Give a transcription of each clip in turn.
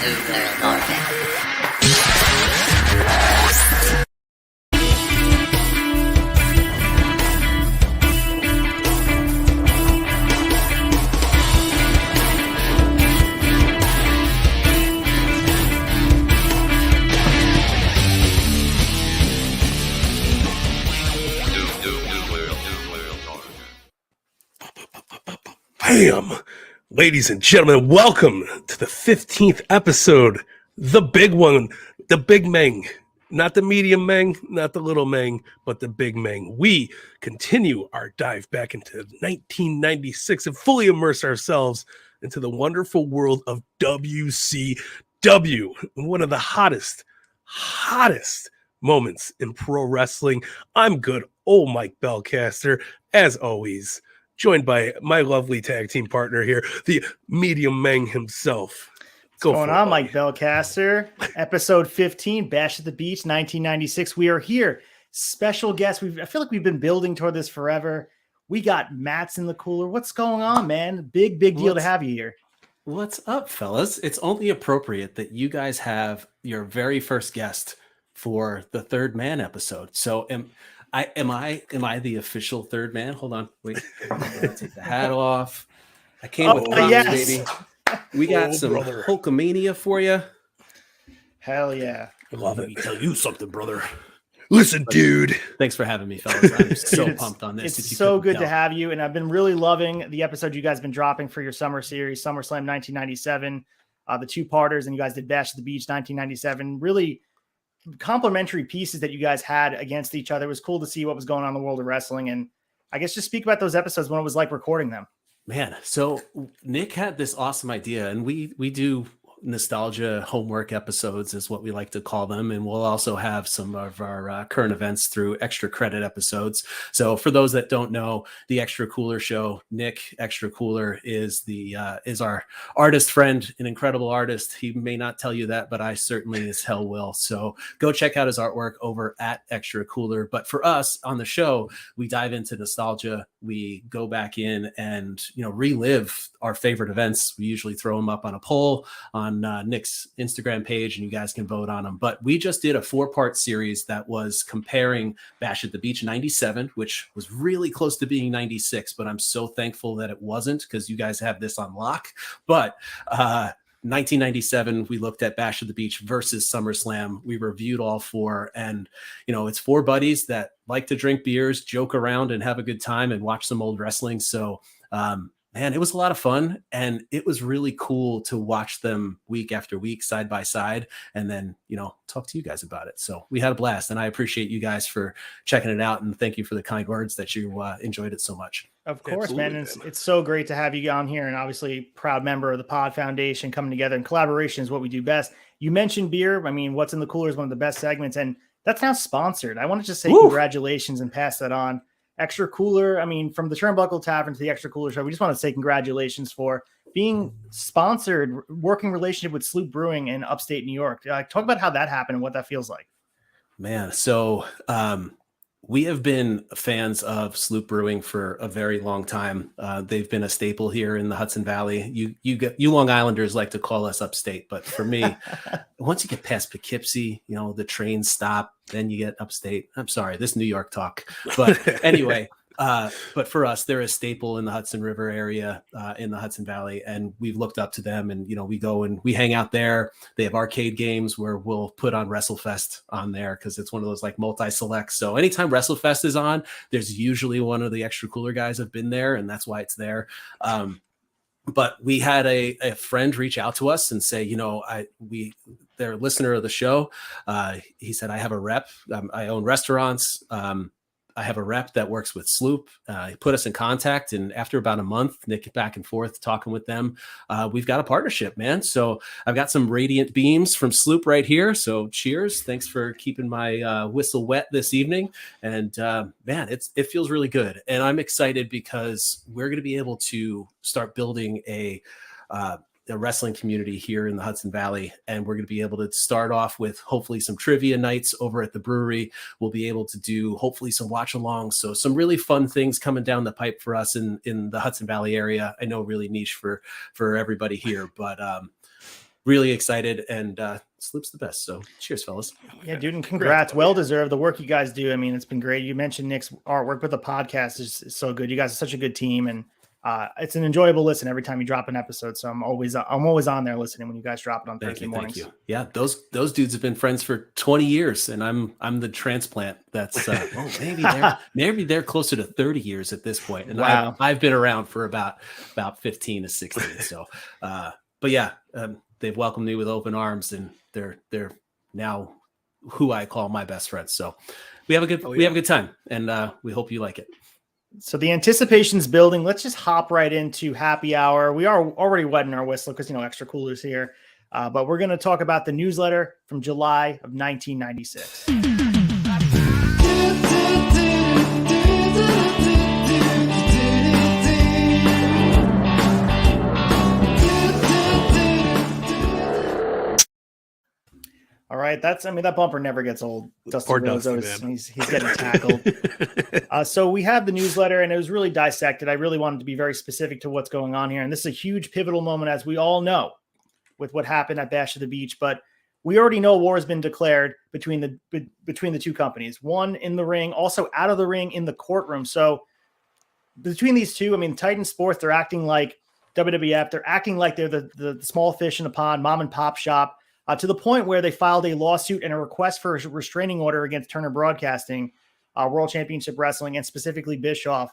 Bam! Ladies and gentlemen, welcome to the 15th episode, the big one, the big Meng, not the medium Meng, not the little Meng, but the big Meng. We continue our dive back into 1996 and fully immerse ourselves into the wonderful world of WCW, one of the hottest moments in pro wrestling. I'm good old Mike Belcaster, as always, joined by my lovely tag team partner here, the medium Meng himself. What's going on, Mike Belcaster? Episode 15, Bash at the Beach, 1996. We are here. Special guest. I feel like we've been building toward this forever. We got Matt's in the cooler. What's going on, man? Big deal to have you here. What's up, fellas? It's only appropriate that you guys have your very first guest for the Third Man episode. So am I the official third man? Hold on, wait. Take the hat off. I came with props, yes, baby. We got some Hulkamania for you. Hell yeah! I love it. Let me tell you something, brother. Listen, dude. Thanks for having me, fellas. I'm so pumped on this. It's so good to have you, and I've been really loving the episode you guys have been dropping for your summer series, SummerSlam 1997, the two-parters, and you guys did Bash at the Beach 1997. Really complimentary pieces that you guys had against each other. It was cool to see what was going on in the world of wrestling, and I guess just speak about those episodes, when it was like recording them. Man, so Nick had this awesome idea, and we do nostalgia homework episodes is what we like to call them, and we'll also have some of our current events through extra credit episodes. So for those that don't know, the Extra Cooler show, Nick Extra Cooler is our artist friend, an incredible artist. He may not tell you that, but I certainly as hell will. So go check out his artwork over at Extra Cooler. But for us on the show, we dive into nostalgia. We go back in and relive our favorite events. We usually throw them up on a poll on Nick's Instagram page, and you guys can vote on them. But we just did a 4-part series that was comparing Bash at the Beach 97, which was really close to being 96, but I'm so thankful that it wasn't, because you guys have this on lock. But 1997, we looked at Bash at the Beach versus SummerSlam. We reviewed all 4, and it's 4 buddies that like to drink beers, joke around, and have a good time and watch some old wrestling. So man, it was a lot of fun, and it was really cool to watch them week after week, side by side, and then, talk to you guys about it. So we had a blast, and I appreciate you guys for checking it out, and thank you for the kind words that you enjoyed it so much. Of course, absolutely, man. It's so great to have you on here, and obviously proud member of the Pod Foundation, coming together, and collaboration is what we do best. You mentioned beer. I mean, What's in the Cooler is one of the best segments, and that's now sponsored. I want to just say congratulations and pass that on. Extra Cooler, I mean, from the Turnbuckle Tavern to the Extra Cooler show, we just want to say congratulations for being sponsored, working relationship with Sloop Brewing in upstate New York. Talk about how that happened and what that feels like. Man, so we have been fans of Sloop Brewing for a very long time. They've been a staple here in the Hudson Valley. You Long Islanders like to call us upstate, but for me, once you get past Poughkeepsie, the trains stop, then you get upstate. I'm sorry, this New York talk. But anyway, but for us, they're a staple in the Hudson River area, in the Hudson Valley, and we've looked up to them, and we go and we hang out there. They have arcade games where we'll put on WrestleFest on there, because it's one of those like multi-selects. So anytime WrestleFest is on, there's usually one of the Extra Cooler guys have been there, and that's why it's there. But we had a friend reach out to us and say, they're a listener of the show. He said, I have a rep. I own restaurants. I have a rep that works with Sloop. He put us in contact, and after about a month, Nick back and forth talking with them, we've got a partnership, man. So I've got some radiant beams from Sloop right here. So cheers. Thanks for keeping my whistle wet this evening. And man, it feels really good. And I'm excited because we're going to be able to start building a wrestling community here in the Hudson Valley. And we're going to be able to start off with hopefully some trivia nights over at the brewery. We'll be able to do hopefully some watch alongs. So some really fun things coming down the pipe for us in the Hudson Valley area. I know really niche for everybody here, but really excited, and Sloop's the best. So cheers, fellas. Yeah, dude, and congrats. Well deserved. The work you guys do. I mean, it's been great. You mentioned Nick's artwork, but the podcast is so good. You guys are such a good team, and it's an enjoyable listen every time you drop an episode. So I'm always on there listening when you guys drop it on Thursday mornings. Thank you. Yeah, those dudes have been friends for 20 years, and I'm the transplant. That's maybe they're closer to 30 years at this point, and wow. I've been around for about 15 to 16. So, but yeah, they've welcomed me with open arms, and they're now who I call my best friends. So we have a good time, and we hope you like it. So the anticipation's building. Let's just hop right into happy hour. We are already wetting our whistle because, extra coolers here. But we're going to talk about the newsletter from July of 1996. All right, that bumper never gets old. Dusty Rhodes, he's getting tackled. So we have the newsletter, and it was really dissected. I really wanted to be very specific to what's going on here, and this is a huge pivotal moment, as we all know, with what happened at Bash of the Beach. But we already know war has been declared between the two companies. One in the ring, also out of the ring in the courtroom. So between these two, Titan Sports, they're acting like WWF. They're acting like they're the small fish in the pond, mom and pop shop. To the point where they filed a lawsuit and a request for a restraining order against Turner Broadcasting, World Championship Wrestling, and specifically Bischoff,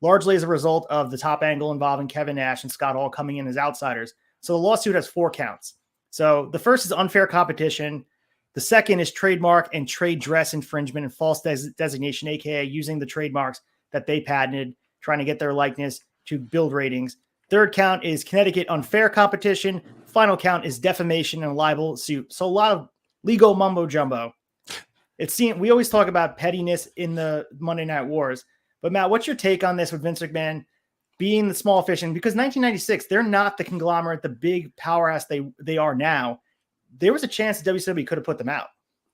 largely as a result of the top angle involving Kevin Nash and Scott Hall coming in as outsiders. So the lawsuit has 4 counts. So the first is unfair competition. The second is trademark and trade dress infringement and false designation, aka using the trademarks that they patented, trying to get their likeness to build ratings. Third count is Connecticut unfair competition. Final count is defamation and libel suit. So a lot of legal mumbo jumbo. We always talk about pettiness in the Monday Night Wars, but Matt, what's your take on this with Vince McMahon being the small fish? And because 1996, they're not the conglomerate, the big powerhouse they are now. There was a chance that WCW could have put them out.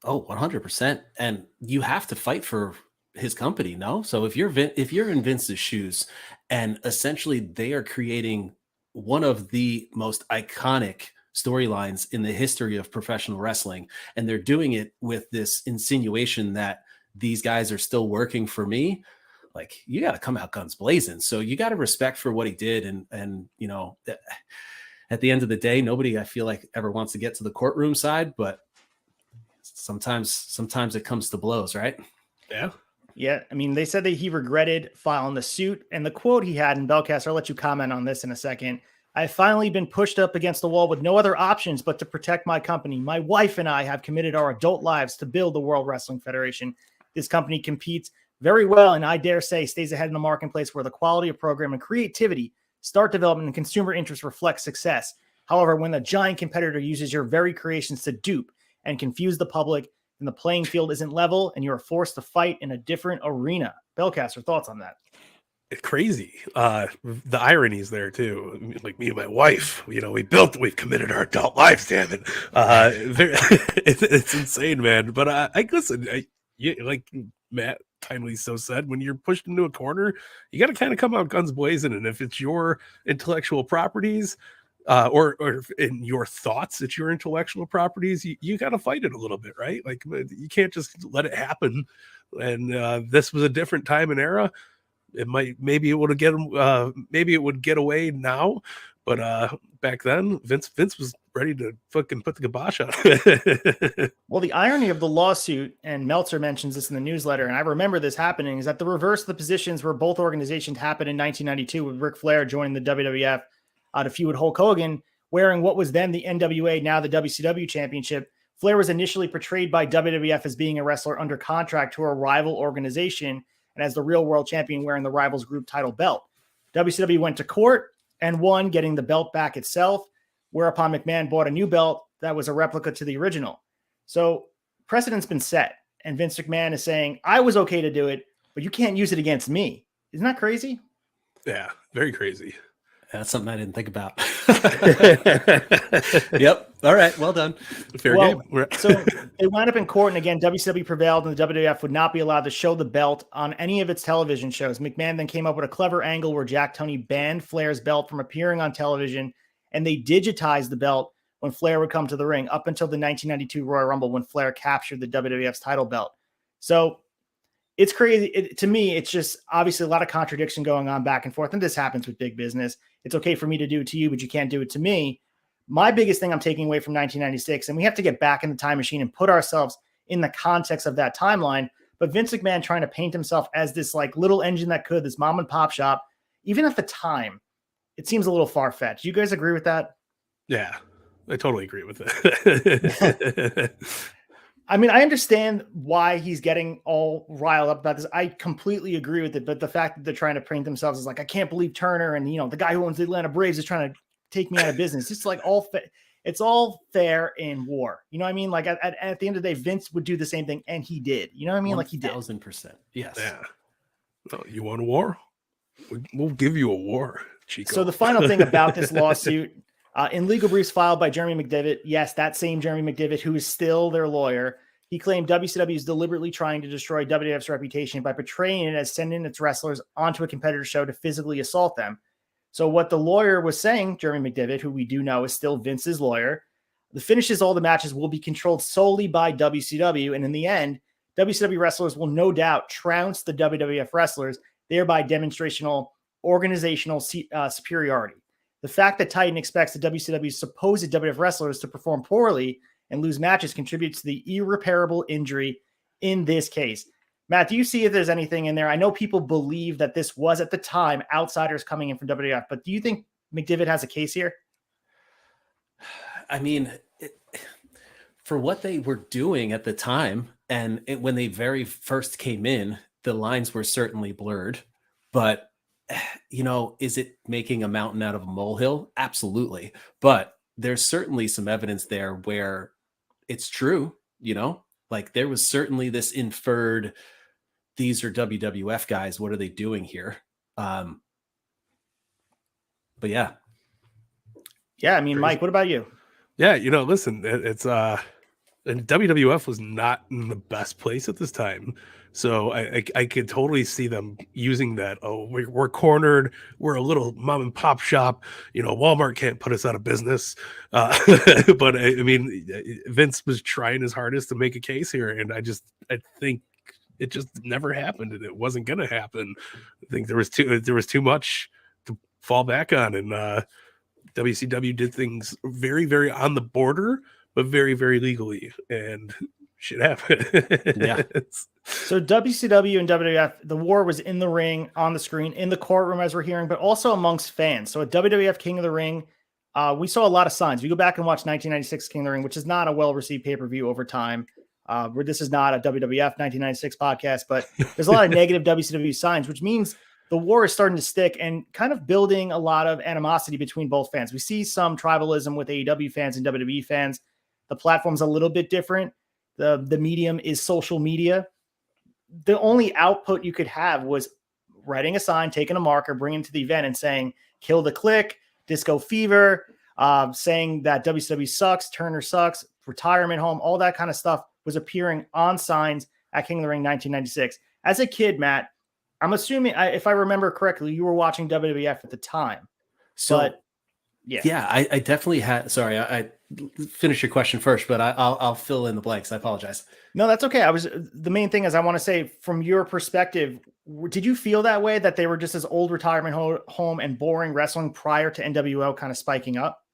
Oh, 100%. And you have to fight for his company, no? So if you're in Vince's shoes, and essentially they are creating one of the most iconic storylines in the history of professional wrestling, and they're doing it with this insinuation that these guys are still working for me, like, you got to come out guns blazing. So you got to respect for what he did. And at the end of the day, nobody, I feel like, ever wants to get to the courtroom side, but sometimes it comes to blows, right? Yeah. Yeah, they said that he regretted filing the suit, and the quote he had in BELCASTER, I'll let you comment on this in a second. I've finally been pushed up against the wall with no other options but to protect my company. My wife and I have committed our adult lives to build the World Wrestling Federation. This company competes very well, and I dare say stays ahead in the marketplace where the quality of program and creativity, start development, and consumer interest reflect success. However, when the giant competitor uses your very creations to dupe and confuse the public, and the playing field isn't level, and you're forced to fight in a different arena. BELCASTER, thoughts on that? It's crazy. The irony's there too. Like me and my wife, we've committed our adult lives. Damn it. It's insane, man. But I listen. Like Matt kindly so said, when you're pushed into a corner, you got to kind of come out guns blazing. And if it's your intellectual properties, or in your thoughts, it's your intellectual properties, you got to fight it a little bit, right? Like, you can't just let it happen. And this was a different time and era. Maybe it would get away now, but back then Vince was ready to fucking put the kibosh on it. Well, the irony of the lawsuit, and Meltzer mentions this in the newsletter, and I remember this happening, is that the reverse of the positions where both organizations happened in 1992 with Ric Flair joining the WWF to feud with Hulk Hogan, wearing what was then the NWA, now the WCW championship. Flair was initially portrayed by WWF as being a wrestler under contract to a rival organization and as the real world champion wearing the rivals group title belt. WCW went to court and won, getting the belt back itself, whereupon McMahon bought a new belt that was a replica to the original. So precedent's been set, and Vince McMahon is saying, I was okay to do it, but you can't use it against me. Isn't that crazy? Yeah, very crazy. That's something I didn't think about. Yep. All right. Well done. Fair game. So they wound up in court, and again, WCW prevailed, and the WWF would not be allowed to show the belt on any of its television shows. McMahon then came up with a clever angle where Jack Tunney banned Flair's belt from appearing on television, and they digitized the belt when Flair would come to the ring, up until the 1992 Royal Rumble when Flair captured the WWF's title belt. So it's crazy. To me, it's just obviously a lot of contradiction going on back and forth. And this happens with big business. It's okay for me to do it to you, but you can't do it to me. My biggest thing I'm taking away from 1996, and we have to get back in the time machine and put ourselves in the context of that timeline. But Vince McMahon trying to paint himself as this like little engine that could, this mom and pop shop, even at the time, it seems a little far-fetched. Do you guys agree with that? Yeah, I totally agree with that. I mean, I understand why he's getting all riled up about this. I completely agree with it. But the fact that they're trying to paint themselves as like, I can't believe Turner and, the guy who owns the Atlanta Braves is trying to take me out of business. It's like it's all fair in war. You know what I mean? Like at the end of the day, Vince would do the same thing. And he did. You know what I mean? Like he did. 1,000%. Yes. Yeah. Oh, you want a war? We'll give you a war, Chico. So the final thing about this lawsuit, in legal briefs filed by Jeremy McDevitt, yes, that same Jeremy McDevitt, who is still their lawyer, he claimed WCW is deliberately trying to destroy WWF's reputation by portraying it as sending its wrestlers onto a competitor's show to physically assault them. So what the lawyer was saying, Jeremy McDevitt, who we do know is still Vince's lawyer, the finishes, all the matches will be controlled solely by WCW. And in the end, WCW wrestlers will no doubt trounce the WWF wrestlers, thereby demonstrational organizational superiority. The fact that Titan expects the WCW's supposed WWF wrestlers to perform poorly and lose matches contributes to the irreparable injury in this case. Matt, do you see if there's anything in there? I know people believe that this was at the time outsiders coming in from WWF, but do you think McDevitt has a case here? I mean, for what they were doing at the time, and when they very first came in, the lines were certainly blurred, but is it making a mountain out of a molehill? Absolutely. But there's certainly some evidence there where it's true, like there was certainly this inferred, these are WWF guys. What are they doing here? But yeah. Yeah. I mean, crazy. Mike, what about you? Yeah. Listen, it's, and WWF was not in the best place at this time. So I could totally see them using that. Oh, we're cornered. We're a little mom and pop shop. Walmart can't put us out of business. But I mean, Vince was trying his hardest to make a case here. And I think it just never happened, and it wasn't going to happen. I think there was too much to fall back on. And WCW did things very, very on the border, but very, very legally, and shit happened. Yeah. So WCW and WWF, the war was in the ring, on the screen, in the courtroom as we're hearing, but also amongst fans. So at WWF King of the Ring, we saw a lot of signs. You go back and watch 1996 King of the Ring, which is not a well-received pay-per-view over time. Where this is not a WWF 1996 podcast, but there's a lot of negative WCW signs, which means the war is starting to stick and kind of building a lot of animosity between both fans. We see some tribalism with AEW fans and WWE fans. The platform's a little bit different. The medium is social media. The only output you could have was writing a sign, taking a marker, bringing it to the event and saying, kill the click, disco fever, saying that WCW sucks, Turner sucks, retirement home, all that kind of stuff was appearing on signs at King of the Ring 1996. As a kid, Matt, I'm assuming, if I remember correctly, you were watching WWF at the time. So, but yeah, I definitely had. Sorry, I finish your question first, but I'll fill in the blanks. I apologize. No, that's okay. The main thing is I want to say, from your perspective, did you feel that way, that they were just this old retirement home and boring wrestling prior to NWO kind of spiking up?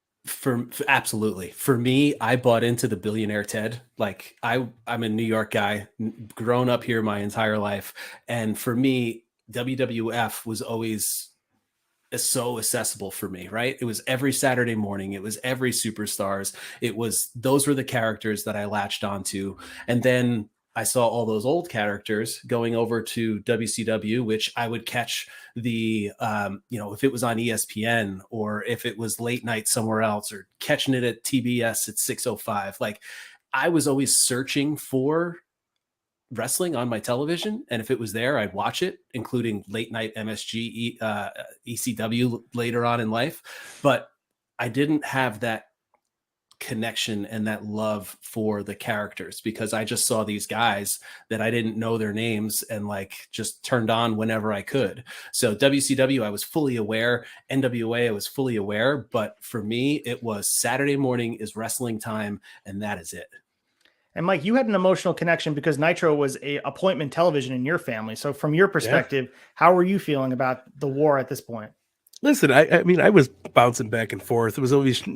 Absolutely. For me, I bought into the billionaire Ted. Like I'm a New York guy, grown up here my entire life. And for me, WWF was always so accessible for me, right? It was every Saturday morning. It was every Superstars. Those were the characters that I latched onto. And then I saw all those old characters going over to WCW, which I would catch if it was on ESPN or if it was late night somewhere else, or catching it at TBS at 6:05. Like I was always searching for wrestling on my television. And if it was there, I'd watch it, including late night MSG, ECW later on in life. But I didn't have that connection and that love for the characters, because I just saw these guys that I didn't know their names and like just turned on whenever I could. So WCW, I was fully aware. NWA, I was fully aware. But for me, it was Saturday morning is wrestling time, and that is it. And Mike, you had an emotional connection because Nitro was a appointment television in your family. So from your perspective, how were you feeling about the war at this point? Listen, I mean, I was bouncing back and forth. It was always,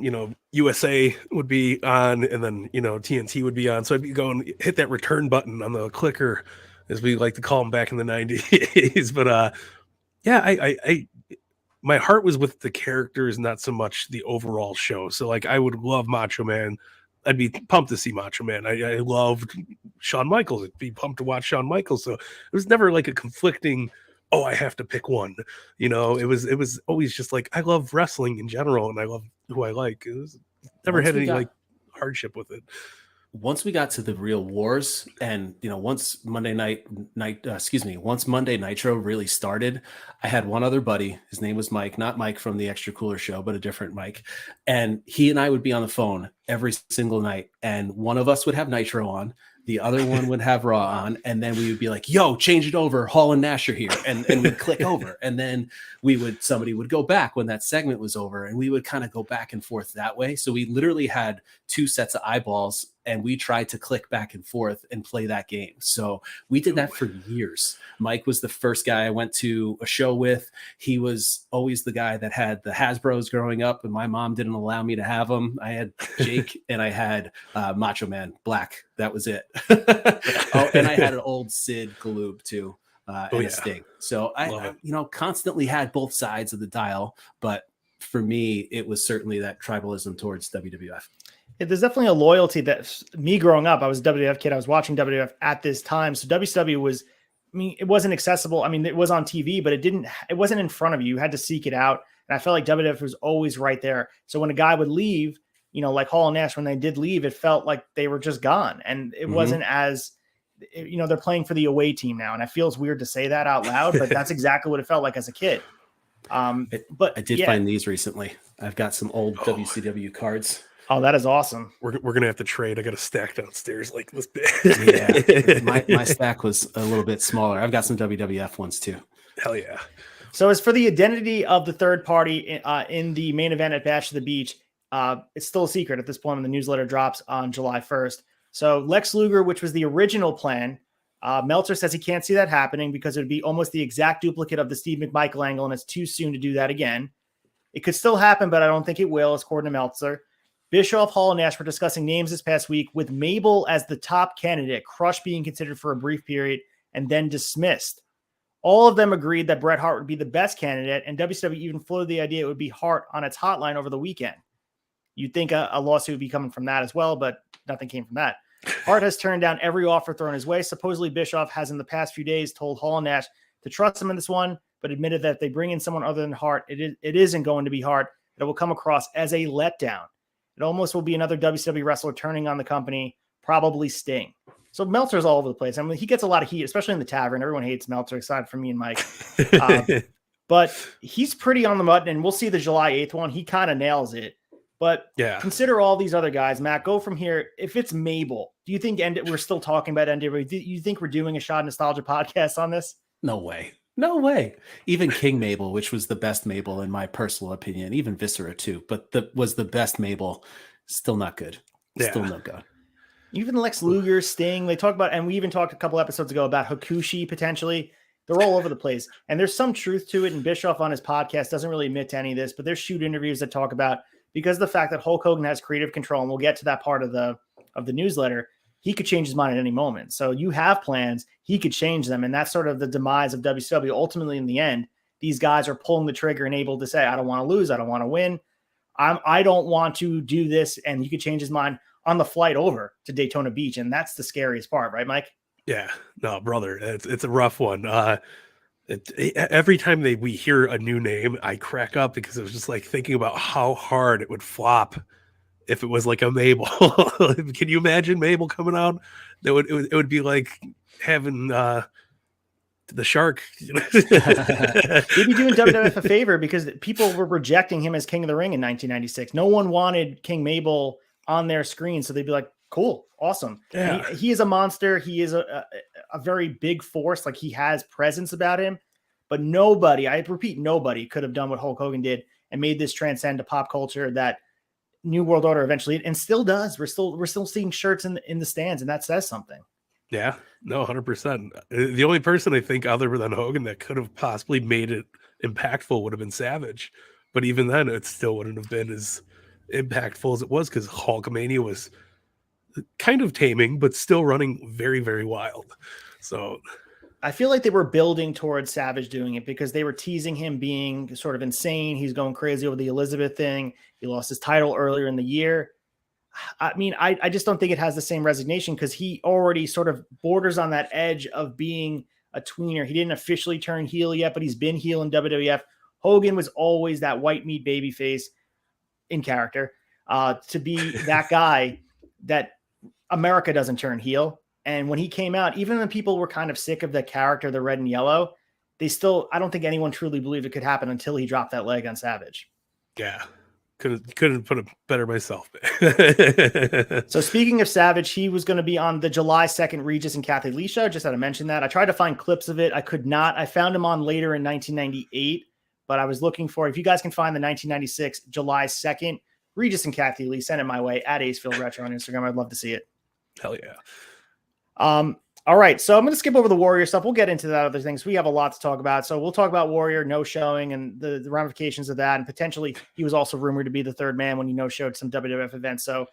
USA would be on, and then, TNT would be on. So I'd be going, hit that return button on the clicker, as we like to call them back in the 90s. But I my heart was with the characters, not so much the overall show. So like, I would love Macho Man. I'd be pumped to see Macho Man. I loved Shawn Michaels. I'd be pumped to watch Shawn Michaels. So it was never like a conflicting, oh, I have to pick one. It was always just like, I love wrestling in general, and I love who I like. It was never had any like hardship with it. Once we got to the real wars, and once Monday Nitro really started, I had one other buddy. His name was Mike, not Mike from the Extra Cooler show, but a different Mike. And he and I would be on the phone every single night, and one of us would have Nitro on, the other one would have Raw on, and then we would be like, yo, change it over, Hall and Nash are here, and we'd click over, and then somebody would go back when that segment was over, and we would kind of go back and forth that way. So we literally had two sets of eyeballs, and we tried to click back and forth and play that game. So we did that for years. Mike was the first guy I went to a show with. He was always the guy that had the Hasbros growing up, and my mom didn't allow me to have them. I had Jake and I had Macho Man Black. That was it. And I had an old Sid Galoob too, and a Sting. So I constantly had both sides of the dial, but for me, it was certainly that tribalism towards WWF. There's definitely a loyalty that me growing up, I was a WWF kid. I was watching WWF at this time. So WCW was, it wasn't accessible. I mean, it was on TV, but it wasn't in front of you. You had to seek it out. And I felt like WWF was always right there. So when a guy would leave, like Hall and Nash, when they did leave, it felt like they were just gone. And it wasn't as, they're playing for the away team now. And it feels weird to say that out loud, but that's exactly what it felt like as a kid. But I did find these recently. I've got some old WCW cards. Oh, that is awesome. We're gonna have to trade. I got a stack downstairs like this big. Yeah, my stack was a little bit smaller. I've got some WWF ones too. Hell yeah. So as for the identity of the third party in the main event at Bash to the Beach, it's still a secret at this point when the newsletter drops on July 1st. So Lex Luger, which was the original plan, Meltzer says he can't see that happening because it would be almost the exact duplicate of the Steve McMichael angle, and it's too soon to do that again. It could still happen, but I don't think it will, according to Meltzer. Bischoff, Hall, and Nash were discussing names this past week, with Mabel as the top candidate, Crush being considered for a brief period and then dismissed. All of them agreed that Bret Hart would be the best candidate, and WCW even floated the idea it would be Hart on its hotline over the weekend. You'd think a lawsuit would be coming from that as well, but nothing came from that. Hart has turned down every offer thrown his way. Supposedly, Bischoff has in the past few days told Hall and Nash to trust him in this one, but admitted that if they bring in someone other than Hart, it isn't going to be Hart. It will come across as a letdown. It almost will be another WCW wrestler turning on the company, probably Sting. So Meltzer's all over the place. I mean, he gets a lot of heat, especially in the tavern. Everyone hates Meltzer, aside from me and Mike. But he's pretty on the button, and we'll see the July 8th one. He kind of nails it. But consider all these other guys. Matt, go from here. If it's Mabel, do you think we're still talking about NWO? Do you think we're doing a Shot Nostalgia podcast on this? No way. No way. Even King Mabel, which was the best Mabel in my personal opinion, even Viscera too, but was the best Mabel, still not good. Still no good. Even Lex Luger, Sting, they talk about, and we even talked a couple episodes ago about Hakushi potentially. They're all over the place. And there's some truth to it. And Bischoff on his podcast doesn't really admit to any of this, but there's shoot interviews that talk about, because of the fact that Hulk Hogan has creative control, and we'll get to that part of the newsletter, he could change his mind at any moment. So you have plans, he could change them. And that's sort of the demise of WCW. Ultimately, in the end, these guys are pulling the trigger and able to say, I don't want to lose. I don't want to win. I don't want to do this. And he could change his mind on the flight over to Daytona Beach. And that's the scariest part, right, Mike? Yeah, no, brother, it's a rough one. Every time we hear a new name, I crack up, because it was just like thinking about how hard it would flop if it was like a Mabel. Can you imagine Mabel coming out? It would be like having the Shark. He'd be doing WWF a favor, because people were rejecting him as King of the Ring in 1996. No one wanted King Mabel on their screen. So they'd be like, cool, awesome. Yeah. And he is a monster. He is a very big force. Like, he has presence about him, but nobody, I repeat, nobody could have done what Hulk Hogan did and made this transcend to pop culture that New World Order eventually, and still does. We're still seeing shirts in the stands, and that says something. Yeah, no, 100%. The only person I think other than Hogan that could have possibly made it impactful would have been Savage. But even then, it still wouldn't have been as impactful as it was, because Hulkamania was kind of taming, but still running very, very wild. So I feel like they were building towards Savage doing it because they were teasing him being sort of insane. He's going crazy over the Elizabeth thing. He lost his title earlier in the year. I mean, I just don't think it has the same resignation because he already sort of borders on that edge of being a tweener. He didn't officially turn heel yet, but he's been heel in WWF. Hogan was always that white meat baby face in character, to be that guy that America doesn't turn heel. And when he came out, even when people were kind of sick of the character, the red and yellow, I don't think anyone truly believed it could happen until he dropped that leg on Savage. yeah, couldn't put it better myself. So speaking of Savage, he was going to be on the July 2nd Regis and Kathy Lee show. Just had to mention that. I tried to find clips of it. I could not. I found him on later in 1998, but I was looking for, if you guys can find the 1996 July 2nd Regis and Kathy Lee, send it my way at ACEFIELD Retro on Instagram. I'd love to see it. Hell yeah. All right, so I'm going to skip over the Warrior stuff. We'll get into that other things. We have a lot to talk about. So we'll talk about Warrior no showing and the ramifications of that. And potentially he was also rumored to be the third man when he no showed some WWF events. So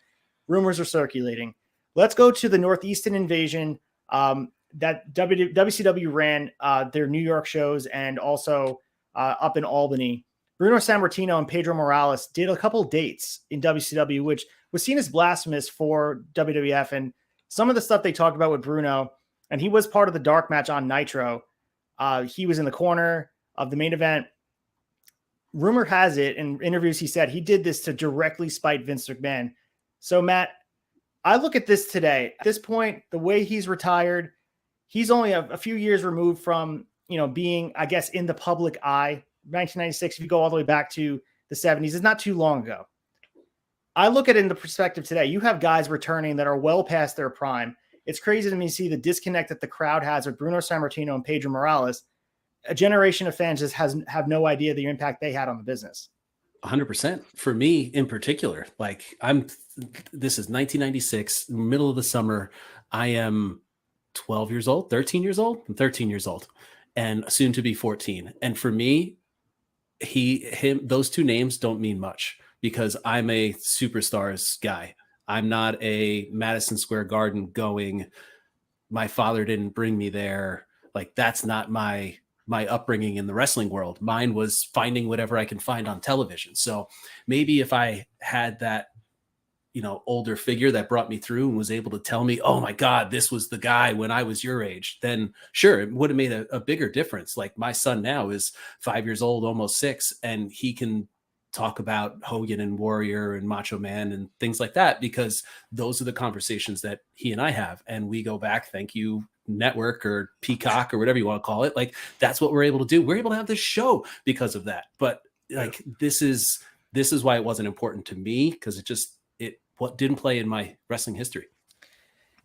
rumors are circulating. Let's go to the Northeastern Invasion that WCW ran their New York shows and also up in Albany. Bruno Samartino and Pedro Morales did a couple dates in WCW, which was seen as blasphemous for WWF. And some of the stuff they talked about with Bruno, and he was part of the dark match on Nitro. He was in the corner of the main event. Rumor has it, in interviews he said he did this to directly spite Vince McMahon. So, Matt, I look at this today. At this point, the way he's retired, he's only a few years removed from, being, I guess, in the public eye. 1996, if you go all the way back to the 70s, is not too long ago. I look at it in the perspective today. You have guys returning that are well past their prime. It's crazy to me to see the disconnect that the crowd has with Bruno Sammartino and Pedro Morales. A generation of fans just have no idea the impact they had on the business. 100%. For me in particular, this is 1996, middle of the summer. I am 12 years old, 13 years old. I'm 13 years old and soon to be 14. And for me, those two names don't mean much, because I'm a superstars guy. I'm not a Madison Square Garden going, my father didn't bring me there. Like, that's not my upbringing in the wrestling world. Mine was finding whatever I can find on television. So maybe if I had that, older figure that brought me through and was able to tell me, oh my God, this was the guy when I was your age, then sure, it would have made a bigger difference. Like, my son now is 5 years old, almost 6, and he can talk about Hogan and Warrior and Macho Man and things like that, because those are the conversations that he and I have. And we go back, thank you, network or Peacock or whatever you want to call it. Like, that's what we're able to do. We're able to have this show because of that. But like, this is why it wasn't important to me, because what didn't play in my wrestling history.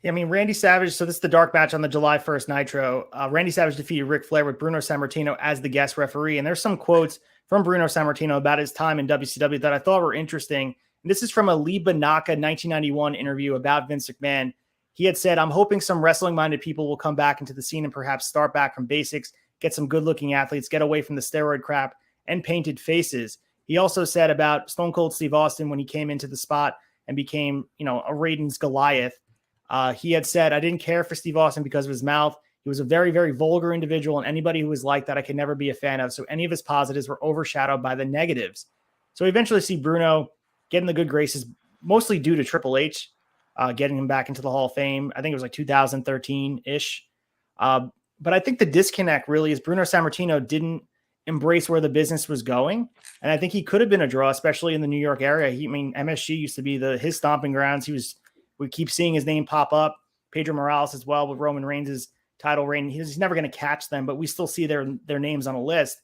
Yeah, I mean, Randy Savage. So this is the dark match on the July 1st Nitro. Randy Savage defeated Ric Flair with Bruno Sammartino as the guest referee. And there's some quotes from Bruno Sammartino about his time in WCW that I thought were interesting. And this is from a Lee Banaka 1991 interview about Vince McMahon. He had said, "I'm hoping some wrestling-minded people will come back into the scene and perhaps start back from basics, get some good-looking athletes, get away from the steroid crap and painted faces." He also said about Stone Cold Steve Austin when he came into the spot and became, a Raiden's Goliath. He had said, "I didn't care for Steve Austin because of his mouth. He was a very, very vulgar individual, and anybody who was like that, I could never be a fan of. So any of his positives were overshadowed by the negatives." So we eventually see Bruno getting the good graces, mostly due to Triple H, getting him back into the Hall of Fame. I think it was like 2013-ish. But I think the disconnect really is Bruno Sammartino didn't embrace where the business was going. And I think he could have been a draw, especially in the New York area. MSG used to be his stomping grounds. We keep seeing his name pop up. Pedro Morales as well with Roman Reigns' title reign. He's never going to catch them, but we still see their names on a list.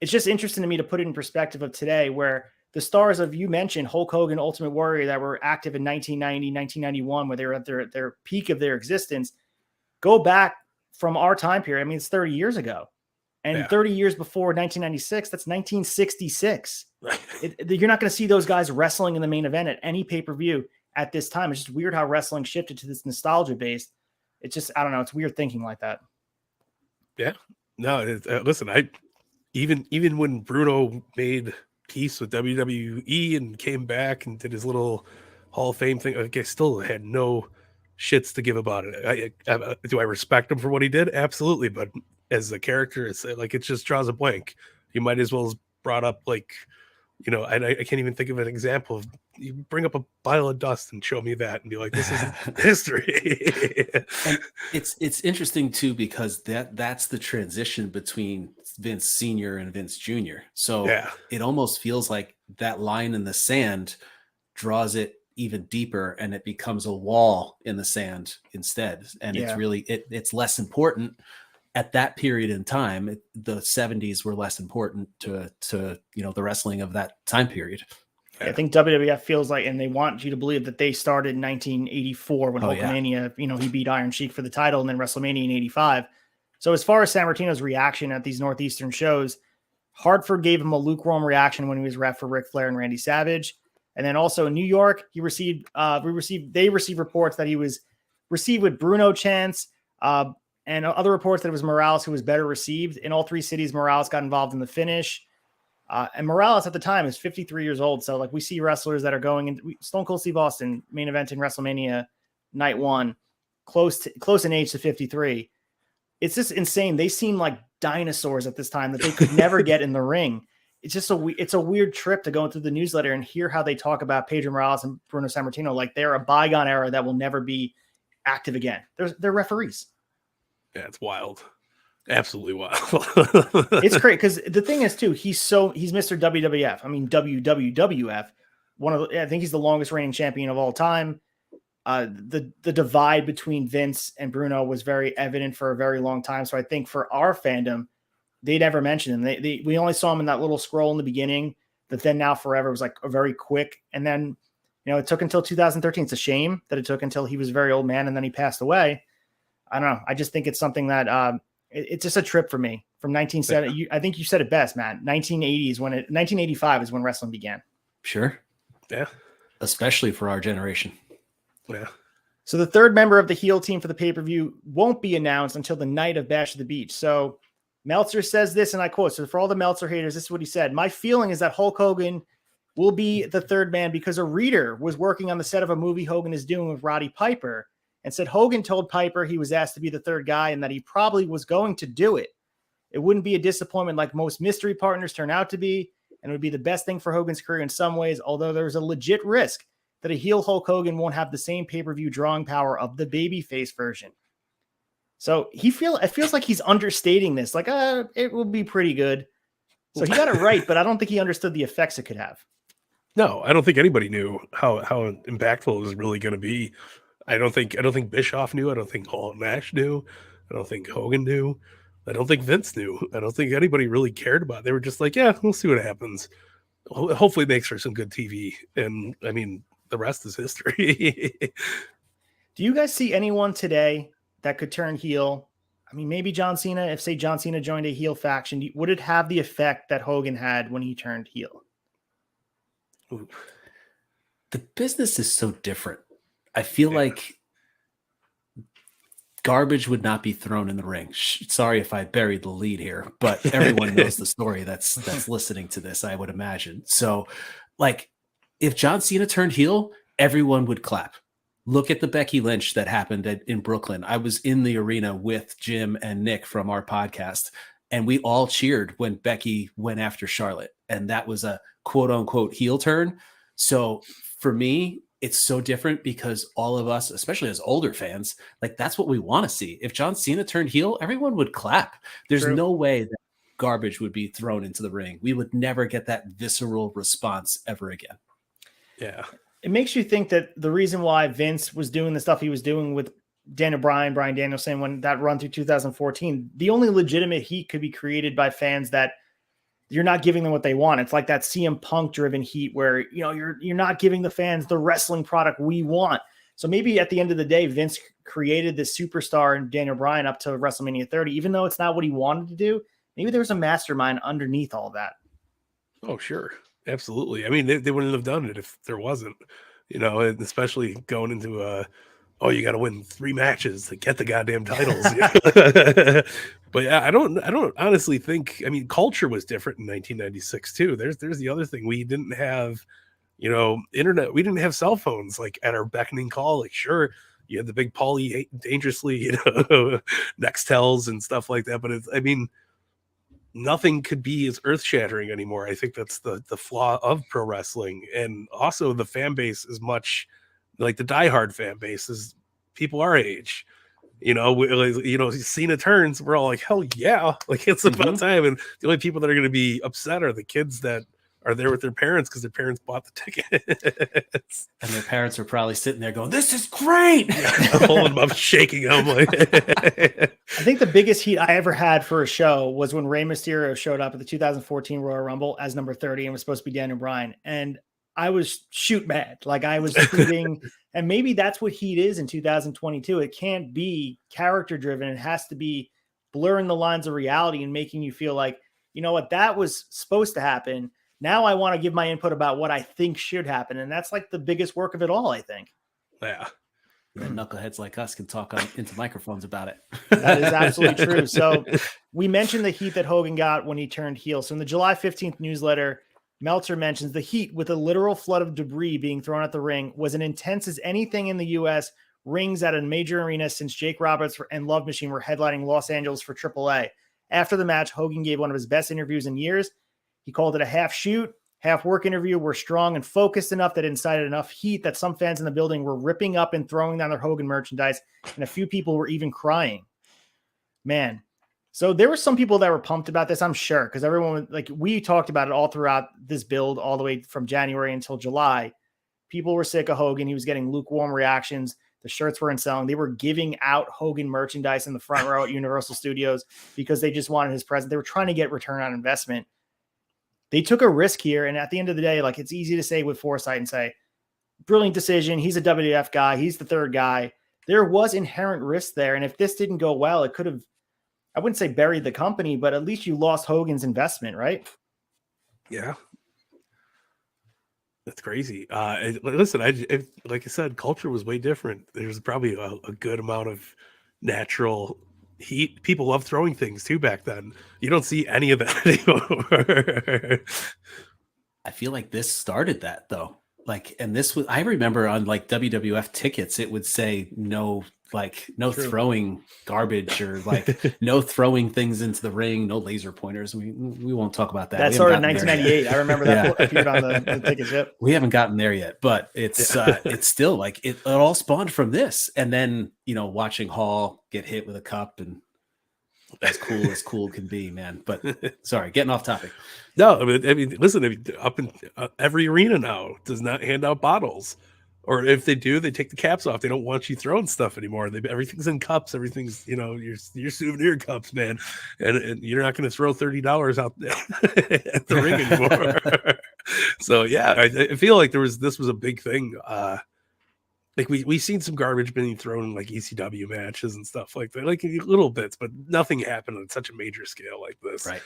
It's just interesting to me to put it in perspective of today, where the stars of, you mentioned Hulk Hogan, Ultimate Warrior, that were active in 1990, 1991, where they were at their peak of their existence, go back from our time period. I mean, it's 30 years ago. And 30 years before 1996, that's 1966. You're not going to see those guys wrestling in the main event at any pay-per-view at this time. It's just weird how wrestling shifted to this nostalgia base. It's just, I don't know. It's weird thinking like that. Yeah. No, listen, even when Bruno made peace with WWE and came back and did his little Hall of Fame thing, like, I still had no shits to give about it. Do I respect him for what he did? Absolutely. But as a character, it's like, it just draws a blank. You might as well have brought up, like, you know, I can't even think of an example of, you bring up a pile of dust and show me that and be like, this is history. And it's interesting too, because that's the transition between Vince Sr. and Vince Jr. So it almost feels like that line in the sand draws it even deeper, and it becomes a wall in the sand instead. And it's really, it's less important at that period in time. The 70s were less important to you know, the wrestling of that time period. I think WWF feels like, and they want you to believe that they started in 1984 when Hulkamania, you know, he beat Iron Sheik for the title, and then WrestleMania in 85. So as far as Sammartino's reaction at these Northeastern shows, Hartford gave him a lukewarm reaction when he was ref for Ric Flair and Randy Savage. And then also in New York, they received reports that he was received with Bruno chants, and other reports that it was Morales who was better received. In all three cities, Morales got involved in the finish. And Morales at the time is 53 years old. So, like, we see wrestlers that are going in. Stone Cold Steve Austin, main event in WrestleMania night 1, close in age to 53. It's just insane. They seem like dinosaurs at this time that they could never get in the ring. It's just it's a weird trip to go through the newsletter and hear how they talk about Pedro Morales and Bruno Samartino like they're a bygone era that will never be active again. They're referees. Yeah, it's wild. Absolutely wild. It's great because the thing is too, he's Mr. WWF. I mean, WWF. I think he's the longest reigning champion of all time. The divide between Vince and Bruno was very evident for a very long time. So I think for our fandom, they never mentioned him. We only saw him in that little scroll in the beginning. But then Now Forever was like a very quick. And then, you know, it took until 2013. It's a shame that it took until he was a very old man and then he passed away. I don't know. I just think it's something that it's just a trip for me from 1970. I think you said it best, Matt. 1985 is when wrestling began. Sure. Yeah. Especially for our generation. Yeah. So the third member of the heel team for the pay-per-view won't be announced until the night of Bash of the Beach. So Meltzer says this, and I quote, so for all the Meltzer haters, this is what he said. My feeling is that Hulk Hogan will be the third man because a reader was working on the set of a movie Hogan is doing with Roddy Piper and said Hogan told Piper he was asked to be the third guy and that he probably was going to do it. It wouldn't be a disappointment like most mystery partners turn out to be, and it would be the best thing for Hogan's career in some ways, although there's a legit risk that a heel Hulk Hogan won't have the same pay-per-view drawing power of the babyface version. So it feels like he's understating this, like, it will be pretty good. So he got it right, but I don't think he understood the effects it could have. No, I don't think anybody knew how impactful it was really going to be. I don't think Bischoff knew. I don't think Nash knew. I don't think Hogan knew. I don't think Vince knew. I don't think anybody really cared about it. They were just like, yeah, we'll see what happens. Hopefully it makes for some good TV. And I mean, the rest is history. Do you guys see anyone today that could turn heel? I mean, maybe John Cena. If, say, John Cena joined a heel faction, would it have the effect that Hogan had when he turned heel? Ooh. The business is so different. I feel like garbage would not be thrown in the ring. Sorry if I buried the lead here, but everyone knows the story that's listening to this, I would imagine. So, like, if John Cena turned heel, everyone would clap. Look at the Becky Lynch that happened in Brooklyn. I was in the arena with Jim and Nick from our podcast, and we all cheered when Becky went after Charlotte, and that was a quote-unquote heel turn. So for me, it's so different because all of us, especially as older fans, like, that's what we want to see. If John Cena turned heel, everyone would clap. There's True. No way that garbage would be thrown into the ring. We would never get that visceral response ever again. Yeah. It makes you think that the reason why Vince was doing the stuff he was doing with Daniel Bryan, Bryan Danielson, when that run through 2014, the only legitimate heat could be created by fans that you're not giving them what they want. It's like that CM Punk driven heat where, you know, you're not giving the fans the wrestling product we want. So maybe at the end of the day, Vince created this superstar and Daniel Bryan up to WrestleMania 30, even though it's not what he wanted to do. Maybe there was a mastermind underneath all that. Oh, sure. Absolutely. I mean, they wouldn't have done it if there wasn't, you know, and especially going into oh, you got to win 3 matches to get the goddamn titles. But yeah, I don't honestly think, I mean, culture was different in 1996 too. There's the other thing. We didn't have, you know, internet. We didn't have cell phones like at our beckoning call. Like, sure, you had the big Paulie dangerously, you know, Nextels and stuff like that. But it's, I mean, nothing could be as earth shattering anymore. I think that's the flaw of pro wrestling. And also the fan base is much like the diehard fan base is people our age. You know, Cena turns, we're all like, hell yeah, like it's about time. And the only people that are going to be upset are the kids that are there with their parents because their parents bought the tickets. And their parents are probably sitting there going, "This is great." Holding them up, shaking them. Like, I think the biggest heat I ever had for a show was when Rey Mysterio showed up at the 2014 Royal Rumble as number 30 and was supposed to be Daniel Bryan. And I was shoot mad. Like I was tweeting, and maybe that's what heat is in 2022. It can't be character driven. It has to be blurring the lines of reality and making you feel like, you know what, that was supposed to happen. Now I want to give my input about what I think should happen. And that's like the biggest work of it all, I think. yeah. And knuckleheads like us can talk into microphones about it. That is absolutely true. So we mentioned the heat that Hogan got when he turned heel. So in the July 15th newsletter, Meltzer mentions the heat with a literal flood of debris being thrown at the ring was as intense as anything in the U.S. rings at a major arena since Jake Roberts and Love Machine were headlining Los Angeles for AAA. After the match, Hogan gave one of his best interviews in years. He called it a half shoot, half work interview. We're strong and focused enough that incited enough heat that some fans in the building were ripping up and throwing down their Hogan merchandise, and a few people were even crying. Man. So there were some people that were pumped about this, I'm sure, because everyone, like we talked about it all throughout this build, all the way from January until July. People were sick of Hogan. He was getting lukewarm reactions. The shirts weren't selling. They were giving out Hogan merchandise in the front row at Universal Studios because they just wanted his presence. They were trying to get return on investment. They took a risk here. And at the end of the day, like it's easy to say with foresight and say, brilliant decision. He's a WWF guy. He's the third guy. There was inherent risk there. And if this didn't go well, it could have, I wouldn't say buried the company, but at least you lost Hogan's investment, right? Yeah. That's crazy. Listen, like I said, culture was way different. There's probably a good amount of natural heat. People love throwing things too back then. You don't see any of that anymore. I feel like this started that though. Like, and this was, I remember on like WWF tickets, it would say no True. Throwing garbage or like no throwing things into the ring, no laser pointers. We won't talk about that. That started in 1998. I remember that appeared on the tickets. Yep. We haven't gotten there yet, but it's it's still like it all spawned from this. And then, you know, watching Hall get hit with a cup and as cool can be, man. But sorry, getting off topic. No, I mean, listen, up in every arena now does not hand out bottles. Or if they do, they take the caps off. They don't want you throwing stuff anymore. Everything's in cups. Everything's, you know, your souvenir cups, man. And you're not going to throw $30 out at the ring anymore. So yeah, I feel like this was a big thing. Like we seen some garbage being thrown in like ECW matches and stuff like that, like little bits, but nothing happened on such a major scale like this. Right.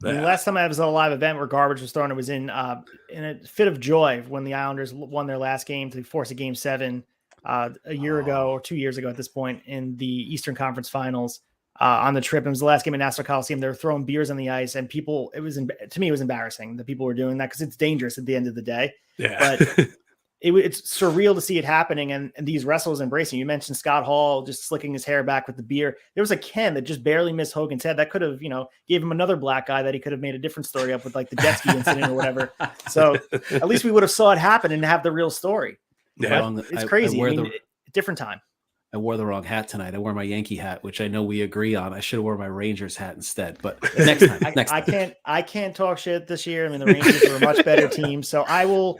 I mean, last time I was at a live event where garbage was thrown, it was in a fit of joy when the Islanders won their last game to force a Game 7 a year ago or 2 years ago at this point in the Eastern Conference Finals on the trip. It was the last game at Nassau Coliseum. They were throwing beers on the ice, and people, to me, it was embarrassing that people were doing that because it's dangerous at the end of the day. Yeah. But it's surreal to see it happening and these wrestlers embracing. You mentioned Scott Hall just slicking his hair back with the beer. There was a Ken that just barely missed Hogan's head. That could have, you know, gave him another black eye that he could have made a different story up with, like the jet ski incident or whatever. So at least we would have saw it happen and have the real story. Yeah, it's crazy. Different time. I wore the wrong hat tonight. I wore my Yankee hat, which I know we agree on. I should have worn my Rangers hat instead, but next time. I can't talk shit this year. I mean, the Rangers are a much better team. So I will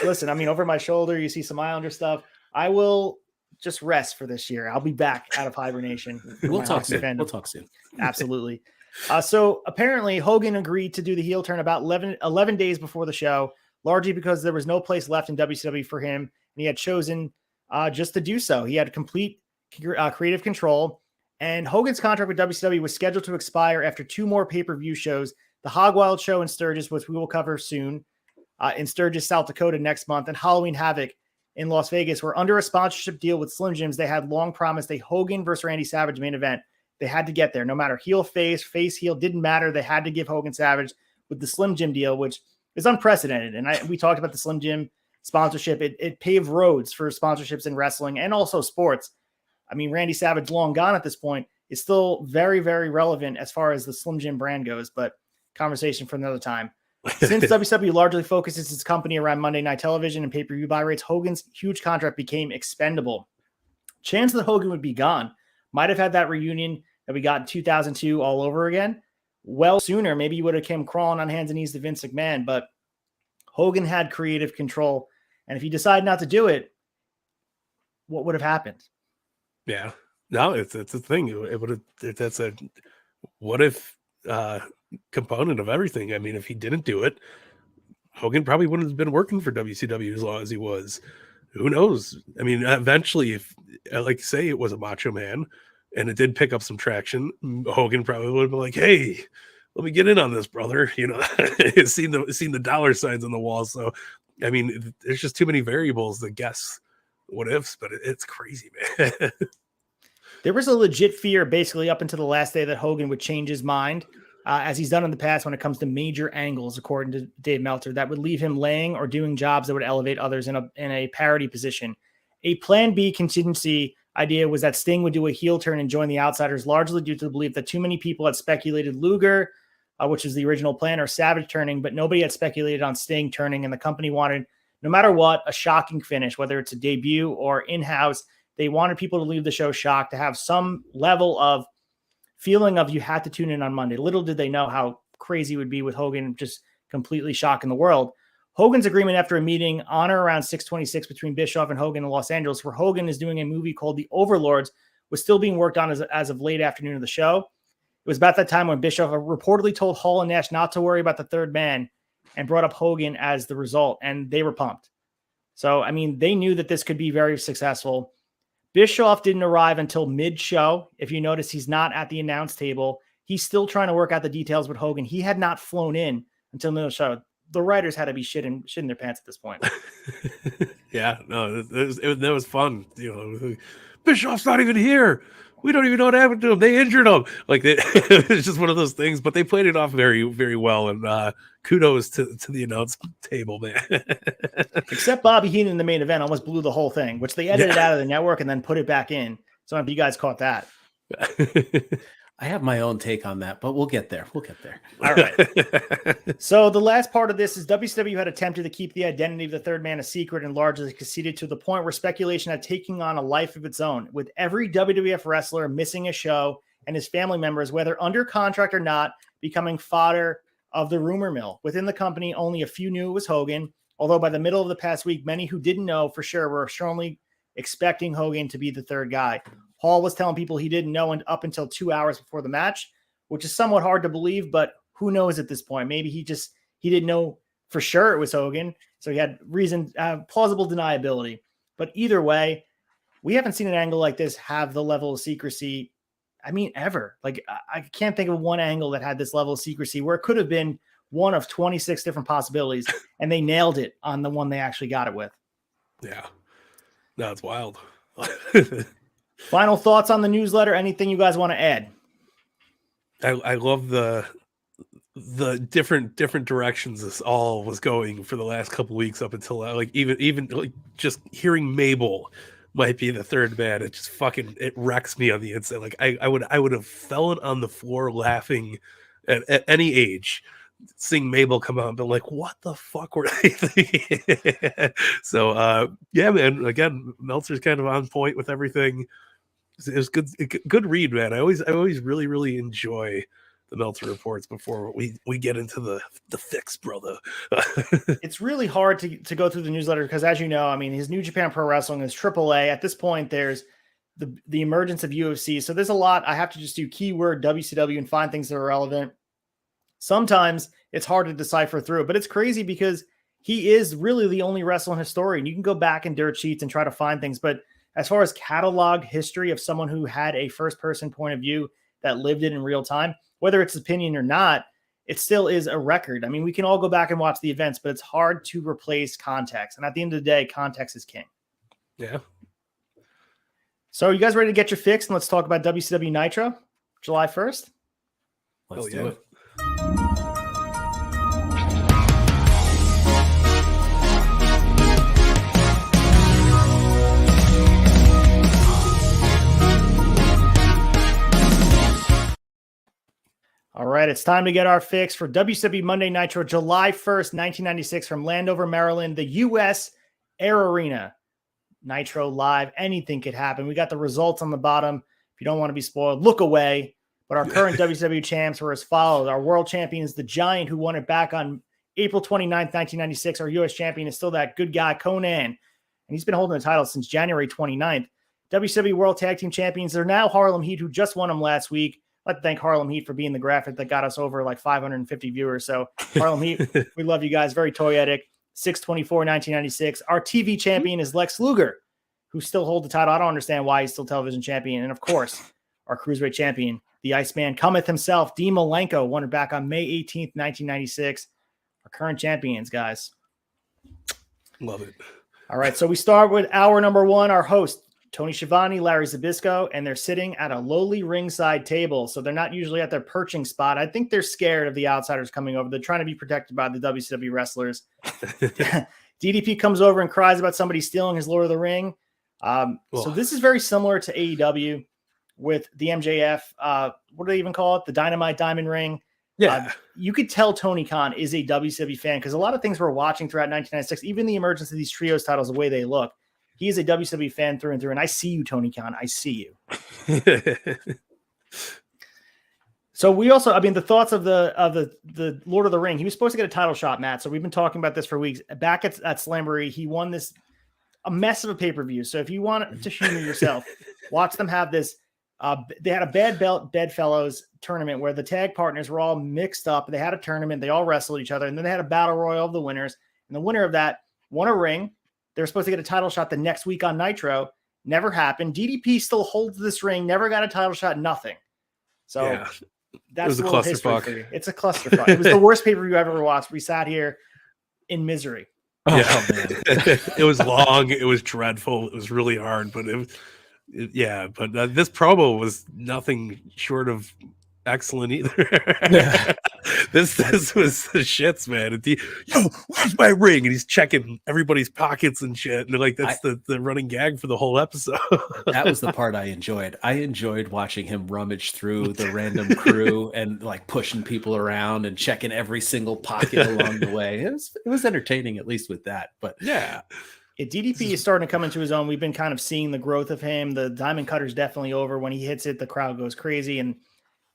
listen. I mean, over my shoulder, you see some Islander stuff. I will just rest for this year. I'll be back out of hibernation. We'll talk soon. We'll talk soon. Absolutely. So apparently Hogan agreed to do the heel turn about 11 days before the show, largely because there was no place left in WCW for him, and he had chosen just to do so. He had complete creative control, and Hogan's contract with WCW was scheduled to expire after 2 more pay-per-view shows, the Hog Wild show in Sturgis, which we will cover soon, in Sturgis, South Dakota next month, and Halloween Havoc in Las Vegas, where under a sponsorship deal with Slim Jims, they had long promised a Hogan versus Randy Savage main event. They had to get there. No matter heel, face, heel, didn't matter. They had to give Hogan Savage with the Slim Jim deal, which is unprecedented. And we talked about the Slim Jim sponsorship. It paved roads for sponsorships in wrestling and also sports. I mean, Randy Savage, long gone at this point, is still very, very relevant as far as the Slim Jim brand goes, but conversation for another time. Since WCW largely focuses its company around Monday Night Television and pay-per-view buy rates, Hogan's huge contract became expendable. Chance that Hogan would be gone might have had that reunion that we got in 2002 all over again. Well, sooner, maybe you would have came crawling on hands and knees to Vince McMahon, but Hogan had creative control. And if he decided not to do it, what would have happened? Yeah, no, it's a thing. It would have, that's a what if component of everything. I mean, if he didn't do it, Hogan probably wouldn't have been working for WCW as long as he was. Who knows? I mean, eventually, if, like say, it was a Macho Man and it did pick up some traction, Hogan probably would have been like, "Hey, let me get in on this, brother." You know, seen the dollar signs on the wall. So, I mean, there's just too many variables to guess what ifs, but it's crazy, man. There was a legit fear basically up until the last day that Hogan would change his mind, as he's done in the past when it comes to major angles, according to Dave Meltzer, that would leave him laying or doing jobs that would elevate others in a parity position. A plan B contingency idea was that Sting would do a heel turn and join the Outsiders, largely due to the belief that too many people had speculated Luger, which was the original plan, or Savage turning, but nobody had speculated on Sting turning, and the company wanted, no matter what, a shocking finish, whether it's a debut or in-house. They wanted people to leave the show shocked, to have some level of feeling of you had to tune in on Monday. Little did they know how crazy it would be with Hogan just completely shocking the world. Hogan's agreement after a meeting on or around 6/26 between Bischoff and Hogan in Los Angeles, where Hogan is doing a movie called The Overlords, was still being worked on as of late afternoon of the show. It was about that time when Bischoff reportedly told Hall and Nash not to worry about the third man and brought up Hogan as the result, and they were pumped. So, I mean, they knew that this could be very successful. Bischoff didn't arrive until mid-show. If you notice, he's not at the announce table. He's still trying to work out the details with Hogan. He had not flown in until middle of the show. The writers had to be shitting their pants at this point. Yeah, no, that was fun. You know, Bischoff's not even here. We don't even know what happened to him. They injured him. Like it's just one of those things. But they played it off very, very well. And kudos to the announce table, man. Except Bobby Heenan in the main event almost blew the whole thing, which they edited out of the network and then put it back in. So if you guys caught that. I have my own take on that, but we'll get there. All right. So the last part of this is WCW had attempted to keep the identity of the third man a secret and largely conceded to the point where speculation had taken on a life of its own, with every WWF wrestler missing a show and his family members, whether under contract or not, becoming fodder of the rumor mill. Within the company, only a few knew it was Hogan, although by the middle of the past week, many who didn't know for sure were strongly expecting Hogan to be the third guy. Hall was telling people he didn't know up until 2 hours before the match, which is somewhat hard to believe, but who knows at this point? Maybe he didn't know for sure it was Hogan, so he had plausible deniability. But either way, we haven't seen an angle like this have the level of secrecy, I mean, ever. Like, I can't think of one angle that had this level of secrecy where it could have been one of 26 different possibilities, and they nailed it on the one they actually got it with. Yeah. No, it's wild. Final thoughts on the newsletter? Anything you guys want to add? I love the different directions this all was going for the last couple of weeks up until like even like just hearing Mabel might be the third man. It just it wrecks me on the inside. Like I would have fallen on the floor laughing at any age, seeing Mabel come out and be like, what the fuck were they thinking? So yeah, man, again, Meltzer's kind of on point with everything. It was good read, man. I always really, really enjoy the Meltzer reports before we get into the fix, brother. It's really hard to go through the newsletter because, as you know, I mean, his New Japan Pro Wrestling is AAA. At this point, there's the emergence of UFC. So there's a lot. I have to just do keyword WCW and find things that are relevant. Sometimes it's hard to decipher through, but it's crazy because he is really the only wrestling historian. You can go back in dirt sheets and try to find things, but as far as catalog history of someone who had a first-person point of view that lived it in real time, whether it's opinion or not, it still is a record. I mean, we can all go back and watch the events, but it's hard to replace context. And at the end of the day, context is king. Yeah. So you guys ready to get your fix? And let's talk about WCW Nitro, July 1st. Let's do it. All right, it's time to get our fix for WCW Monday Nitro, July 1st, 1996, from Landover, Maryland, the U.S. Air Arena. Nitro live, anything could happen. We got the results on the bottom. If you don't want to be spoiled, look away. But our current WCW champs were as follows. Our world champion is the Giant, who won it back on April 29th, 1996. Our U.S. champion is still that good guy, Conan, and he's been holding the title since January 29th. WCW World Tag Team Champions are now Harlem Heat, who just won them last week. I'd like to thank Harlem Heat for being the graphic that got us over like 550 viewers. So Harlem Heat, we love you guys. Very toyetic. 6/24/1996. Our TV champion is Lex Luger, who still holds the title. I don't understand why he's still television champion. And of course, our cruiserweight champion, the Iceman cometh himself, Dean Malenko, won it back on May 18th, 1996. Our current champions, guys. Love it. All right, so we start with hour number one, our host, Tony Schiavone, Larry Zbyszko, and they're sitting at a lowly ringside table. So they're not usually at their perching spot. I think they're scared of the outsiders coming over. They're trying to be protected by the WCW wrestlers. DDP comes over and cries about somebody stealing his Lord of the Ring. So this is very similar to AEW with the MJF. What do they even call it? The Dynamite Diamond Ring. Yeah. You could tell Tony Khan is a WCW fan because a lot of things we're watching throughout 1996, even the emergence of these trios titles, the way they look, he is a WCW fan through and through. And I see you, Tony Khan. I see you. So we also, I mean, the thoughts of the Lord of the Ring. He was supposed to get a title shot, Matt. So we've been talking about this for weeks. Back at Slamboree, he won this a mess of a pay-per-view. So if you want to humor yourself, watch them have this. They had a bad belt bedfellows tournament where the tag partners were all mixed up. They had a tournament. They all wrestled each other. And then they had a battle royal of the winners. And the winner of that won a ring. They were supposed to get a title shot the next week on Nitro. Never happened. DDP still holds this ring. Never got a title shot. Nothing. So Yeah. that's It was a a little history clusterfuck. for you. It's a clusterfuck. It was the worst pay-per-view I've ever watched. We sat here in misery. Yeah. Oh, man. It was long. It was dreadful. It was really hard, but but this promo was nothing short of excellent either. Yeah. This was the shits, man. And yo, where's my ring? And he's checking everybody's pockets and shit. And they're like, that's the running gag for the whole episode. That was the part I enjoyed. I enjoyed watching him rummage through the random crew and like pushing people around and checking every single pocket along the way. It was entertaining, at least with that. But Yeah. DDP is starting to come into his own. We've been kind of seeing the growth of him. The Diamond Cutter's definitely over. When he hits it, the crowd goes crazy. And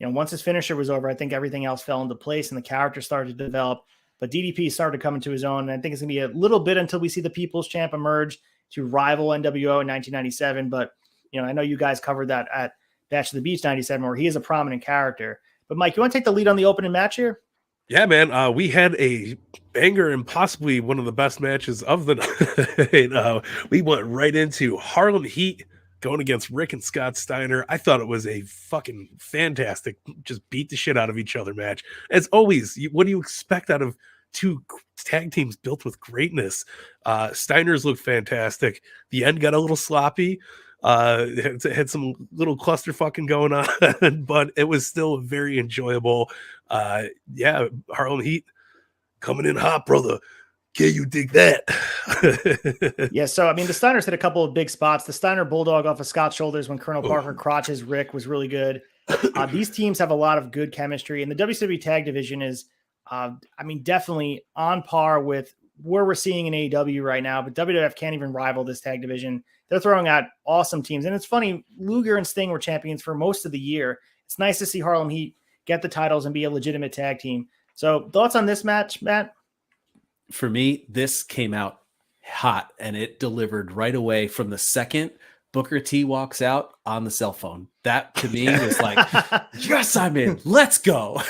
once his finisher was over, I think everything else fell into place and the character started to develop. But DDP started to come into his own. And I think it's going to be a little bit until we see the People's Champ emerge to rival NWO in 1997. But, I know you guys covered that at Bash of the Beach 97, where he is a prominent character. But Mike, you want to take the lead on the opening match here? Yeah, man. We had a banger and possibly one of the best matches of the night. We went right into Harlem Heat going against Rick and Scott Steiner. I thought it was a fucking fantastic, just beat the shit out of each other match. As always, what do you expect out of two tag teams built with greatness? Steiner's looked fantastic. The end got a little sloppy. Had some little cluster fucking going on, but it was still very enjoyable. Harlem Heat coming in hot, brother. Can you dig that? Yeah, so I mean, the Steiners hit a couple of big spots. The Steiner Bulldog off of Scott's shoulders when Colonel Parker crotches Rick was really good. These teams have a lot of good chemistry, and the WCW tag division is, definitely on par with where we're seeing in AEW right now. But WWF can't even rival this tag division. They're throwing out awesome teams, and it's funny. Luger and Sting were champions for most of the year. It's nice to see Harlem Heat get the titles and be a legitimate tag team. So, thoughts on this match, Matt? for me, this came out hot and it delivered right away from the second Booker T walks out on the cell phone. That to me was like, yes, I'm in. Let's go.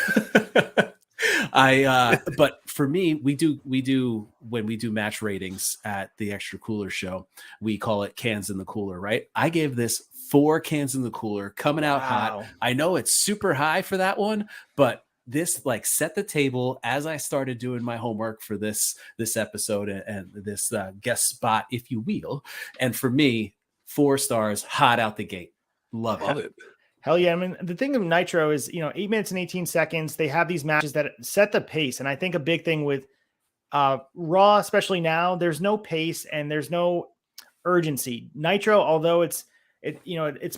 But for me, we do when we do match ratings at the Extra Cooler show, we call it cans in the cooler, right? I gave this 4 cans in the cooler, coming out hot. I know it's super high for that one, but this like set the table as I started doing my homework for this episode and this guest spot, if you will. And for me, 4 stars, hot out the gate. Love it. Hell yeah. I mean, the thing of Nitro is, 8 minutes and 18 seconds. They have these matches that set the pace. And I think a big thing with Raw, especially now, there's no pace and there's no urgency. Nitro, although it's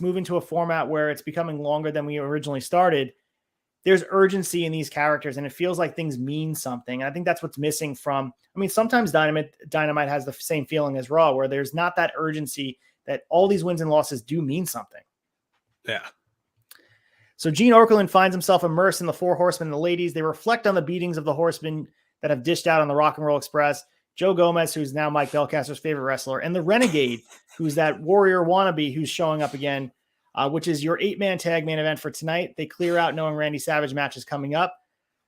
moving to a format where it's becoming longer than we originally started, there's urgency in these characters and it feels like things mean something. And I think that's what's missing from, sometimes Dynamite has the same feeling as Raw, where there's not that urgency that all these wins and losses do mean something. Yeah. So Gene Okerlund finds himself immersed in the Four Horsemen and the ladies. They reflect on the beatings of the horsemen that have dished out on the Rock and Roll Express. Joe Gomez, who's now Mike Belcaster's favorite wrestler, and the Renegade, who's that warrior wannabe who's showing up again, which is your 8-man tag main event for tonight. They clear out knowing Randy Savage match is coming up.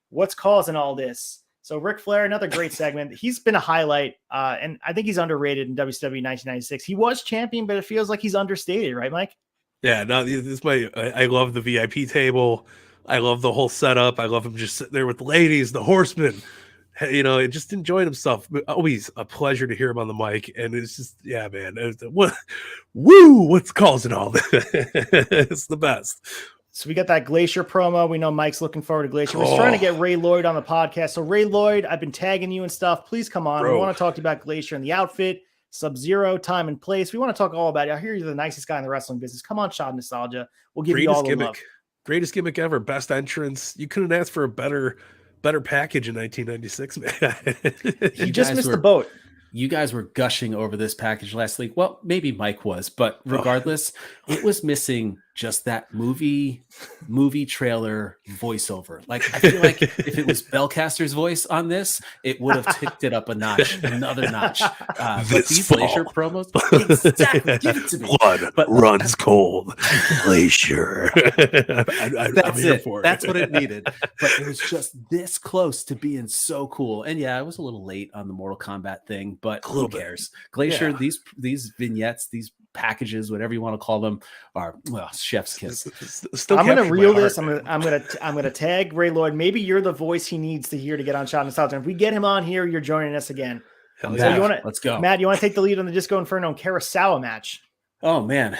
What's causing all this? So Ric Flair, another great segment. He's been a highlight, and I think he's underrated in WCW 1996. He was champion, but it feels like he's understated, right, Mike? Yeah, no, I love the VIP table. I love the whole setup. I love him just sitting there with the ladies, the horsemen, just enjoying himself. Always a pleasure to hear him on the mic. And it's just, yeah, man, what's causing all this? It's the best. So we got that Glacier promo. We know Mike's looking forward to Glacier. We're trying to get Ray Lloyd on the podcast. So Ray Lloyd, I've been tagging you and stuff. Please come on. Bro. We want to talk to you about Glacier and the outfit, Sub-Zero, time and place. We want to talk all about it. I hear you're the nicest guy in the wrestling business. Come on, Shot Nostalgia. We'll give you all the love. Greatest gimmick ever. Best entrance. You couldn't ask for a better package in 1996, man. He just missed the boat. You guys were gushing over this package last week. Well, maybe Mike was, but regardless, it was missing just that movie trailer voiceover. Like, I feel like if it was Belcaster's voice on this, it would have ticked it up another notch. But these Glacier promos, exactly, give it to me. Blood runs cold. Glacier. That's it. That's what it needed. But it was just this close to being so cool. And yeah, I was a little late on the Mortal Kombat thing, but who cares? Glacier, yeah. These vignettes, these packages, whatever you want to call them, are chef's kiss. I'm gonna reel this. I'm gonna tag Ray Lloyd. Maybe you're the voice he needs to hear to get on Shot Nostalgia. If we get him on here, you're joining us again. So let's go, Matt. You want to take the lead on the Disco Inferno and Kurosawa match? Oh man,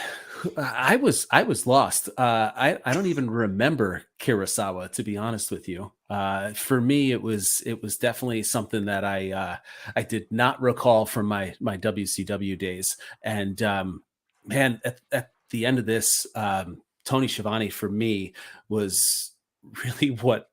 I was lost. I don't even remember Kurosawa, to be honest with you. For me, it was definitely something that I did not recall from my WCW days. And man, at the end of this, Tony Schiavone for me was really what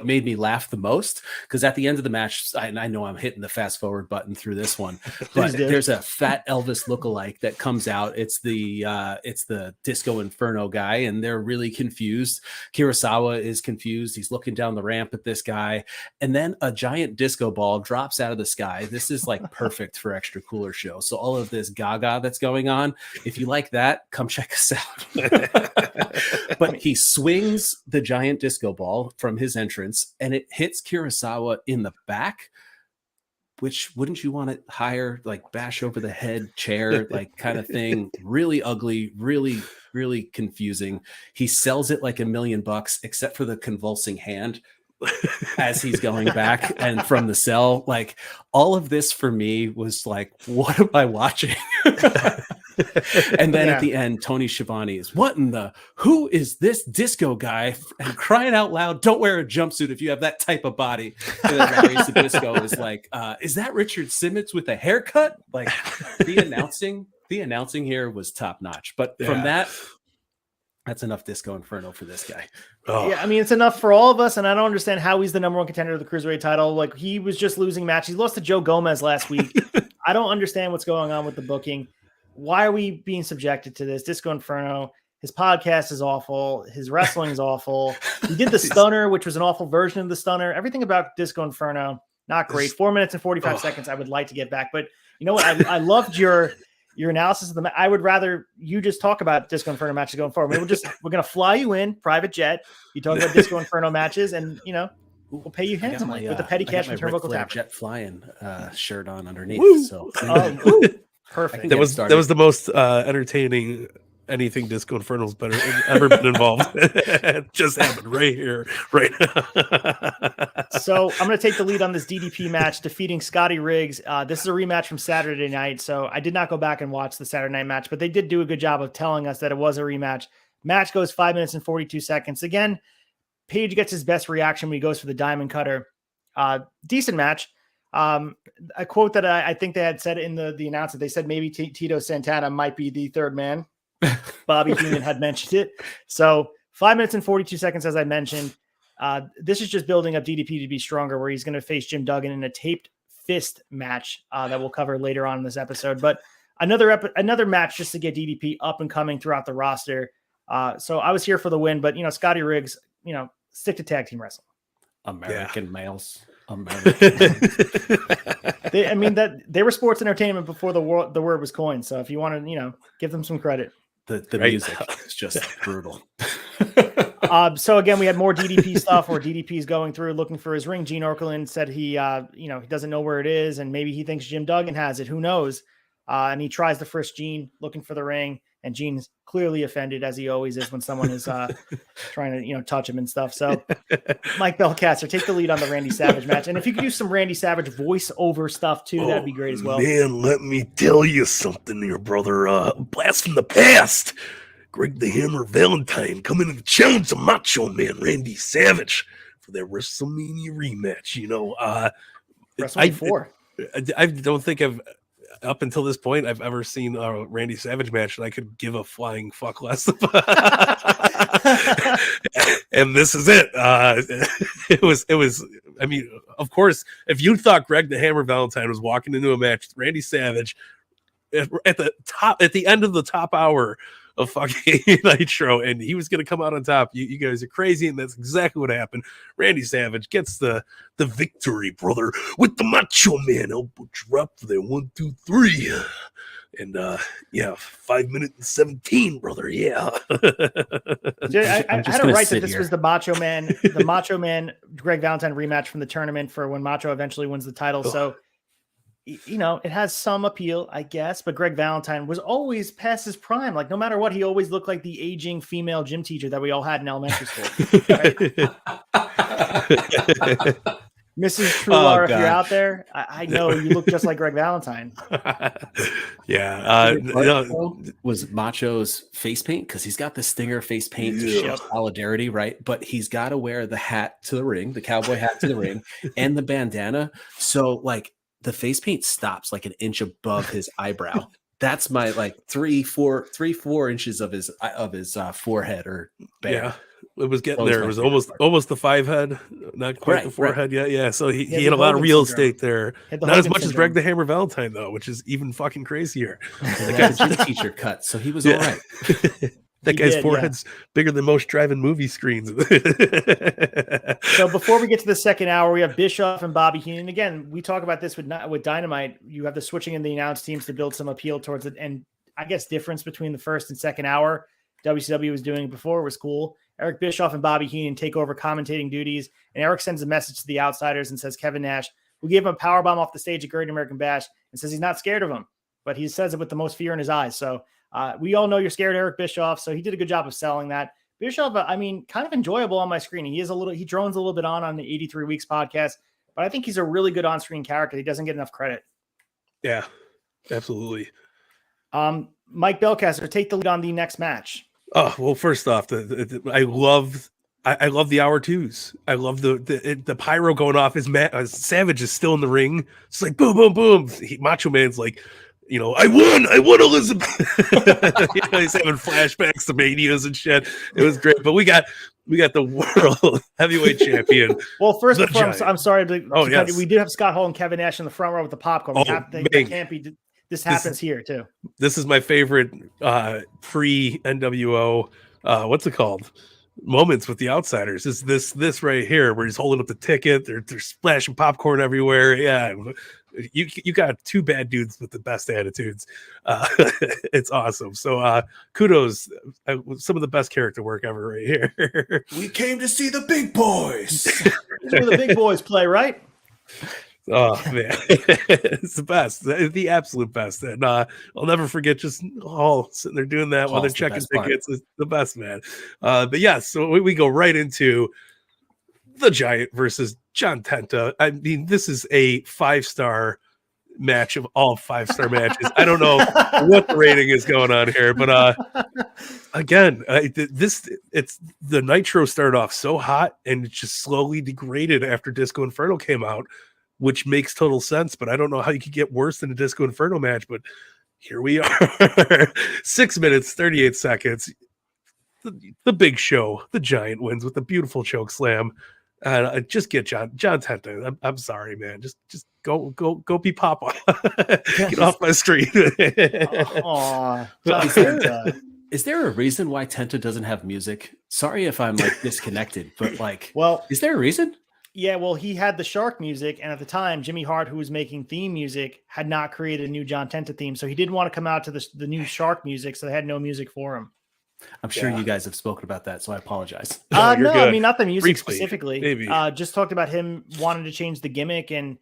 made me laugh the most, because at the end of the match, I know I'm hitting the fast forward button through this one, but there's a fat Elvis lookalike that comes out. It's the Disco Inferno guy, and they're really confused. Kurosawa is confused. He's looking down the ramp at this guy, and then a giant disco ball drops out of the sky. This is like perfect for Extra Cooler show. So all of this gaga that's going on, if you like that, come check us out. But he swings the giant disco ball from his entrance, and it hits Kurosawa in the back, which wouldn't you want to hire, like bash over the head chair, like kind of thing. Really ugly, really, really confusing. He sells it like $1 million, except for the convulsing hand as he's going back and from the cell. Like, all of this for me was like, what am I watching? And then at the end, Tony Schiavone is, who is this disco guy? And crying out loud, don't wear a jumpsuit if you have that type of body. And then Larry Zbyszko is like, is that Richard Simmons with a haircut? Like, the announcing here was top notch. But from that's enough Disco Inferno for this guy. Oh. Yeah, I mean, it's enough for all of us, and I don't understand how he's the number one contender of the Cruiserweight title. Like, he was just losing matches. He lost to Joe Gomez last week. I don't understand what's going on with the booking. Why are we being subjected to this? Disco Inferno, his podcast is awful. His wrestling is awful. He did the stunner, which was an awful version of the stunner. Everything about Disco Inferno, not great. 4 minutes and 45 seconds I would like to get back. But you know what? I loved your your analysis of I would rather you just talk about Disco Inferno matches going forward. We're going to fly you in private jet. You talk about Disco Inferno matches, and we'll pay you handsomely with the petty cash and turnbuckle tavern. Jet flying shirt on underneath. Woo! So Perfect. That was the most entertaining anything Disco Inferno's ever been involved. It just happened right here, right now. So I'm going to take the lead on this DDP match, defeating Scotty Riggs. This is a rematch from Saturday night. So I did not go back and watch the Saturday night match, but they did do a good job of telling us that it was a rematch. Match goes 5 minutes and 42 seconds. Again, Page gets his best reaction when he goes for the Diamond Cutter. Decent match. A quote that I think they had said in the announcement, they said maybe Tito Santana might be the third man. Bobby Heenan had mentioned it. So 5 minutes and 42 seconds, as I mentioned. This is just building up DDP to be stronger, where he's going to face Jim Duggan in a taped fist match that we'll cover later on in this episode. But another match just to get DDP up and coming throughout the roster. So I was here for the win, but Scotty Riggs, stick to tag team wrestling. American males. They were sports entertainment before the word was coined. So if you want to, give them some credit. The music is just brutal. So again, we had more DDP stuff where DDP is going through looking for his ring. Gene Okerlund said he doesn't know where it is, and maybe he thinks Jim Duggan has it. Who knows? And he tries to frisk Gene, looking for the ring, and Gene's clearly offended, as he always is when someone is trying to touch him and stuff. So Mike Belcaster, take the lead on the Randy Savage match, and if you could use some Randy Savage voiceover stuff too, that'd be great as well. Man, let me tell you something here, brother. Blast from the past. Greg the Hammer Valentine coming in to challenge the Macho Man Randy Savage for that WrestleMania rematch. WrestleMania 4. I don't think up until this point I've ever seen a Randy Savage match that I could give a flying fuck less about. And this is it. It was. I mean, of course, if you thought Greg the Hammer Valentine was walking into a match with Randy Savage at the end of the top hour of fucking Nitro, and he was going to come out on top, you guys are crazy, and that's exactly what happened. Randy Savage gets the victory, brother, with the Macho Man elbow drop for their 1, 2, 3, and 5 minutes and 17, brother. Yeah. I had to write that this was the Macho Man Greg Valentine rematch from the tournament for when Macho eventually wins the title. So it has some appeal, I guess, but Greg Valentine was always past his prime. Like, no matter what, he always looked like the aging female gym teacher that we all had in elementary school. Right? Mrs. Trular, if you're out there, I know you look just like Greg Valentine. Yeah. Was Macho's face paint? Because he's got the Stinger face paint to show solidarity, right? But he's got to wear the hat to the ring, the cowboy hat to the ring, and the bandana. So, the face paint stops like an inch above his eyebrow. That's my 3-4 inches of his forehead or bare. Yeah, it was getting there. It was almost the 5 head, not quite the 4 head yet. Yeah, so he had a lot of real estate there. Not as much as Greg the Hammer Valentine though, which is even fucking crazier. That guy's a gym teacher cut, so he was all right. That guy's forehead's bigger than most drive-in movie screens. So before we get to the second hour, we have Bischoff and Bobby Heenan. Again, we talk about this with Dynamite. You have the switching in the announce teams to build some appeal towards it. And I guess difference between the first and second hour, WCW was doing before was cool. Eric Bischoff and Bobby Heenan take over commentating duties. And Eric sends a message to the outsiders and says, Kevin Nash, who gave him a powerbomb off the stage at Great American Bash, and says he's not scared of him, but he says it with the most fear in his eyes. So we all know you're scared of Eric Bischoff, so he did a good job of selling that. Bischoff, kind of enjoyable on my screen. He drones a little bit on the 83 Weeks podcast, but I think he's a really good on-screen character. He doesn't get enough credit. Yeah, absolutely. Mike Belcaster, take the lead on the next match. Oh, well, first off, I love the hour twos. I love the pyro going off. Savage is still in the ring. It's like boom, boom, boom. Macho Man's like, I won, Elizabeth. He's having flashbacks to Manias and shit. It was great, but we got the world heavyweight champion. Well, first of all, I'm sorry. Yes. We did have Scott Hall and Kevin Nash in the front row with the popcorn. That can't be. This happens here too. This is my favorite pre-NWO. What's it called? Moments with the outsiders. Is this right here where he's holding up the ticket? They're splashing popcorn everywhere. Yeah. You got two bad dudes with the best attitudes. It's awesome. So kudos, some of the best character work ever right here. We came to see the big boys. This is where the big boys play, right? Oh man, it's the best, the absolute best. And I'll never forget just Hall sitting there doing that while they're checking tickets. It's the best, man. But yeah, so we go right into the Giant versus John Tenta. I mean, this is a 5-star match of all 5-star matches. I don't know what the rating is going on here, but again, it's the Nitro started off so hot and it just slowly degraded after Disco Inferno came out, which makes total sense. But I don't know how you could get worse than a Disco Inferno match. But here we are, 6 minutes 38 seconds. The Big Show, the Giant wins with a beautiful choke slam. And just get John Tenta. I'm sorry, man. Just go be Papa. Get off my screen. Is there a reason why Tenta doesn't have music? Sorry if I'm like disconnected, but like, well, is there a reason? Yeah, well, he had the Shark music, and at the time, Jimmy Hart, who was making theme music, had not created a new John Tenta theme, so he didn't want to come out to the new Shark music, so they had no music for him. I'm sure you guys have spoken about that, so I apologize. No, I mean, not the music specifically. Maybe. Just talked about him wanting to change the gimmick, and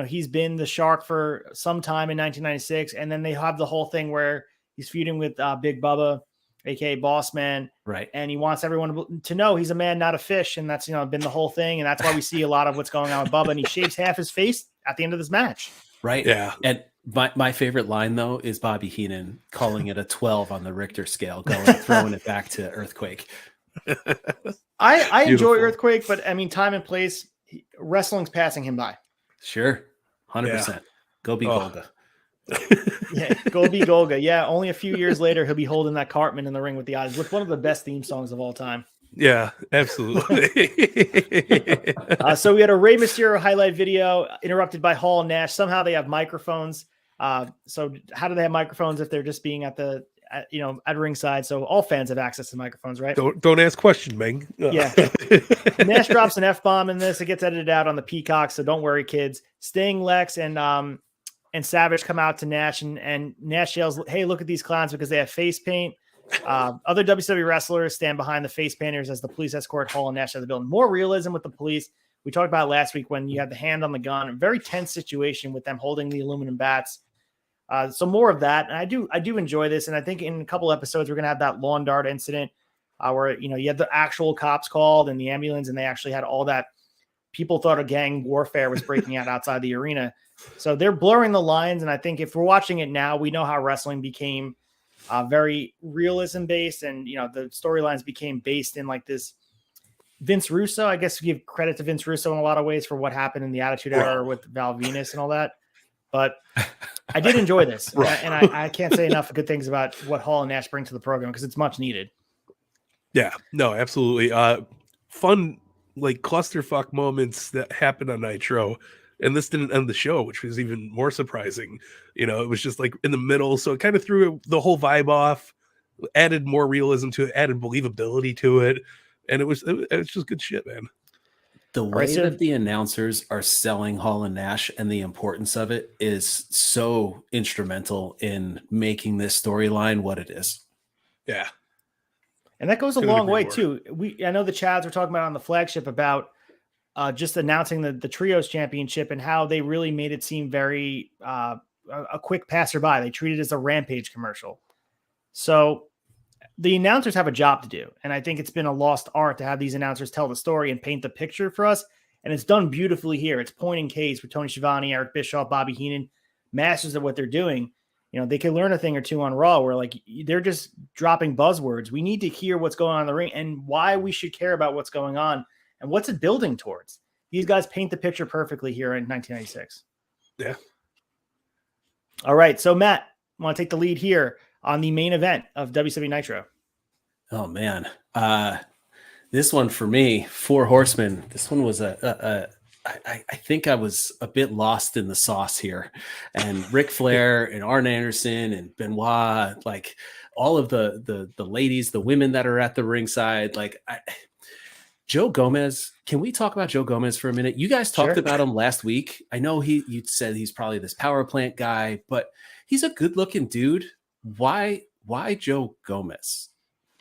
he's been the Shark for some time in 1996, and then they have the whole thing where he's feuding with Big Bubba, aka Boss Man, right? And he wants everyone to know he's a man, not a fish, and that's been the whole thing, and that's why we see a lot of what's going on with Bubba, and he shaves half his face at the end of this match, right? Yeah, and. My favorite line, though, is Bobby Heenan calling it a 12 on the Richter scale, throwing it back to Earthquake. I enjoy Earthquake, but I mean, time and place, wrestling's passing him by. Sure. 100%. Yeah. Go be Golga. Yeah, go be Golga. Yeah, only a few years later, he'll be holding that Cartman in the ring with the eyes. With one of the best theme songs of all time. Yeah, absolutely. So we had a Rey Mysterio highlight video interrupted by Hall and Nash. Somehow they have microphones. So how do they have microphones if they're just being at ringside? So all fans have access to microphones, right? Don't ask questions, Ming. Yeah. Nash drops an F-bomb in this. It gets edited out on the Peacock, so don't worry, kids. Sting, Lex, and Savage come out to Nash, and Nash yells, "Hey, look at these clowns," because they have face paint. Other WCW wrestlers stand behind the face painters as the police escort Hall and Nash out of the building. More realism with the police. We talked about it last week when you had the hand on the gun. A very tense situation with them holding the aluminum bats. So more of that. And I do enjoy this. And I think in a couple episodes, we're going to have that lawn dart incident where, you had the actual cops called and the ambulance, and they actually had all that. People thought a gang warfare was breaking out outside the arena. So they're blurring the lines. And I think if we're watching it now, we know how wrestling became very realism based, and the storylines became based in like this Vince Russo. I guess we give credit to Vince Russo in a lot of ways for what happened in the Attitude Era with Val Venus and all that. But I did enjoy this, and I can't say enough good things about what Hall and Nash bring to the program because it's much needed. Yeah, no, absolutely. Fun like clusterfuck moments that happened on Nitro. And this didn't end the show, which was even more surprising. It was just like in the middle. So it kind of threw the whole vibe off, added more realism to it, added believability to it. And it was just good shit, man. The way that the announcers are selling Hall and Nash and the importance of it is so instrumental in making this storyline what it is. Yeah. And that goes a long way too. I know the Chads were talking about on the flagship about just announcing the Trios Championship and how they really made it seem very a quick passerby. They treated it as a Rampage commercial. So the announcers have a job to do. And I think it's been a lost art to have these announcers tell the story and paint the picture for us. And it's done beautifully here. It's point in case with Tony Schiavone, Eric Bischoff, Bobby Heenan, masters of what they're doing. They can learn a thing or two on Raw where like they're just dropping buzzwords. We need to hear what's going on in the ring and why we should care about what's going on. And what's it building towards? These guys paint the picture perfectly here in 1996. Yeah. All right. So, Matt, I want to take the lead here on the main event of WCW Nitro. Oh, man. This one for me, Four Horsemen. This one was I think I was a bit lost in the sauce here. And Ric Flair and Arn Anderson and Benoit, like all of the ladies, the women that are at the ringside, like Joe Gomez, can we talk about Joe Gomez for a minute? You guys talked about him last week. I know you said he's probably this power plant guy, but he's a good looking dude. Why Joe Gomez?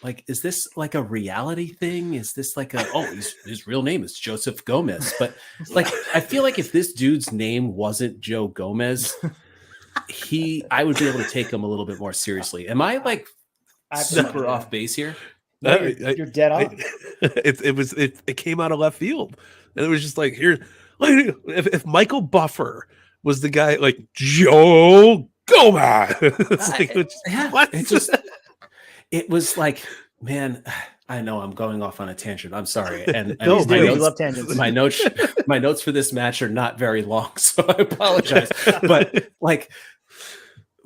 Like, is this like a reality thing? Is this like his real name is Joseph Gomez? But like, I feel like if this dude's name wasn't Joe Gomez, I would be able to take him a little bit more seriously. Am I like super off base here? No, you're dead on. It came out of left field, and it was just like, here, if Michael Buffer was the guy, like Joe Gomez, it was like, man, I know I'm going off on a tangent. I'm sorry. And love tangents. My notes for this match are not very long, so I apologize. But like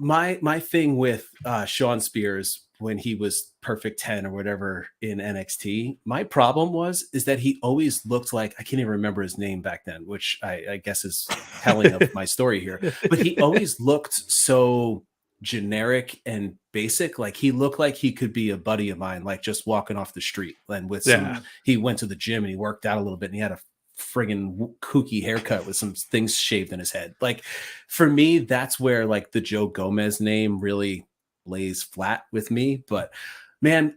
my thing with Sean Spears when he was perfect 10 or whatever in NXT, my problem is that he always looked like, I can't even remember his name back then, which I guess is telling of my story here, but he always looked so generic and basic. Like he looked like he could be a buddy of mine, like just walking off the street and with he went to the gym and he worked out a little bit and he had a friggin' kooky haircut with some things shaved in his head. Like for me, that's where like the Joe Gomez name really lays flat with me. But man,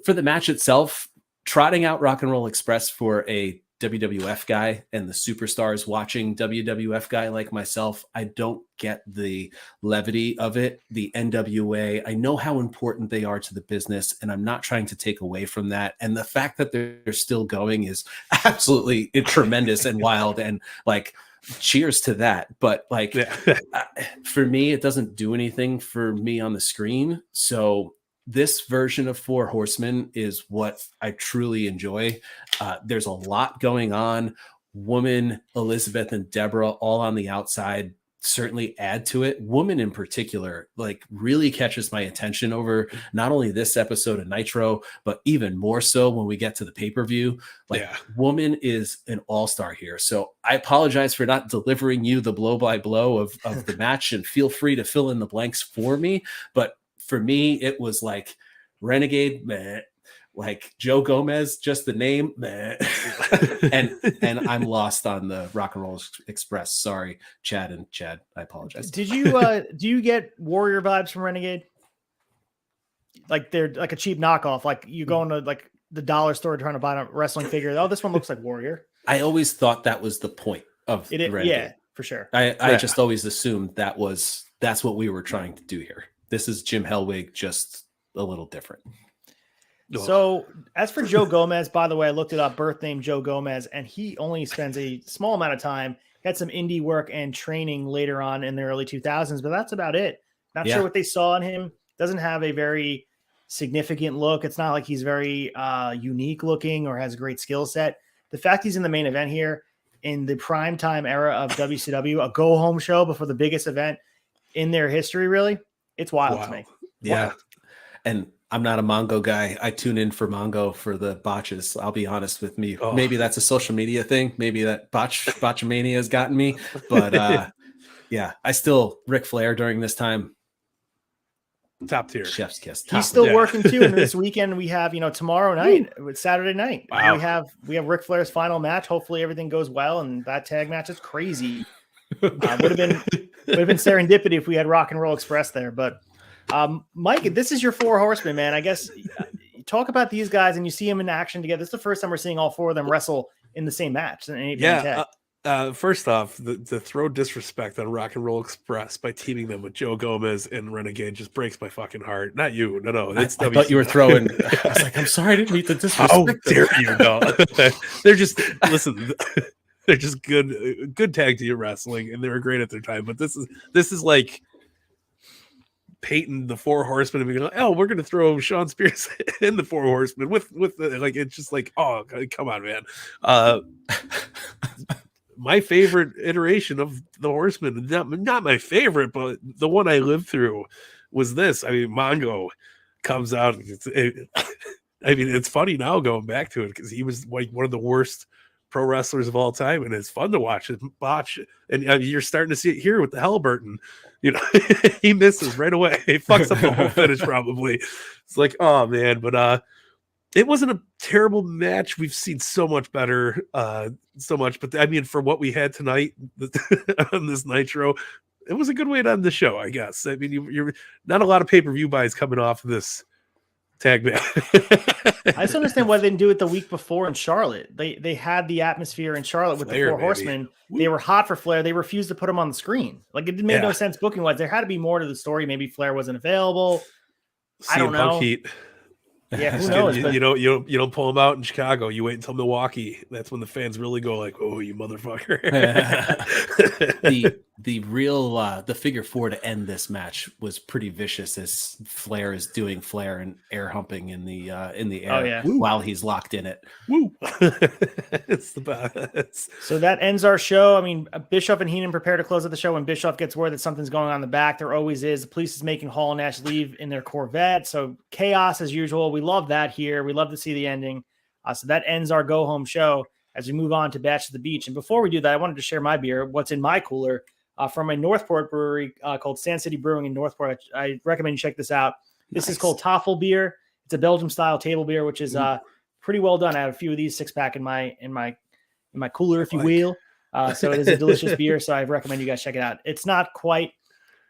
for the match itself, trotting out Rock and Roll Express for a WWF guy and the superstars watching WWF guy like myself, I don't get the levity of it. The NWA, I know how important they are to the business, and I'm not trying to take away from that. And the fact that they're still going is absolutely tremendous and wild, and like, cheers to that. But like, for me, it doesn't do anything for me on the screen. So this version of Four Horsemen is what I truly enjoy. There's a lot going on. Woman, Elizabeth, and Deborah all on the outside certainly add to it. Woman in particular, like, really catches my attention over not only this episode of Nitro, but even more so when we get to the pay-per-view. Like, Woman is an all-star here. So I apologize for not delivering you the blow-by-blow of the match, and feel free to fill in the blanks for me. But for me, it was like Renegade, meh. Like Joe Gomez, just the name, meh. and I'm lost on the Rock and Roll Express. Sorry, Chad, I apologize. Did you do you get Warrior vibes from Renegade? Like they're like a cheap knockoff. Like you go into like the dollar store trying to buy a wrestling figure. Oh, this one looks like Warrior. I always thought that was the point of Renegade. Yeah, for sure. I just always assumed that's what we were trying to do here. This is Jim Hellwig, just a little different. So as for Joe Gomez, by the way, I looked it up, birth name Joe Gomez, and he only spends a small amount of time, had some indie work and training later on in the early 2000s, but that's about it. Not sure what they saw in him. Doesn't have a very significant look. It's not like he's very unique looking or has a great skill set. The fact he's in the main event here in the primetime era of WCW, a go-home show before the biggest event in their history, really, it's wild to me. Yeah. And I'm not a Mongo guy. I tune in for Mongo for the botches. I'll be honest with me. Maybe that's a social media thing. Maybe that botchamania has gotten me. But yeah, I still Ric Flair during this time. Top tier. Chef's kiss. He's still working too. And this weekend we have, tomorrow night, it's Saturday night. Wow. We have Ric Flair's final match. Hopefully everything goes well, and that tag match is crazy. Would have been serendipity if we had Rock and Roll Express there, but. Mike, this is your Four Horsemen, man. I guess talk about these guys, and you see them in action together. This is the first time we're seeing all four of them wrestle in the same match. First off, to throw disrespect on Rock and Roll Express by teaming them with Joe Gomez and Renegade just breaks my fucking heart. Not you, no. I thought you were throwing. I was like, I'm sorry, I didn't mean to disrespect. How dare you? No, they're just they're just good tag team wrestling, and they were great at their time. But this is like Peyton, the Four Horsemen, and being like, oh, we're going to throw Sean Spears in the Four Horsemen with the, like, it's just like, oh, come on, man. My favorite iteration of the Horsemen, not my favorite, but the one I lived through was this. I mean, Mongo comes out. It's funny now going back to it because he was like one of the worst pro wrestlers of all time, and it's fun to watch him botch. And you're starting to see it here with the Halliburton. He misses right away. He fucks up the whole finish probably. It's like, oh man, but it wasn't a terrible match. We've seen so much better, but I mean, for what we had tonight on this Nitro, it was a good way to end the show, I guess. I mean, you're not a lot of pay-per-view buys coming off of this tag match. I just understand why they didn't do it the week before in Charlotte. They had the atmosphere in Charlotte with Flair, the Four Horsemen. They were hot for Flair. They refused to put him on the screen. Like, it made no sense booking wise. There had to be more to the story. Maybe Flair wasn't available. I don't know. Heat. Yeah, who knows? You don't pull them out in Chicago. You wait until Milwaukee. That's when the fans really go like, "Oh, you motherfucker!" the real the figure four to end this match was pretty vicious, as Flair is doing Flair and air humping in the air while he's locked in it. Woo! It's the best. So that ends our show. I mean, Bischoff and Heenan prepare to close out the show. When Bischoff gets word that something's going on in the back, there always is. The police is making Hall and Nash leave in their Corvette. So chaos as usual. We love that here. We love to see the ending. So that ends our go home show as we move on to Bash at the Beach. And before we do that, I wanted to share my beer, what's in my cooler, from a Northport brewery called Sand City Brewing in Northport. I recommend you check this out. This is called Toffel beer. It's a Belgium style table beer, which is pretty well done. I have a few of these 6-pack in my cooler, if you will. So it is a delicious beer. So I recommend you guys check it out. It's not quite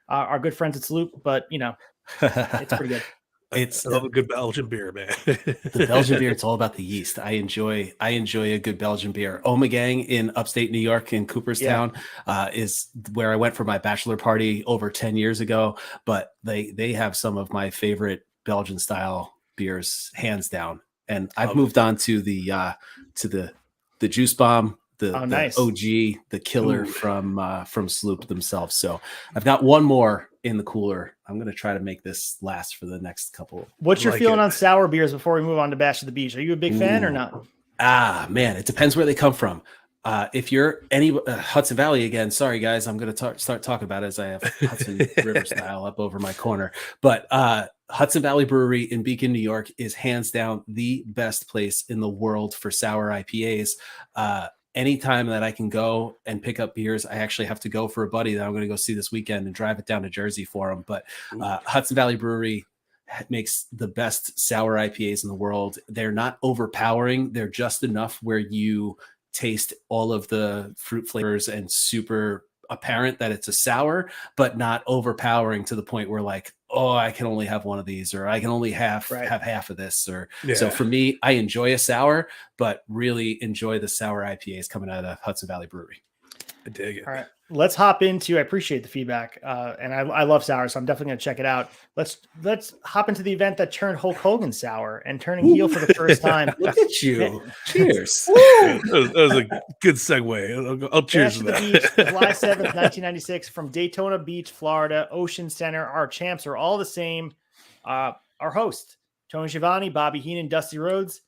our good friends at Sloop, but it's pretty good. It's a good Belgian beer, man. The Belgian beer, it's all about the yeast. I enjoy a good Belgian beer. Omegang in upstate New York in Cooperstown is where I went for my bachelor party over 10 years ago. But they have some of my favorite Belgian style beers, hands down. And I've moved on to the Juice Bomb, the OG, the killer from Sloop themselves. So I've got one more in the cooler. I'm going to try to make this last for the next couple. What's your feeling on sour beers before we move on to Bash at the Beach? Are you a big fan or not? Man, it depends where they come from. If you're any Hudson Valley again, sorry guys, I'm going to start talking about it as I have Hudson River style up over my corner. But Hudson Valley Brewery in Beacon, New York is hands down the best place in the world for sour IPAs. Anytime that I can go and pick up beers, I actually have to go for a buddy that I'm going to go see this weekend and drive it down to Jersey for him. But Hudson Valley Brewery makes the best sour IPAs in the world. They're not overpowering. They're just enough where you taste all of the fruit flavors and super apparent that it's a sour, but not overpowering to the point where like, oh, I can only have one of these, or I can only have half of this. So for me, I enjoy a sour, but really enjoy the sour IPAs coming out of Hudson Valley Brewery. I dig it. All right, let's hop into. I appreciate the feedback, and I love sour, so I'm definitely going to check it out. Let's hop into the event that turned Hulk Hogan sour and turning heel for the first time. Look at you! Cheers. That was a good segue. I'll cheers to that. Beach, July 7th, 1996, from Daytona Beach, Florida, Ocean Center. Our champs are all the same. Our host, Tony Schiavone, Bobby Heenan, Dusty Rhodes.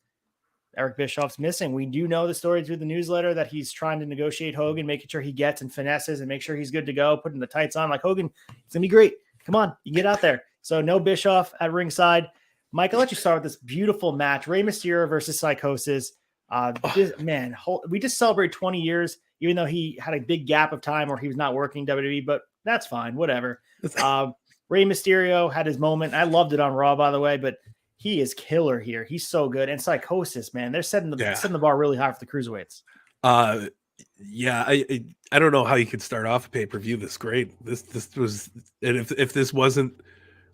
Eric Bischoff's missing. We do know the story through the newsletter that he's trying to negotiate Hogan, making sure he gets and finesses and make sure he's good to go, putting the tights on. Like, Hogan, it's going to be great. Come on, you get out there. So no Bischoff at ringside. Mike, I'll let you start with this beautiful match. Rey Mysterio versus Psychosis. We just celebrated 20 years, even though he had a big gap of time where he was not working WWE, but that's fine. Whatever. Rey Mysterio had his moment. I loved it on Raw, by the way, but he is killer here. He's so good. And Psychosis, man, they're setting the bar really high for the cruiserweights. I don't know how you could start off a pay-per-view this great. This was, and if this wasn't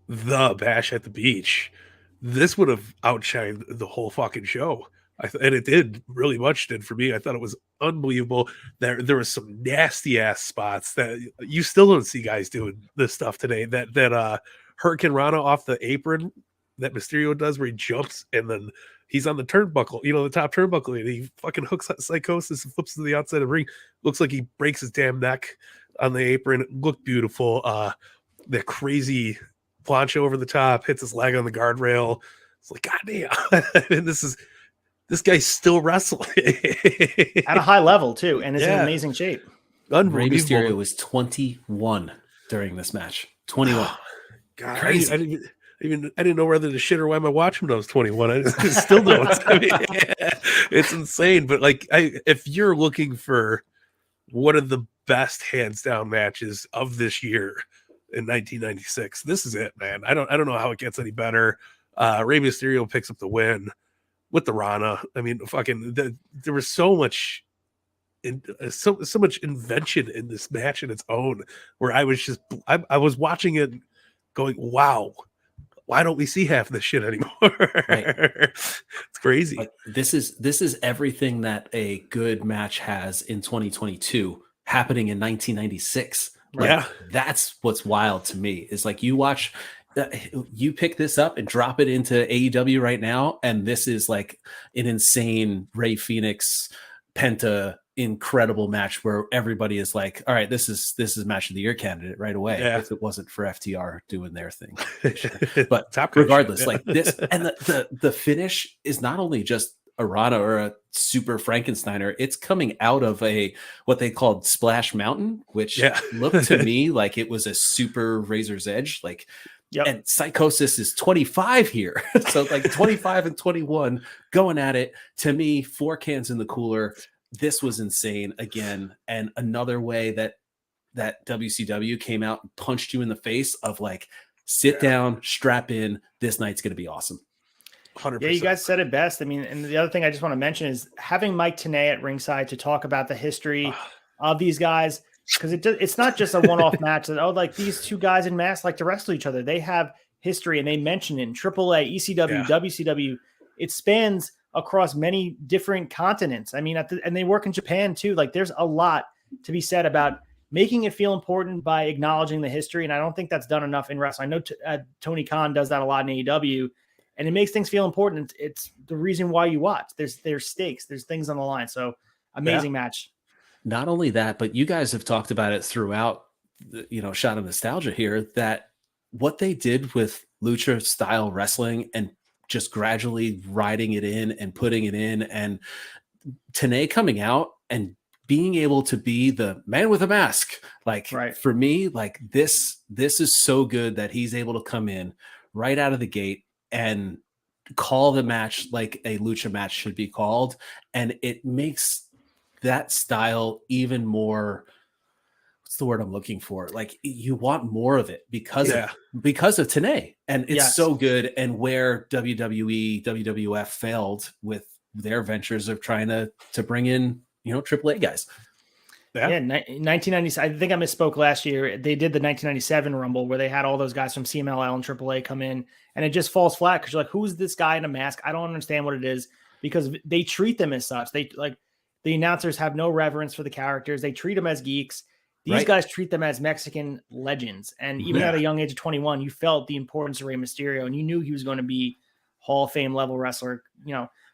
the Bash at the Beach, this would have outshined the whole fucking show. And it did, really much did for me. I thought it was unbelievable. There was some nasty ass spots that you still don't see guys doing this stuff today. That Hurricane Rana off the apron that Mysterio does, where he jumps and then he's on the turnbuckle, the top turnbuckle, and he fucking hooks Psychosis and flips to the outside of the ring. Looks like he breaks his damn neck on the apron. It looked beautiful. The crazy plancha over the top, hits his leg on the guardrail. It's like, goddamn. And this guy's still wrestling at a high level too, and is in amazing shape. Rey Mysterio was 21 during this match. 21. God, crazy. I didn't know whether to shit or why am I watching when I was 21. I still don't. I mean, it's insane. But if you're looking for one of the best hands down matches of this year in 1996, this is it, man. I don't know how it gets any better. Rey Mysterio picks up the win. with the Rana. I mean, there was so much, so much invention in this match in its own. Where I was was watching it, going, "Wow, why don't we see half of this shit anymore?" Right. It's crazy. Like, this is everything that a good match has in 2022 happening in 1996. Like, Yeah. that's what's wild to me, is like, you pick this up and drop it into AEW right now, and this is like an insane Rey Fenix Penta incredible match where everybody is like, all right, this is match of the year candidate right away. Yeah. If it wasn't for FTR doing their thing. Sure. But Top regardless, yeah. like this, and the finish is not only just a Rana or a super Frankensteiner, it's coming out of what they called Splash Mountain, which looked to me like it was a super Razor's Edge. Like, and Psychosis is 25 here. So like 25 and 21 going at it. To me, 4 cans in the cooler. This was insane again. And another way that WCW came out and punched you in the face of like, sit down, strap in. This night's going to be awesome. 100%. Yeah, you guys said it best. I mean, and the other thing I just want to mention is having Mike Tenay at ringside to talk about the history of these guys, because it's not just a one-off match that, like these two guys in masks like to wrestle each other. They have history, and they mention in AAA, ECW, WCW. It spans across many different continents. I mean, and they work in Japan too. Like, there's a lot to be said about making it feel important by acknowledging the history, and I don't think that's done enough in wrestling. I know Tony Khan does that a lot in AEW, and it makes things feel important. It's the reason why you watch. There's stakes. There's things on the line. So amazing match. Not only that, but you guys have talked about it throughout, Shot of Nostalgia here, that what they did with lucha style wrestling and just gradually riding it in and putting it in, and Tenay coming out and being able to be the man with a mask. Like, for me, like this is so good that he's able to come in right out of the gate and call the match like a lucha match should be called. And it makes that style even more, what's the word I'm looking for? Like, you want more of it because of Tenay. And it's so good. And where WWE, WWF failed with their ventures of trying to bring in, AAA guys. Yeah, 1990. I think I misspoke last year. They did the 1997 Rumble where they had all those guys from CMLL and AAA come in, and it just falls flat because you're like, who's this guy in a mask? I don't understand what it is, because they treat them as such. They like, the announcers have no reverence for the characters. They treat them as geeks. These guys treat them as Mexican legends. And even at a young age of 21, you felt the importance of Rey Mysterio, and you knew he was going to be Hall of Fame level wrestler,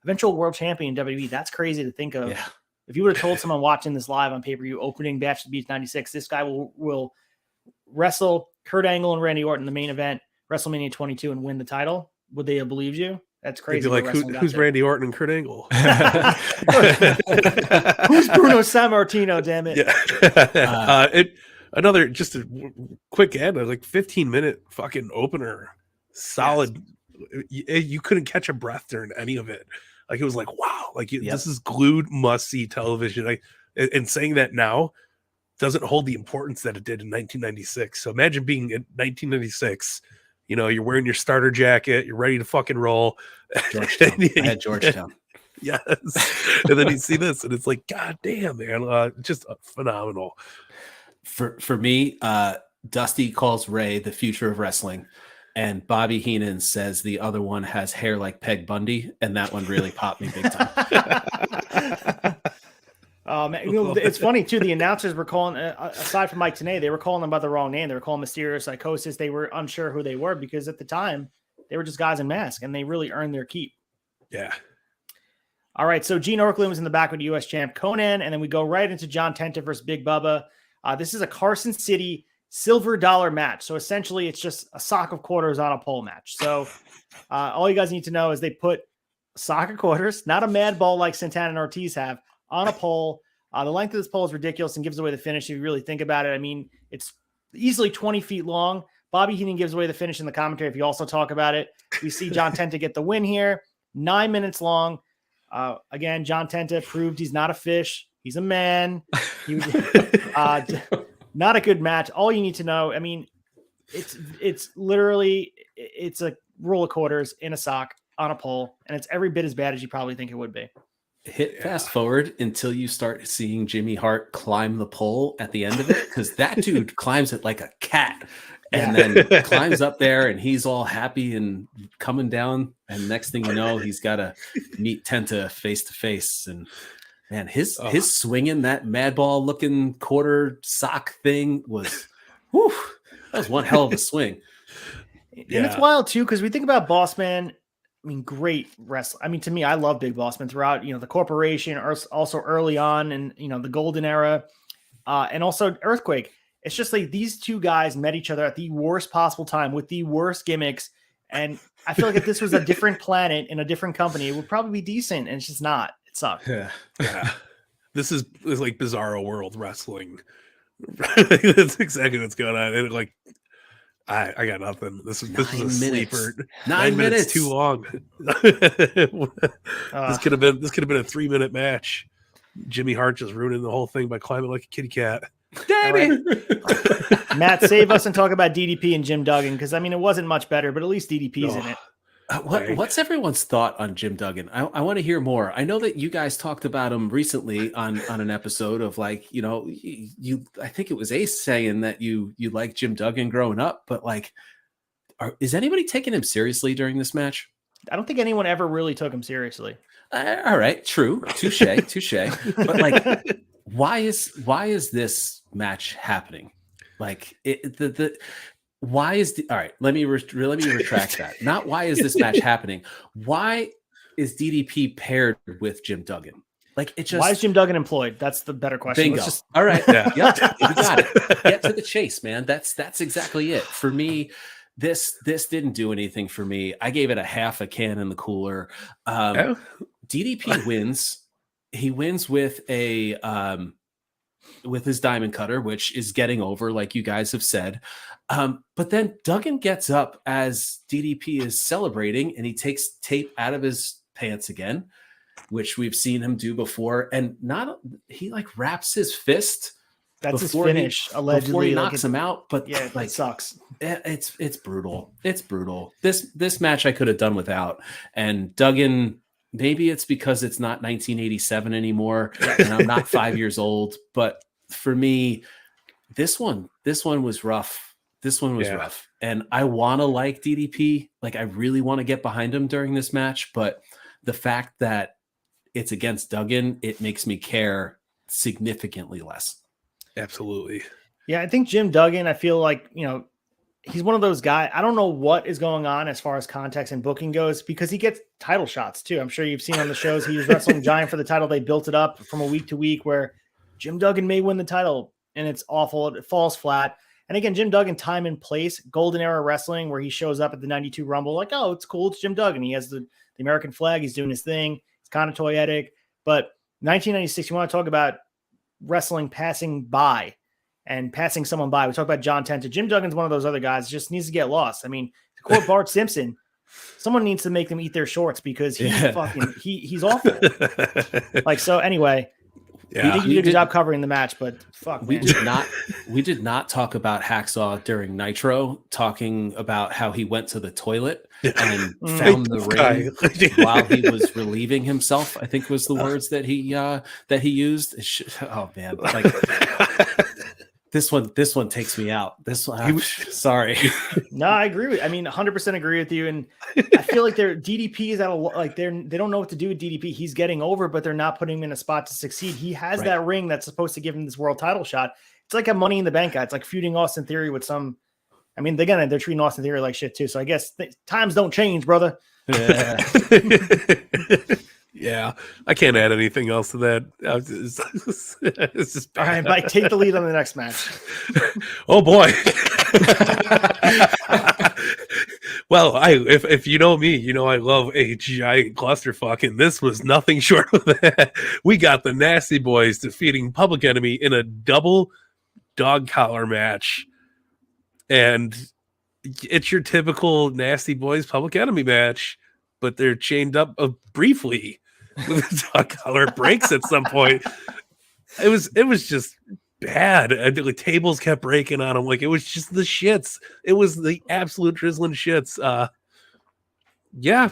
eventual world champion in WWE. That's crazy to think of. Yeah. If you would have told someone watching this live on pay-per-view, opening Bash to Beach 96, this guy will wrestle Kurt Angle and Randy Orton in the main event, WrestleMania 22, and win the title, would they have believed you? That's crazy. Like, who's Randy Orton and Kurt Angle? Who's Bruno Samartino, damn it? Yeah. Another, just a quick ad, like 15-minute fucking opener. Solid. Yes. You couldn't catch a breath during any of it. Like, it was like, wow, like this is glued must-see television. And saying that now doesn't hold the importance that it did in 1996. So imagine being in 1996, you're wearing your starter jacket, you're ready to fucking roll. Georgetown. I had Georgetown. Yes. And then you see this, and it's like, God damn, man, just phenomenal. For me, Dusty calls Ray the future of wrestling. And Bobby Heenan says the other one has hair like Peg Bundy, and that one really popped me big time. It's funny too. The announcers were calling, aside from Mike Tenay, they were calling them by the wrong name. They were calling Mysterio Psychosis. They were unsure who they were, because at the time they were just guys in masks, and they really earned their keep. Yeah. All right. So Gene Okerlund was in the back with U.S. champ Conan, and then we go right into John Tenta versus Big Bubba. This is a Carson City silver dollar match. So essentially it's just a sock of quarters on a pole match. So all you guys need to know is they put a sock of quarters, not a mad ball like Santana and Ortiz have, on a pole. The length of this pole is ridiculous and gives away the finish if you really think about it. I mean, it's easily 20 feet long. Bobby Heenan gives away the finish in the commentary if you also talk about it. We see John Tenta get the win here. 9 minutes long. Again, John Tenta proved he's not a fish. He's a man. Not a good match. All you need to know, I mean, it's literally, it's a roll of quarters in a sock on a pole, and it's every bit as bad as you probably think it would be. Hit fast forward until you start seeing Jimmy Hart climb the pole at the end of it, because that dude climbs it like a cat and then climbs up there, and he's all happy and coming down, and next thing you know, he's got to meet Tenta face to face. And man, his swinging that madball looking quarter sock thing was, whew, that was one hell of a swing. And it's wild too, because we think about Boss Man. I mean, great wrestler. I mean, to me, I love Big Boss Man throughout, the corporation, or also early on, and the golden era, and also Earthquake. It's just like these two guys met each other at the worst possible time with the worst gimmicks. And I feel like if this was a different planet in a different company, it would probably be decent. And it's just not. It sucks. Yeah. This is like Bizarro World Wrestling. That's exactly what's going on. And like, I got nothing. This was a sleeper. 9 minutes too long. This could have been a 3-minute match. Jimmy Hart just ruining the whole thing by climbing like a kitty cat. Right. Matt, save us and talk about DDP and Jim Duggan, because I mean it wasn't much better, but at least DDP's in it. What's everyone's thought on Jim Duggan? I want to hear more. I know that you guys talked about him recently on an episode of like, you I think it was Ace saying that you like Jim Duggan growing up, but like, is anybody taking him seriously during this match? I don't think anyone ever really took him seriously. All right, true, touche. But like, why is this match happening? Like why is all right? Let me retract that. Not why is this match happening? Why is DDP paired with Jim Duggan? Like it just. Why is Jim Duggan employed? That's the better question. Bingo. All right. Yeah. Yep, you got it. Get to the chase, man. That's exactly it. For me, this didn't do anything for me. I gave it a half a can in the cooler. DDP wins. He wins with with his diamond cutter, which is getting over, like you guys have said. But then Duggan gets up as DDP is celebrating, and he takes tape out of his pants again, which we've seen him do before. And he like wraps his fist. That's his finish, allegedly. Before he knocks him out. But yeah, like, it sucks. It's brutal. It's brutal. This match I could have done without. And Duggan, maybe it's because it's not 1987 anymore, and I'm not 5 years old. But for me, this one was rough. This one was rough. And I want to like DDP. Like, I really want to get behind him during this match. But the fact that it's against Duggan, it makes me care significantly less. Absolutely. Yeah, I think Jim Duggan, I feel like, he's one of those guys. I don't know what is going on as far as context and booking goes, because he gets title shots too. I'm sure you've seen on the shows he was wrestling Giant for the title. They built it up from a week to week where Jim Duggan may win the title, and it's awful. It falls flat. And again, Jim Duggan, time and place, golden era wrestling, where he shows up at the 92 Rumble like, oh, it's cool. It's Jim Duggan. He has the American flag. He's doing his thing. It's kind of toyetic. But 1996, you want to talk about wrestling passing by and passing someone by. We talk about John Tenta. Jim Duggan's one of those other guys, just needs to get lost. I mean, to quote Bart Simpson, someone needs to make them eat their shorts, because he's awful. Like, so anyway, we did a good job covering the match, but fuck, we did not talk about Hacksaw during Nitro, talking about how he went to the toilet and found the ring while he was relieving himself, I think was the words that he used. Oh man, like this one takes me out. This one, sorry. No, I agree with. I mean, 100% agree with you. And I feel like DDP is they don't know what to do with DDP. He's getting over, but they're not putting him in a spot to succeed. He has that ring that's supposed to give him this world title shot. It's like a Money in the Bank guy. It's like feuding Austin Theory with some. I mean, again, they're treating Austin Theory like shit too. So I guess times don't change, brother. Yeah. Yeah, I can't add anything else to that. It's just bad. All right, Mike, take the lead on the next match. Oh boy. Well, if you know me, you know I love a giant clusterfuck, and this was nothing short of that. We got the Nasty Boys defeating Public Enemy in a double dog collar match, and it's your typical Nasty Boys Public Enemy match, but they're chained up briefly with the dog collar breaks at some point. It was just bad. The tables kept breaking on them. Like, it was just the shits. It was the absolute drizzling shits. Yeah.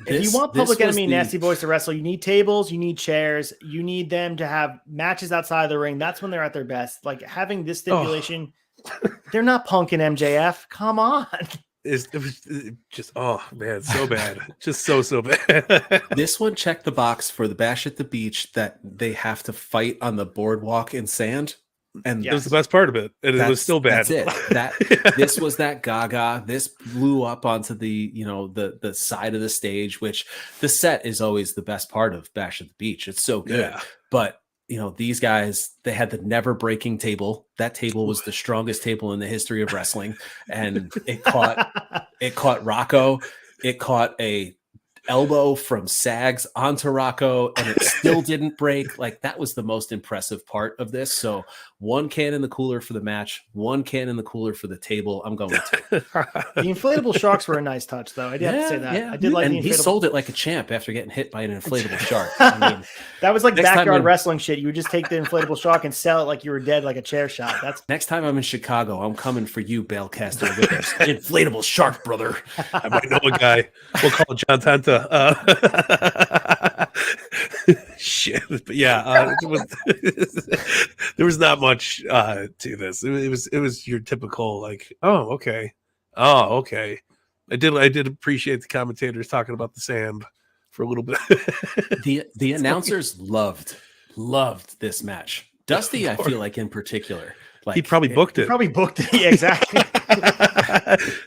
If you want Public Enemy and Nasty Boys to wrestle, you need tables, you need chairs, you need them to have matches outside of the ring. That's when they're at their best. Like having this stipulation, they're not Punk and MJF. Come on. It was just, oh man, so bad. Just so bad. This one checked the box for the Bash at the Beach that they have to fight on the boardwalk in sand. And it was the best part of it. And it was still bad. That's it. This was that Gaga. This blew up onto the, the side of the stage, which the set is always the best part of Bash at the Beach. It's so good. Yeah. But these guys, they had the never breaking table. That table was the strongest table in the history of wrestling. And it caught Rocco. It caught a elbow from Sags onto Rocco, and it still didn't break. Like, that was the most impressive part of this. So 1 can in the cooler for the match, 1 can in the cooler for the table. I'm going to. The inflatable sharks were a nice touch, though. I did have to say that. Yeah. I did like, and the he sold it like a champ after getting hit by an inflatable shark. I mean, that was like backyard wrestling shit. You would just take the inflatable shark and sell it like you were dead, like a chair shot. That's next time I'm in Chicago, I'm coming for you, BELCASTER, with this inflatable shark, brother. I might know a guy. We'll call it John Tanta. Shit, but yeah, there was not much to this. It was your typical like, oh okay. I did appreciate the commentators talking about the sand for a little bit. The announcers loved this match. Dusty, I feel like in particular. Like, he probably booked it. Yeah, exactly.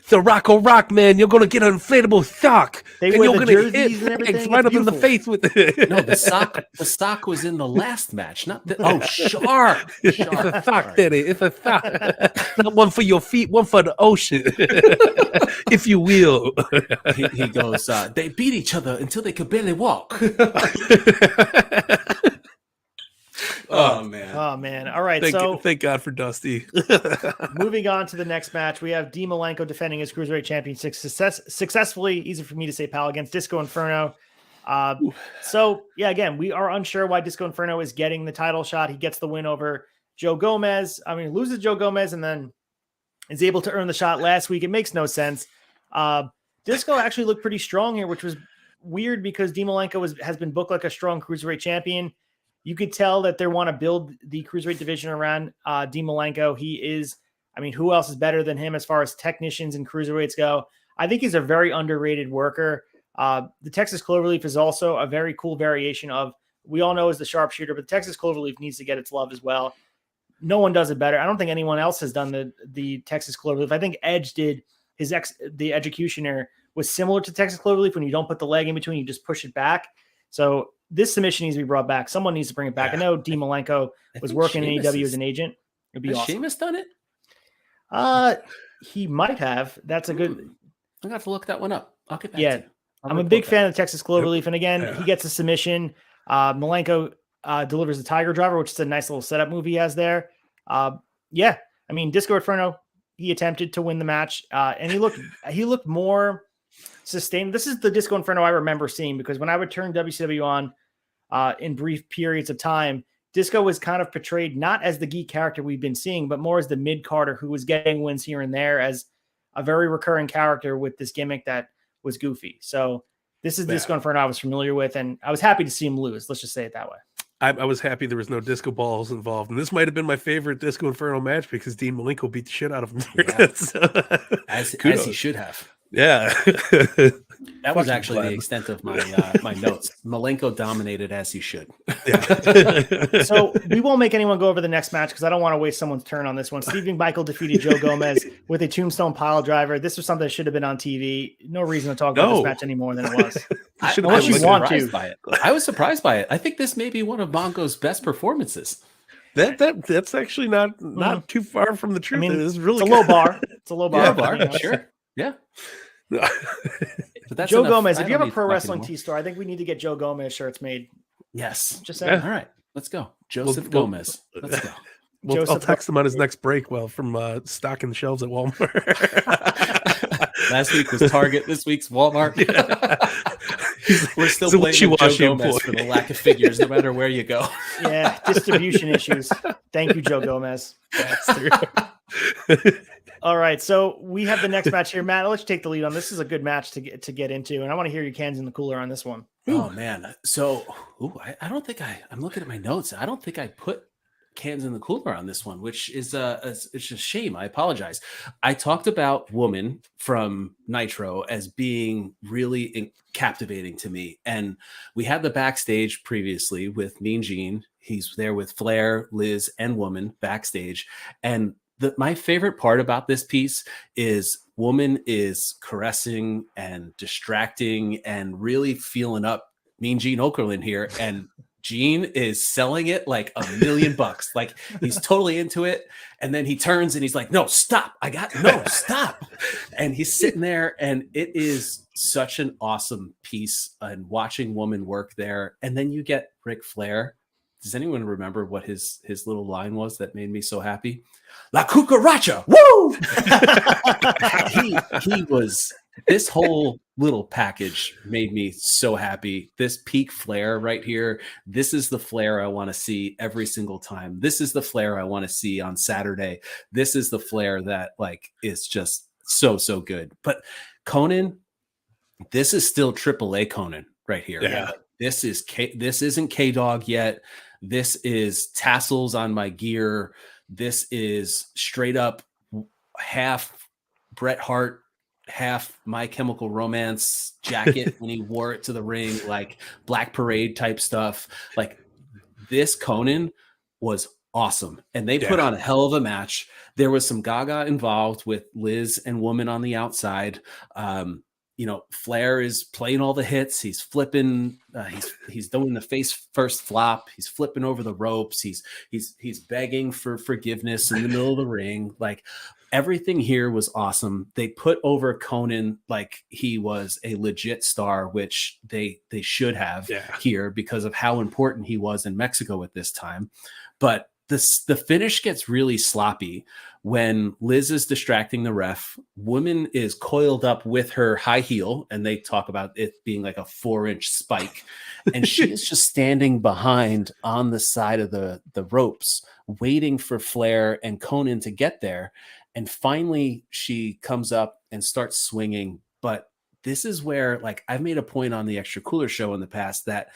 The Rock, man, you're gonna get an inflatable sock. They wear the jerseys and everything. Right up in the face with it. No, the sock was in the last match, not the shark. It's a sock, Daddy. It's a sock. Not one for your feet, one for the ocean, if you will. He goes, they beat each other until they could barely walk. Oh man. All right. Thank God for Dusty. Moving on to the next match, we have Dean Malenko defending his Cruiserweight Championship successfully. Easy for me to say, pal, against Disco Inferno. Again, we are unsure why Disco Inferno is getting the title shot. He gets the win over Joe Gomez. I mean, loses Joe Gomez and then is able to earn the shot last week. It makes no sense. Disco actually looked pretty strong here, which was weird because Dean Malenko has been booked like a strong Cruiserweight champion. You could tell that they want to build the Cruiserweight division around Dean Malenko. He is, I mean, who else is better than him as far as technicians and Cruiserweights go? I think he's a very underrated worker. The Texas Cloverleaf is also a very cool variation of, we all know is the sharpshooter, but the Texas Cloverleaf needs to get its love as well. No one does it better. I don't think anyone else has done the Texas Cloverleaf. I think Edge did the Executioner was similar to Texas Cloverleaf. When you don't put the leg in between, you just push it back. So this submission needs to be brought back. Someone needs to bring it back. Yeah. I know Dean Malenko was working in AEW as an agent. It'd be awesome. Sheamus done it? He might have. That's a good. I'm gonna have to look that one up. I'll get back to you. I'm a big fan of Texas Cloverleaf, and again, he gets a submission. Malenko delivers the Tiger Driver, which is a nice little setup move he has there. I mean, Disco Inferno, he attempted to win the match, and he looked more sustained. This is the Disco Inferno I remember seeing, because when I would turn WCW on in brief periods of time, Disco was kind of portrayed not as the geek character we've been seeing, but more as the mid-carder who was getting wins here and there as a very recurring character with this gimmick that was goofy. So this is Disco Inferno I was familiar with, and I was happy to see him lose. Let's just say it that way. I was happy there was no disco balls involved. And this might have been my favorite Disco Inferno match because Dean Malenko beat the shit out of him. Yeah. As he should have. Yeah. That was actually the extent of my my notes. Malenko dominated as he should. Yeah. So we won't make anyone go over the next match because I don't want to waste someone's turn on this one. Steven Michael defeated Joe Gomez with a tombstone pile driver. This was something that should have been on TV. No reason to talk about this match any more than it was. Unless you want to. By it. I was surprised by it. I think this may be one of Mongo's best performances. That's actually not too far from the truth. I mean, it's really low bar. It's a low bar. Yeah, sure. Yeah. But Joe Gomez, if you have a pro wrestling T-store, I think we need to get Joe Gomez shirts made. Yes. Just saying. All right. Let's go. Joseph Gomez. Let's go. I'll text him on his next break from stocking the shelves at Walmart. Last week was Target. This week's Walmart. Yeah. We're still blaming Joe Gomez for the lack of figures, no matter where you go. Yeah, distribution issues. Thank you, Joe Gomez. That's true. All right, so we have the next match here. Matt, I'll let you take the lead on this. Is a good match to get into, and I want to hear your cans in the cooler on this one. Oh man. So I don't think I'm looking at my notes. I don't think I put cans in the cooler on this one, which is it's a shame. I apologize. I talked about Woman from Nitro as being really captivating to me. And we had the backstage previously with Mean Gene. He's there with Flair, Liz, and Woman backstage. And my favorite part about this piece is Woman is caressing and distracting and really feeling up Mean Gene Okerlund here. And Gene is selling it like $1 million. Like he's totally into it. And then he turns and he's like, no, stop. Stop. And he's sitting there, and it is such an awesome piece. And watching Woman work there. And then you get Ric Flair. Does anyone remember what his little line was that made me so happy? La cucaracha. Woo! he was, this whole little package made me so happy. This peak Flair right here. This is the Flair I want to see every single time. This is the Flair I want to see on Saturday. This is the Flair that like is just so good. But Conan, this is still AAA Conan right here. Yeah. This isn't K-Dog yet. This is tassels on my gear. This is straight up half Bret Hart, half My Chemical Romance jacket when he wore it to the ring, like Black Parade type stuff. Like this Conan was awesome. And they put on a hell of a match. There was some Gaga involved with Liz and Woman on the outside. Flair is playing all the hits. He's flipping. He's doing the face first flop. He's flipping over the ropes. He's begging for forgiveness in the middle of the ring. Like everything here was awesome. They put over Conan like he was a legit star, which they should have here because of how important he was in Mexico at this time. But the finish gets really sloppy when Liz is distracting the ref. Woman is coiled up with her high heel, and they talk about it being like a 4-inch spike. And she is just standing behind on the side of the ropes, waiting for Flair and Conan to get there. And finally, she comes up and starts swinging. But this is where, like, I've made a point on the Extra Cooler show in the past that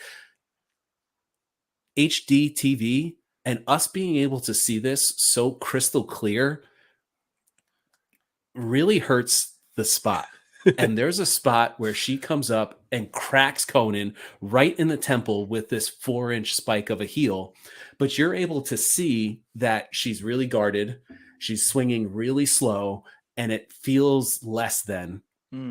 HD TV and us being able to see this so crystal clear really hurts the spot. And there's a spot where she comes up and cracks Conan right in the temple with this 4-inch spike of a heel. But you're able to see that she's really guarded. She's swinging really slow, and it feels less than.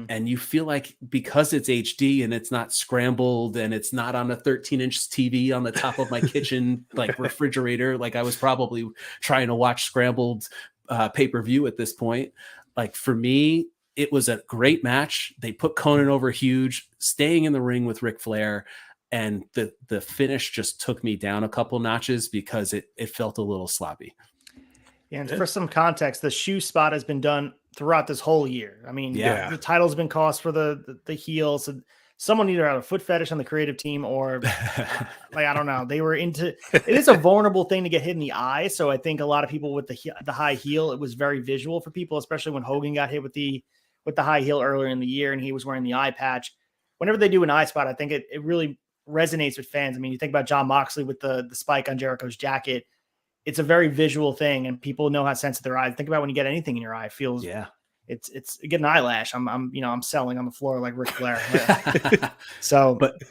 And you feel like because it's HD and it's not scrambled and it's not on a 13-inch TV on the top of my kitchen, like refrigerator, like I was probably trying to watch scrambled pay-per-view at this point. Like for me, it was a great match. They put Conan over huge, staying in the ring with Ric Flair. And the finish just took me down a couple notches because it felt a little sloppy. Yeah, and for some context, the shoe spot has been done throughout this whole year. I mean, the title's been cost for the heel. So someone either had a foot fetish on the creative team or like, I don't know. They were into, it is a vulnerable thing to get hit in the eye. So I think a lot of people with the high heel, it was very visual for people, especially when Hogan got hit with the high heel earlier in the year and he was wearing the eye patch. Whenever they do an eye spot, I think it really resonates with fans. I mean, you think about Jon Moxley with the spike on Jericho's jacket. It's a very visual thing, and people know how sensitive their eyes. Think about when you get anything in your eye. It feels it's get an eyelash. I'm selling on the floor like Ric Flair. So, but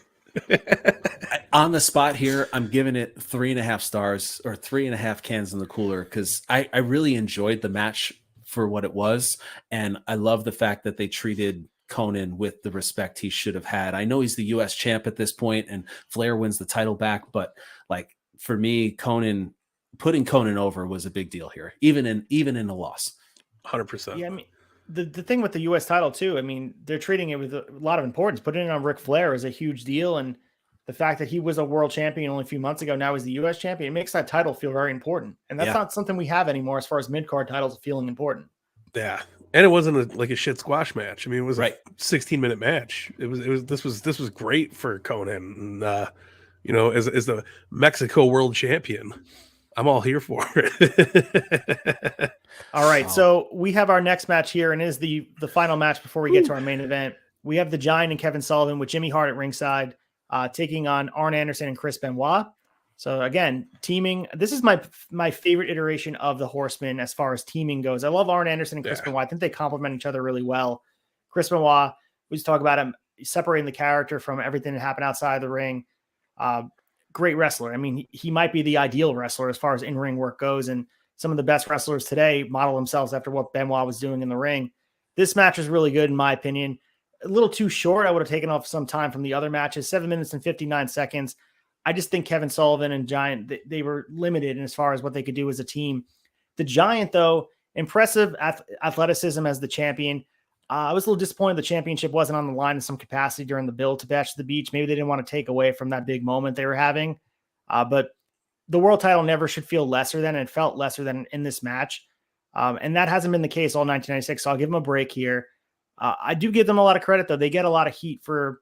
on the spot here, I'm giving it 3.5 stars or 3.5 cans in the cooler because I really enjoyed the match for what it was, and I love the fact that they treated Conan with the respect he should have had. I know he's the U.S. champ at this point, and Flair wins the title back, but like for me, putting Conan over was a big deal here, even in a loss. 100%. Yeah, I mean, the thing with the U.S. title too, I mean, they're treating it with a lot of importance. Putting it on Ric Flair is a huge deal, and the fact that he was a world champion only a few months ago, now he's the U.S. champion, it makes that title feel very important. And that's not something we have anymore as far as mid-card titles feeling important. Yeah. And it wasn't like a shit squash match. I mean, it was a 16-minute match. This was great for Conan, and, as the Mexico world champion. I'm all here for it. All right, so we have our next match here, and it is the final match before we get to our main event. We have the Giant and Kevin Sullivan with Jimmy Hart at ringside, taking on Arn Anderson and Chris Benoit. So again, teaming. This is my favorite iteration of the Horsemen as far as teaming goes. I love Arn Anderson and Chris Benoit. I think they complement each other really well. Chris Benoit, we just talk about him separating the character from everything that happened outside the ring. Great wrestler. I mean, he might be the ideal wrestler as far as in-ring work goes, and some of the best wrestlers today model themselves after what Benoit was doing in the ring. This match was really good, in my opinion. A little too short. I would have taken off some time from the other matches. 7 minutes and 59 seconds. I just think Kevin Sullivan and Giant, they were limited in as far as what they could do as a team. The Giant, though, impressive athleticism as the champion. I was a little disappointed the championship wasn't on the line in some capacity during the build to Bash to the Beach. Maybe they didn't want to take away from that big moment they were having. But the world title never should feel lesser than, and it felt lesser than in this match. And that hasn't been the case all 1996, so I'll give them a break here. I do give them a lot of credit, though. They get a lot of heat for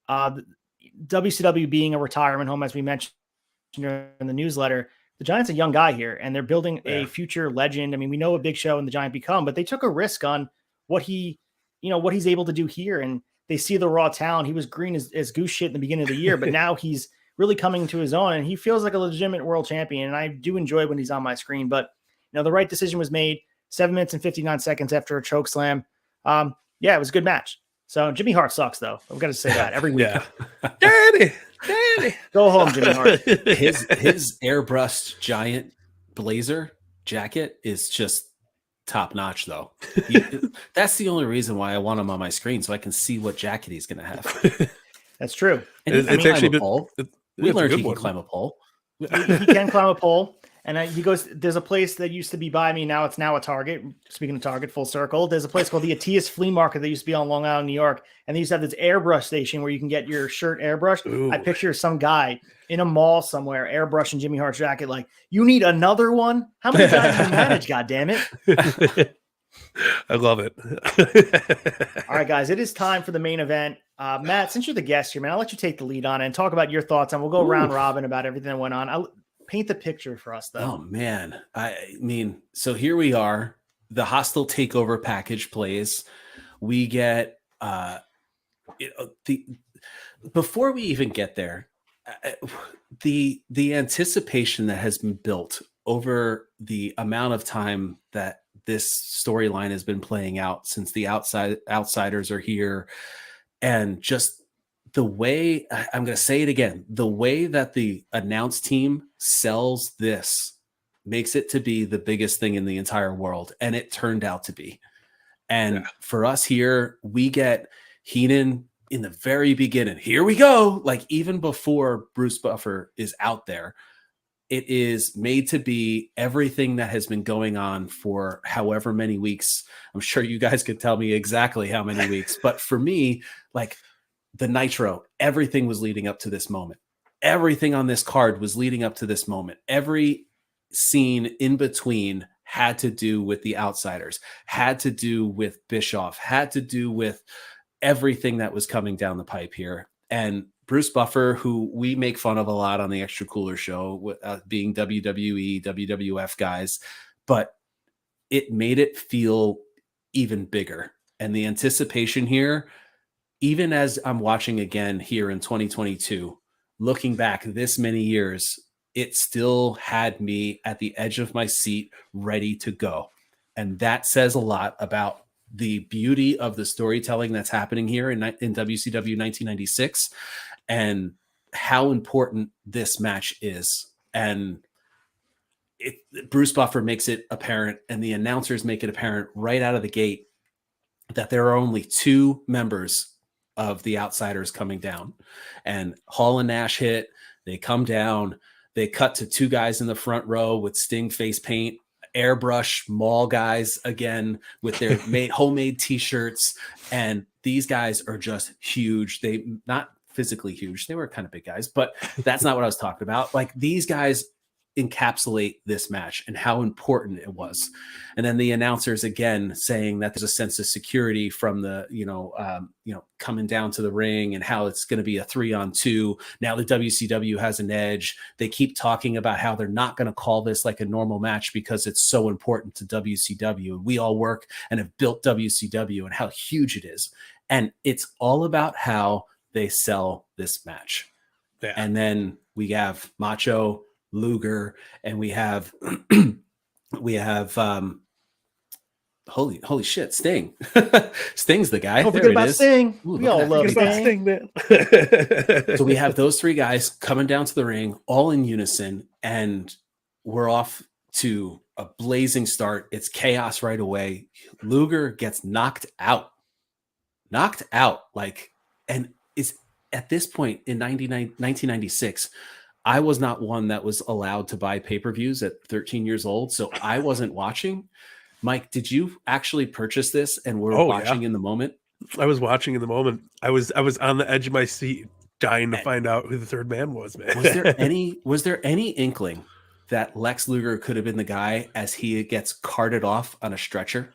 WCW being a retirement home, as we mentioned in the newsletter. The Giant's a young guy here, and they're building a future legend. I mean, we know what Big Show and the Giant become, but they took a risk on what he's able to do here. And they see the raw talent. He was green as goose shit in the beginning of the year, but now he's really coming to his own, and he feels like a legitimate world champion. And I do enjoy when he's on my screen, but the right decision was made. 7 minutes and 59 seconds after a choke slam. It was a good match. So Jimmy Hart sucks, though. I've got to say that every week. Daddy. Go home, Jimmy Hart. His airbrushed Giant blazer jacket is just top notch, though. That's the only reason why I want him on my screen, so I can see what jacket he's going to have. That's true. And it's actually we learned he can climb a pole. He can climb a pole. And he goes, there's a place that used to be by me. Now it's a Target. Speaking of Target, full circle. There's a place called the Atias Flea Market that used to be on Long Island, New York. And they used to have this airbrush station where you can get your shirt airbrushed. Ooh. I picture some guy in a mall somewhere airbrushing Jimmy Hart's jacket. Like, you need another one? How many guys do you manage, goddammit? I love it. All right, guys, it is time for the main event. Matt, since you're the guest here, man, I'll let you take the lead on it and talk about your thoughts. And we'll go round robin about everything that went on. Paint the picture for us, though. Oh, man. I mean, so here we are. The hostile takeover package plays. We get before we even get there, the anticipation that has been built over the amount of time that this storyline has been playing out since the outsiders are here, and just the way, I'm going to say it again, the way that the announce team sells this makes it to be the biggest thing in the entire world. And it turned out to be. And for us here, we get Heenan in the very beginning. Here we go. Like, even before Bruce Buffer is out there, it is made to be everything that has been going on for however many weeks. I'm sure you guys could tell me exactly how many weeks, but for me, like, the Nitro, everything was leading up to this moment. Everything on this card was leading up to this moment. Every scene in between had to do with the outsiders, had to do with Bischoff, had to do with everything that was coming down the pipe here. And Bruce Buffer, who we make fun of a lot on the Extra Cooler show, being WWE, WWF guys, but it made it feel even bigger. And the anticipation here, even as I'm watching again here in 2022, looking back this many years, it still had me at the edge of my seat, ready to go. And that says a lot about the beauty of the storytelling that's happening here in WCW 1996 and how important this match is. And Bruce Buffer makes it apparent, and the announcers make it apparent right out of the gate that there are only two members of the outsiders coming down. And Hall and Nash hit, they come down, they cut to two guys in the front row with Sting face paint, airbrush mall guys again with their homemade t-shirts. And these guys are just huge. They not physically huge. They were kind of big guys, but that's not what I was talking about. Like, these guys encapsulate this match and how important it was. And then the announcers again saying that there's a sense of security from the, coming down to the ring, and how it's going to be a 3-on-2. Now the WCW has an edge. They keep talking about how they're not going to call this like a normal match because it's so important to WCW. We all work and have built WCW and how huge it is. And it's all about how they sell this match. Yeah. And then we have Macho, Luger, and we have holy shit, Sting. Sting's the guy. Don't there forget it about is. Sting. Ooh, We all love Sting. Man. So we have those three guys coming down to the ring all in unison, and we're off to a blazing start. It's chaos right away. Luger gets knocked out, and it's at this point in 1996. I was not one that was allowed to buy pay-per-views at 13 years old, so I wasn't watching. Mike, did you actually purchase this and were watching in the moment? I was watching in the moment. I was on the edge of my seat, dying to find out who the third man was, man. Was there any inkling that Lex Luger could have been the guy as he gets carted off on a stretcher?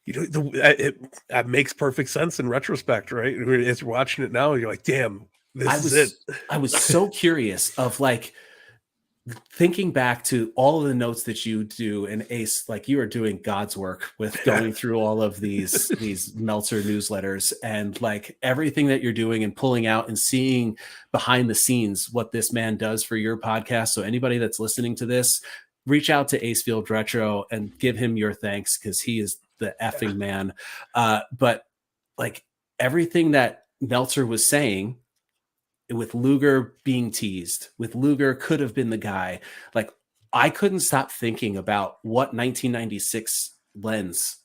It makes perfect sense in retrospect, right? As you're watching it now, you're like, damn, this is it. I was so curious of like thinking back to all of the notes that you do, and Ace, like you are doing God's work with going through all of these Meltzer newsletters and like everything that you're doing and pulling out and seeing behind the scenes what this man does for your podcast. So anybody that's listening to this, reach out to ACEFIELD Retro and give him your thanks, because he is the effing man. But like everything that Meltzer was saying, with Luger being teased, with Luger could have been the guy. Like I couldn't stop thinking about what 1996 lens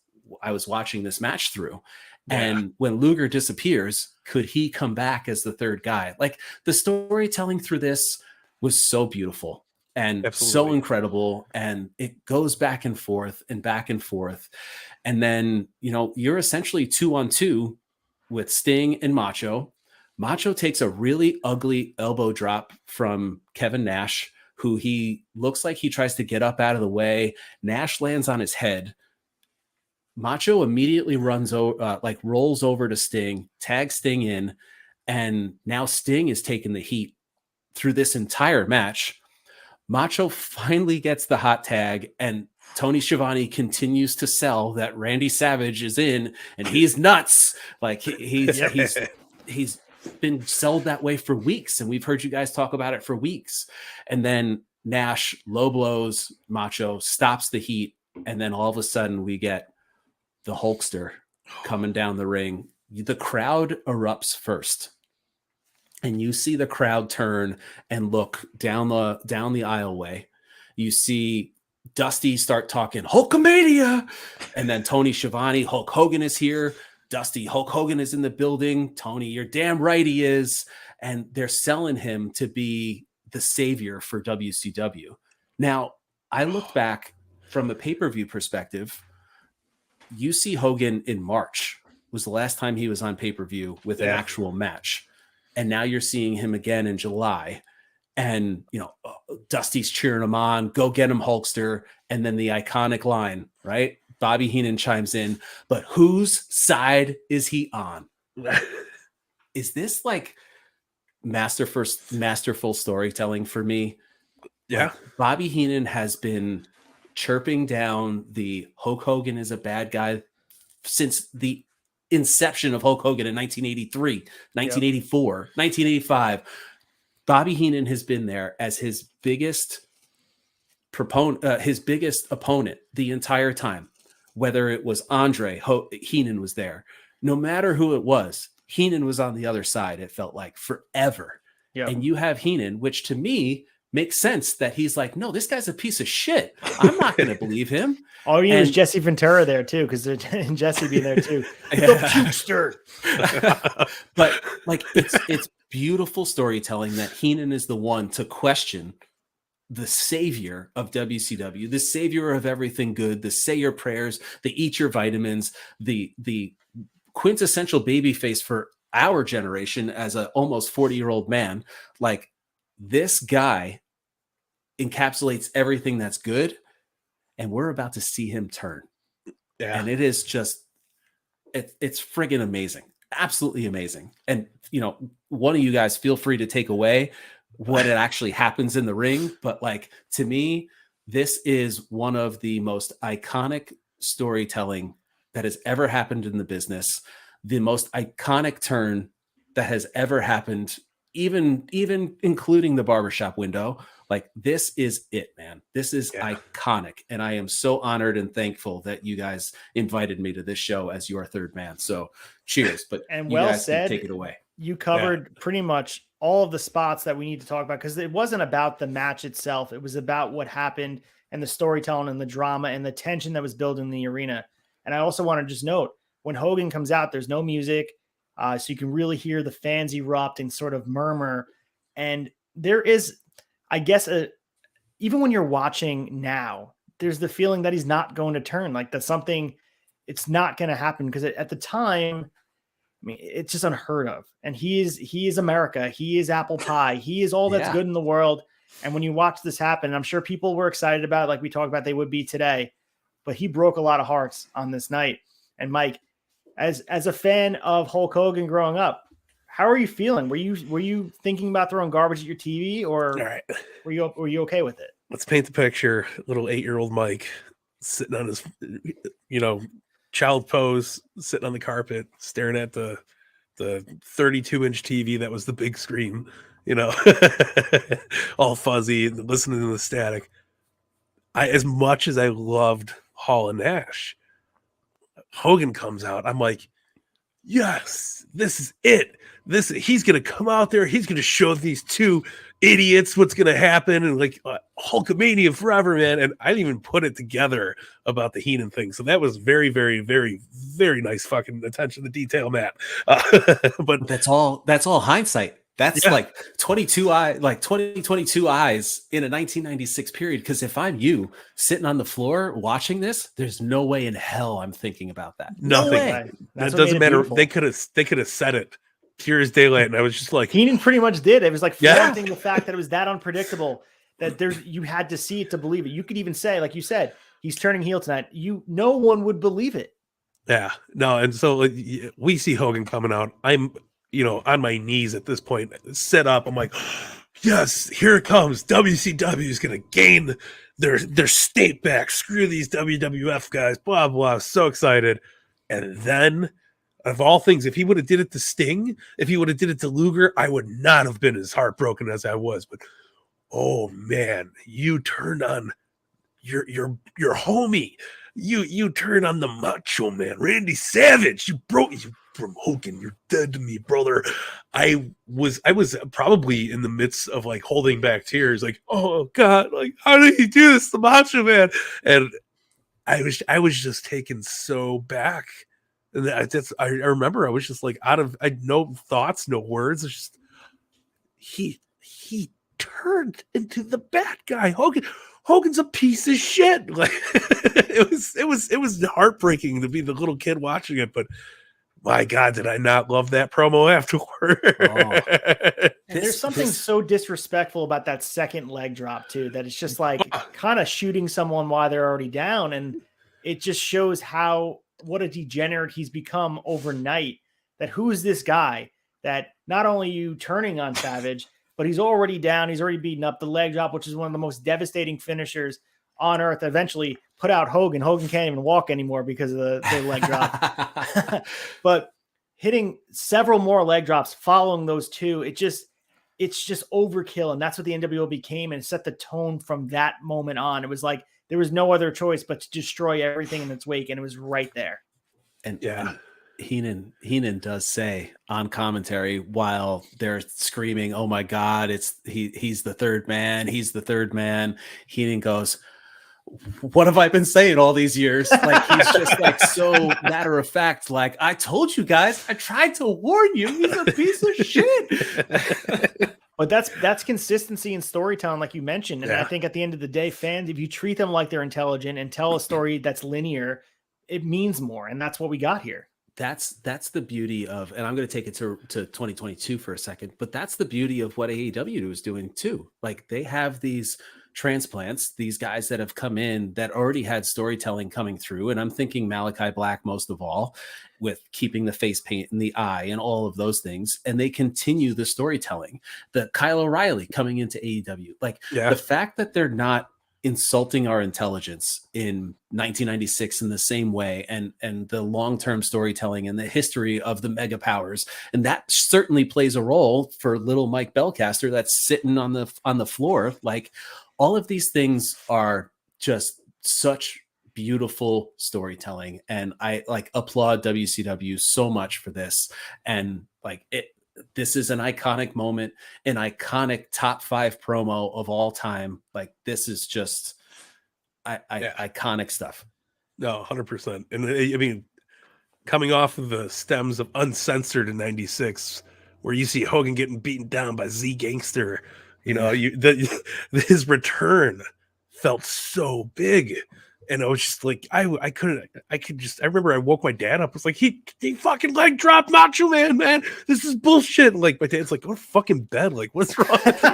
I was watching this match through. Yeah. And when Luger disappears, could he come back as the third guy? Like the storytelling through this was so beautiful and so incredible. And it goes back and forth and back and forth. And then, you're essentially 2-on-2 with Sting and Macho. Macho takes a really ugly elbow drop from Kevin Nash, who he looks like he tries to get up out of the way. Nash lands on his head. Macho immediately rolls over to Sting, tags Sting in, and now Sting is taking the heat through this entire match. Macho finally gets the hot tag, and Tony Schiavone continues to sell that Randy Savage is in, and he's nuts. Like he's been sold that way for weeks, and we've heard you guys talk about it for weeks. And then Nash low blows Macho, stops the heat, and then all of a sudden we get the Hulkster coming down the ring. The crowd erupts first, and you see the crowd turn and look down the aisleway. You see Dusty start talking Hulkamania, and then Tony Schiavone, Hulk Hogan is here. Dusty, Hulk Hogan is in the building. Tony, you're damn right he is. And they're selling him to be the savior for WCW. Now, I looked back from a pay-per-view perspective. You see Hogan in March was the last time he was on pay-per-view with an actual match. And now you're seeing him again in July. And, Dusty's cheering him on. Go get him, Hulkster. And then the iconic line, right? Bobby Heenan chimes in, but whose side is he on? Is this like masterful storytelling for me? Yeah. Like, Bobby Heenan has been chirping down the Hulk Hogan is a bad guy since the inception of Hulk Hogan in 1983, 1984, 1985. Bobby Heenan has been there as his biggest opponent the entire time. Whether it was Andre, Heenan was there. No matter who it was, Heenan was on the other side, it felt like, forever. Yep. And you have Heenan, which to me makes sense that he's like, no, this guy's a piece of shit. I'm not going to believe him. All you need is Jesse Ventura there too, because and Jesse being there too. The pukester. But like it's beautiful storytelling that Heenan is the one to question the savior of WCW, the savior of everything good, the say your prayers, the eat your vitamins, the quintessential babyface for our generation as a almost 40-year-old man. Like this guy encapsulates everything that's good. And we're about to see him turn. Yeah. And it is just, it's friggin' amazing. Absolutely amazing. And, you know, one of you guys feel free to take away what it actually happens in the ring. But like, to me, this is one of the most iconic storytelling that has ever happened in the business. The most iconic turn that has ever happened, even including the barbershop window. Like, this is it, man. This is iconic. And I am so honored and thankful that you guys invited me to this show as your third man. So cheers. But and you well guys said, can take it away. You covered pretty much all of the spots that we need to talk about, because it wasn't about the match itself. It was about what happened and the storytelling and the drama and the tension that was built in the arena. And I also want to just note, when Hogan comes out, there's no music. So you can really hear the fans erupt and sort of murmur. And there is, I guess, even when you're watching now, there's the feeling that he's not going to turn, like that's something, it's not going to happen. Because at the time, I mean, it's just unheard of. And he is America. He is apple pie. He is all that's good in the world. And when you watch this happen, I'm sure people were excited about it, like we talked about they would be today. But he broke a lot of hearts on this night. And Mike, as a fan of Hulk Hogan growing up, how are you feeling? Were you thinking about throwing garbage at your TV, or were you okay with it? Let's paint the picture. Little 8-year-old Mike sitting on his, child pose, sitting on the carpet, staring at the 32-inch TV that was the big screen, all fuzzy, and listening to the static. As much as I loved Hall and Nash, Hogan comes out, I'm like, yes, this is it. He's gonna come out there, he's gonna show these two idiots what's gonna happen, and like Hulkamania forever, man. And I didn't even put it together about the Heenan thing. So that was very, very, very, very nice fucking attention to detail, Matt. But that's all hindsight. That's like 22 eyes in a 1996 period. Because if I'm you sitting on the floor watching this, there's no way in hell I'm thinking about that. Nothing. No way. That doesn't matter. Beautiful. They could have said it clear as daylight, and I was just like, Heenan pretty much did. It was like flaunting the fact that it was that unpredictable that you had to see it to believe it. You could even say, like you said, he's turning heel tonight. No one would believe it. Yeah, no, and so we see Hogan coming out. I'm on my knees at this point, set up. I'm like, yes, here it comes. WCW is going to gain their state back. Screw these WWF guys, blah, blah. So excited. And then, of all things, if he would have did it to Sting, if he would have did it to Luger, I would not have been as heartbroken as I was. But, oh, man, you turned on your homie. You turned on the Macho Man, Randy Savage. You from Hogan, you're dead to me, brother. I was probably in the midst of like holding back tears, like, oh God, like how did he do this, the Macho Man? And I was just taken so back. And I remember I was just like I had no thoughts, no words. It's just he turned into the bad guy. Hogan's a piece of shit. Like it was heartbreaking to be the little kid watching it, but my God, did I not love that promo afterward? And there's something so disrespectful about that second leg drop too, that it's just like kind of shooting someone while they're already down. And it just shows what a degenerate he's become overnight. That who is this guy that not only you turning on Savage, but he's already down. He's already beaten up. The leg drop, which is one of the most devastating finishers on earth, eventually put out Hogan. Hogan can't even walk anymore because of the leg drop. But hitting several more leg drops following those two, it's just overkill. And that's what the NWO became, and set the tone from that moment on. It was like there was no other choice but to destroy everything in its wake, and it was right there. And Heenan does say on commentary while they're screaming, "Oh my God, he's the third man, he's the third man." Heenan goes, "What have I been saying all these years?" Like he's just like so matter of fact, like, I told you guys, I tried to warn you, he's a piece of shit. But that's consistency in storytelling, like you mentioned. And I think at the end of the day, fans, if you treat them like they're intelligent and tell a story that's linear, it means more. And that's what we got here. That's the beauty of, and I'm going to take it to 2022 for a second, but that's the beauty of what AEW is doing too. Like they have these transplants, these guys that have come in that already had storytelling coming through. And I'm thinking Malachi Black most of all, with keeping the face paint in the eye and all of those things. And they continue the storytelling. The Kyle O'Reilly coming into AEW, like the fact that they're not insulting our intelligence in 1996 in the same way, and the long-term storytelling and the history of the mega powers, and that certainly plays a role for little Mike Belcaster that's sitting on the floor. Like, all of these things are just such beautiful storytelling, and I like applaud WCW so much for this. And like, this is an iconic moment, an iconic top 5 promo of all time. Like, this is just iconic stuff. No, 100%. And I mean, coming off of the stems of Uncensored in 96, where you see Hogan getting beaten down by Z Gangster, you know, his return felt so big. And I was just like, I remember I woke my dad up. I was like, he fucking leg dropped Macho Man. This is bullshit. And like, my dad's like, go to fucking bed. Like, what's wrong with you?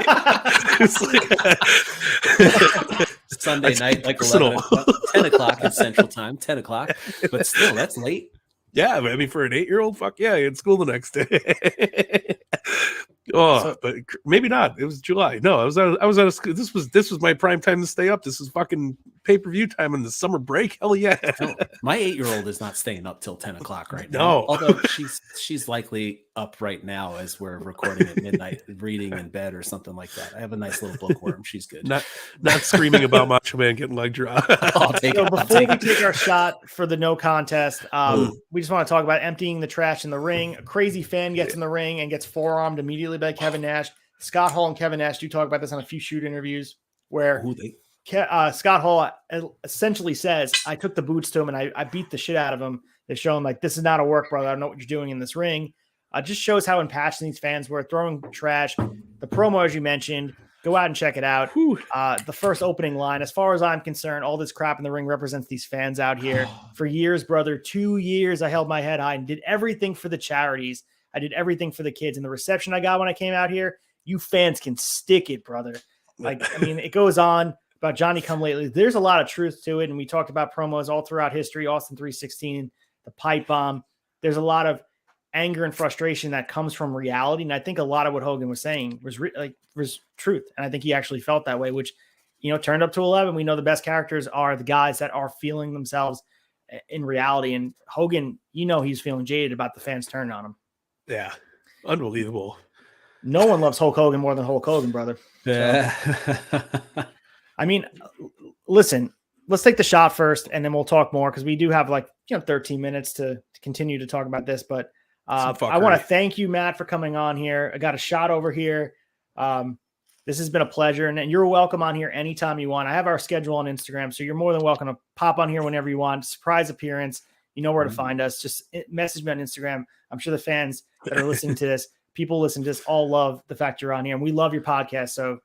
It's like Sunday night, like 10 o'clock in Central Time, 10 o'clock. But still, that's late. Yeah, I mean, for an 8-year-old, fuck yeah, in school the next day. But maybe not. It was July. No, I was out of school. This was my prime time to stay up. This is fucking pay-per-view time in the summer break. Hell yeah. No, my 8-year-old is not staying up till 10 o'clock right now. No. Although she's likely up right now as we're recording at midnight, reading in bed or something like that. I have a nice little bookworm. She's good. Not screaming about Macho Man getting leg drop. Before we take our shot for the no contest, we just want to talk about emptying the trash in the ring. A crazy fan gets in the ring and gets forearmed immediately by Kevin Nash. Scott Hall and Kevin Nash do talk about this on a few shoot interviews where Scott Hall essentially says, I took the boots to him and I beat the shit out of him. They show him like, this is not a work, brother. I don't know what you're doing in this ring. Just shows how impassioned these fans were, throwing trash. The promo, as you mentioned, go out and check it out. The first opening line, as far as I'm concerned, all this crap in the ring represents these fans out here. For years, brother, 2 years, I held my head high and did everything for the charities. I did everything for the kids. And the reception I got when I came out here, you fans can stick it, brother. Like, I mean, it goes on about Johnny Come Lately. There's a lot of truth to it. And we talked about promos all throughout history, Austin 316, the pipe bomb. There's a lot of anger and frustration that comes from reality. And I think a lot of what Hogan was saying was truth. And I think he actually felt that way, which, you know, turned up to 11. We know the best characters are the guys that are feeling themselves in reality. And Hogan, you know, he's feeling jaded about the fans turning on him. Yeah. Unbelievable. No one loves Hulk Hogan more than Hulk Hogan, brother. Yeah. So, I mean, listen, let's take the shot first and then we'll talk more, because we do have 13 minutes to continue to talk about this. But I want to thank you, Matt, for coming on here. I got a shot over here. This has been a pleasure, and you're welcome on here anytime you want. I have our schedule on Instagram, so you're more than welcome to pop on here whenever you want. Surprise appearance. You know where to find us. Just message me on Instagram. I'm sure the fans that are listening to this, people listening to this, all love the fact you're on here, and we love your podcast. So,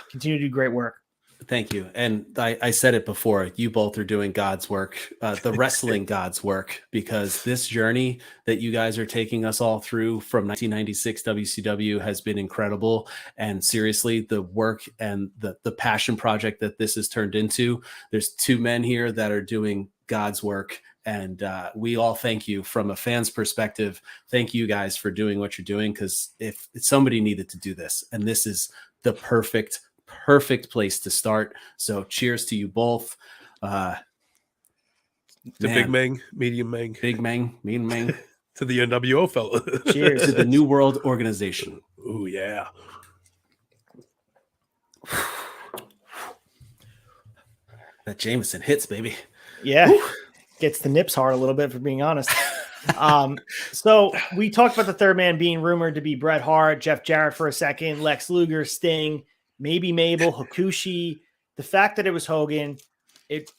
continue to do great work. Thank you. And I said it before, you both are doing God's work, the wrestling God's work, because this journey that you guys are taking us all through from 1996 WCW has been incredible. And seriously, the work and the passion project that this has turned into, there's 2 men here that are doing God's work. And we all thank you from a fan's perspective. Thank you guys for doing what you're doing, because if somebody needed to do this, and this is the perfect place to start. So cheers to you both. To Big Meng, Medium Meng. Big Meng, Medium Meng. To the NWO fella. Cheers to the New World Organization. Oh, yeah. That Jameson hits, baby. Yeah. Woo. Gets the nips hard a little bit, for being honest. So we talked about the third man being rumored to be Bret Hart, Jeff Jarrett for a second, Lex Luger, Sting, maybe Mabel, Hakushi. The fact that it was Hogan, it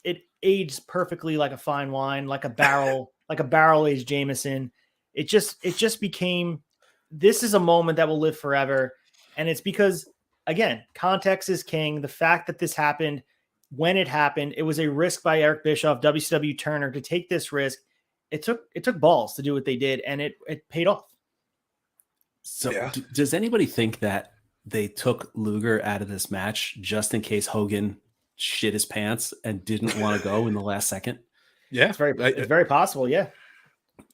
aged perfectly like a fine wine, like a barrel aged Jameson. It just became, this is a moment that will live forever. And it's because, again, context is king. The fact that this happened when it happened, it was a risk by Eric Bischoff, WCW Turner, to take this risk. It took balls to do what they did, and it paid off. So does anybody think that they took Luger out of this match just in case Hogan shit his pants and didn't want to go in the last second. Yeah, It's very possible. Yeah.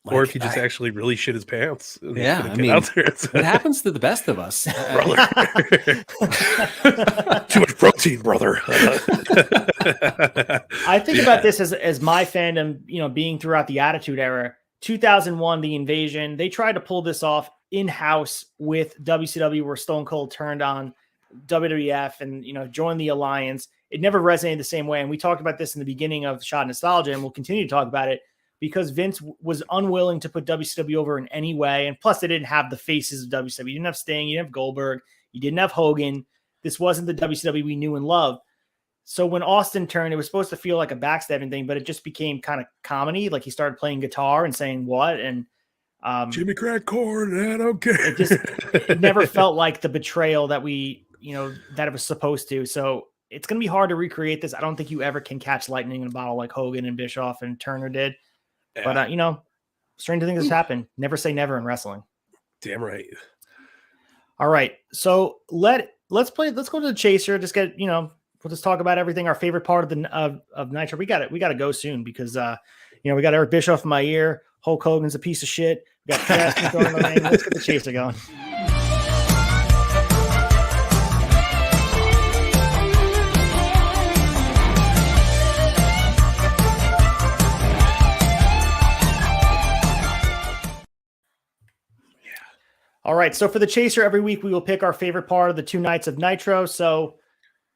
Or if he just actually really shit his pants. Yeah, I mean, it happens to the best of us. Brother. Too much protein, brother. I think about this as my fandom, being throughout the Attitude Era. 2001, the Invasion, they tried to pull this off in-house with WCW, where Stone Cold turned on WWF and, joined the alliance. It never resonated the same way. And we talked about this in the beginning of Shot Nostalgia, and we'll continue to talk about it, because Vince was unwilling to put WCW over in any way. And plus, they didn't have the faces of WCW. You didn't have Sting, you didn't have Goldberg, you didn't have Hogan. This wasn't the WCW we knew and loved. So when Austin turned, it was supposed to feel like a backstabbing thing, but it just became kind of comedy. Like he started playing guitar and saying what, and Jimmy crack corn, I don't care. It never felt like the betrayal that that it was supposed to. So it's going to be hard to recreate this. I don't think you ever can catch lightning in a bottle like Hogan and Bischoff and Turner did. Yeah. But, stranger things has happened. Never say never in wrestling. Damn right. All right. So let's go to the chaser. Just get, we'll just talk about everything. Our favorite part of Nitro. We got to go soon because, we got Eric Bischoff in my ear. Hulk Hogan's a piece of shit. We got Cassidy throwing the ring. Let's get the chaser going. All right, so for the chaser, every week we will pick our favorite part of the 2 nights of Nitro. So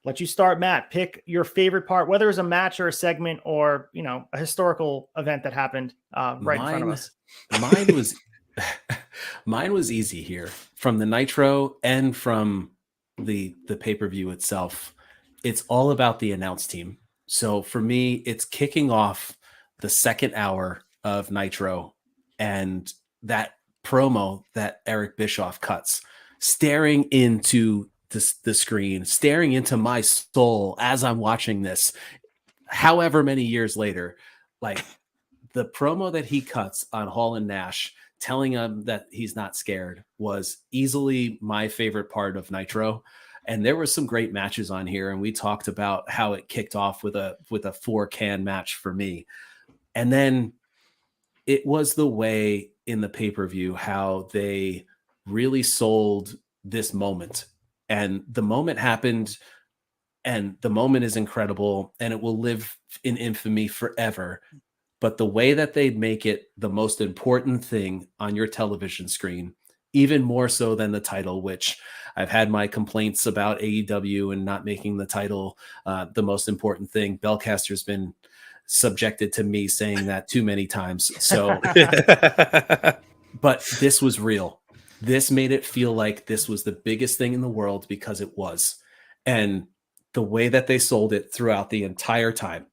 let you start, Matt. Pick your favorite part, whether it's a match or a segment or, a historical event that happened in front of us. Mine was easy here. From the Nitro and from the pay-per-view itself, it's all about the announce team. So for me, it's kicking off the second hour of Nitro and that promo that Eric Bischoff cuts, staring into the screen, staring into my soul as I'm watching this, however many years later. Like the promo that he cuts on Hall and Nash, telling him that he's not scared, was easily my favorite part of Nitro. And there were some great matches on here, and we talked about how it kicked off with a 4-can match for me. And then it was the way in the pay-per-view how they really sold this moment. And the moment happened, and the moment is incredible, and it will live in infamy forever. But the way that they make it the most important thing on your television screen, even more so than the title, which I've had my complaints about AEW and not making the title the most important thing. BELCASTER's been subjected to me saying that too many times. So, but this was real. This made it feel like this was the biggest thing in the world, because it was. And the way that they sold it throughout the entire time,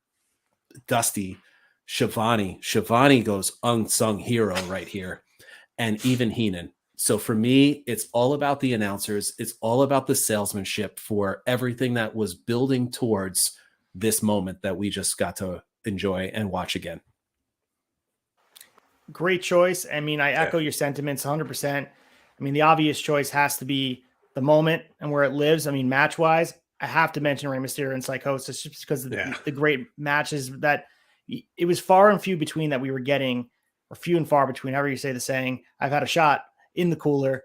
Dusty, Shivani goes unsung hero right here, and even Heenan. So for me, it's all about the announcers. It's all about the salesmanship for everything that was building towards this moment that we just got to enjoy and watch again. Great choice. I mean, I echo your sentiments 100%. I mean, the obvious choice has to be the moment and where it lives. I mean, match wise, I have to mention Rey Mysterio and Psychosis, just because of the great matches that it was far and few between that we were getting, or few and far between, however you say the saying. I've had a shot in the cooler.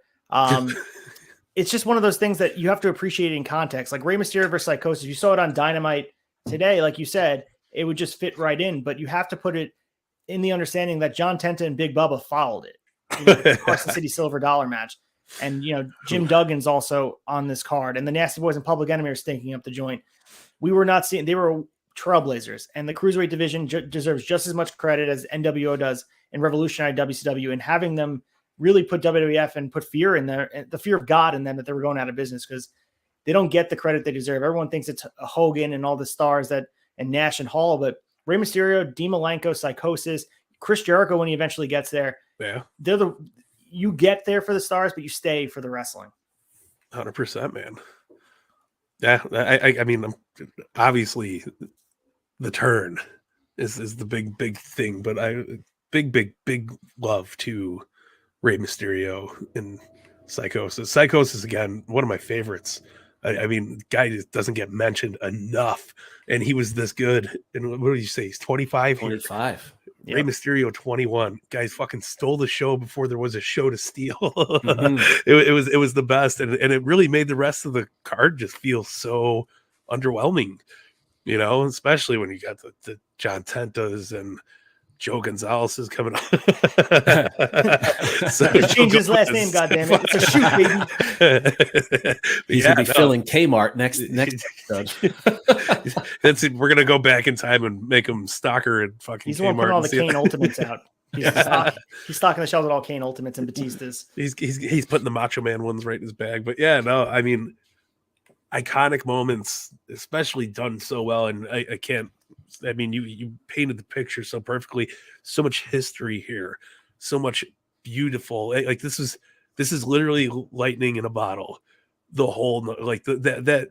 It's just one of those things that you have to appreciate in context. Like Rey Mysterio versus Psychosis, you saw it on Dynamite today, like you said, it would just fit right in, but you have to put it in the understanding that John Tenta and Big Bubba followed it. The Carson City Silver Dollar match. And, Jim Duggan's also on this card, and the Nasty Boys and Public Enemy are stinking up the joint. We were not seeing, they were trailblazers, and the Cruiserweight division deserves just as much credit as NWO does in revolutionary WCW, and having them really put WWF and put fear in there, the fear of God in them, that they were going out of business, because they don't get the credit they deserve. Everyone thinks it's Hogan and all the stars and Nash and Hall, but Rey Mysterio, Dean Malenko, Psychosis, Chris Jericho, when he eventually gets there, you get there for the stars, but you stay for the wrestling. 100%, man. Yeah, I mean, obviously, the turn is the big thing, but big love to Rey Mysterio and Psychosis again, one of my favorites. I mean, guy just doesn't get mentioned enough, and he was this good. And what did you say? He's 25. 25. Rey Mysterio 21. Guys fucking stole the show before there was a show to steal. It was the best, and it really made the rest of the card just feel so underwhelming. Especially when you got the John Tentas and Joe Gonzalez is coming up. So change his last name, goddammit. It's a shoot, baby. He's gonna be filling Kmart next That's it. We're gonna go back in time and make him Stalker and fucking He's the one putting all the Kane Ultimates out. He's stocking the shelves with all Kane Ultimates and Batistas. He's putting the Macho Man ones right in his bag. But yeah, no, I mean, iconic moments, especially done so well, and I can't. I mean, you painted the picture so perfectly. So much history here, so much beautiful. Like this is literally lightning in a bottle. The whole that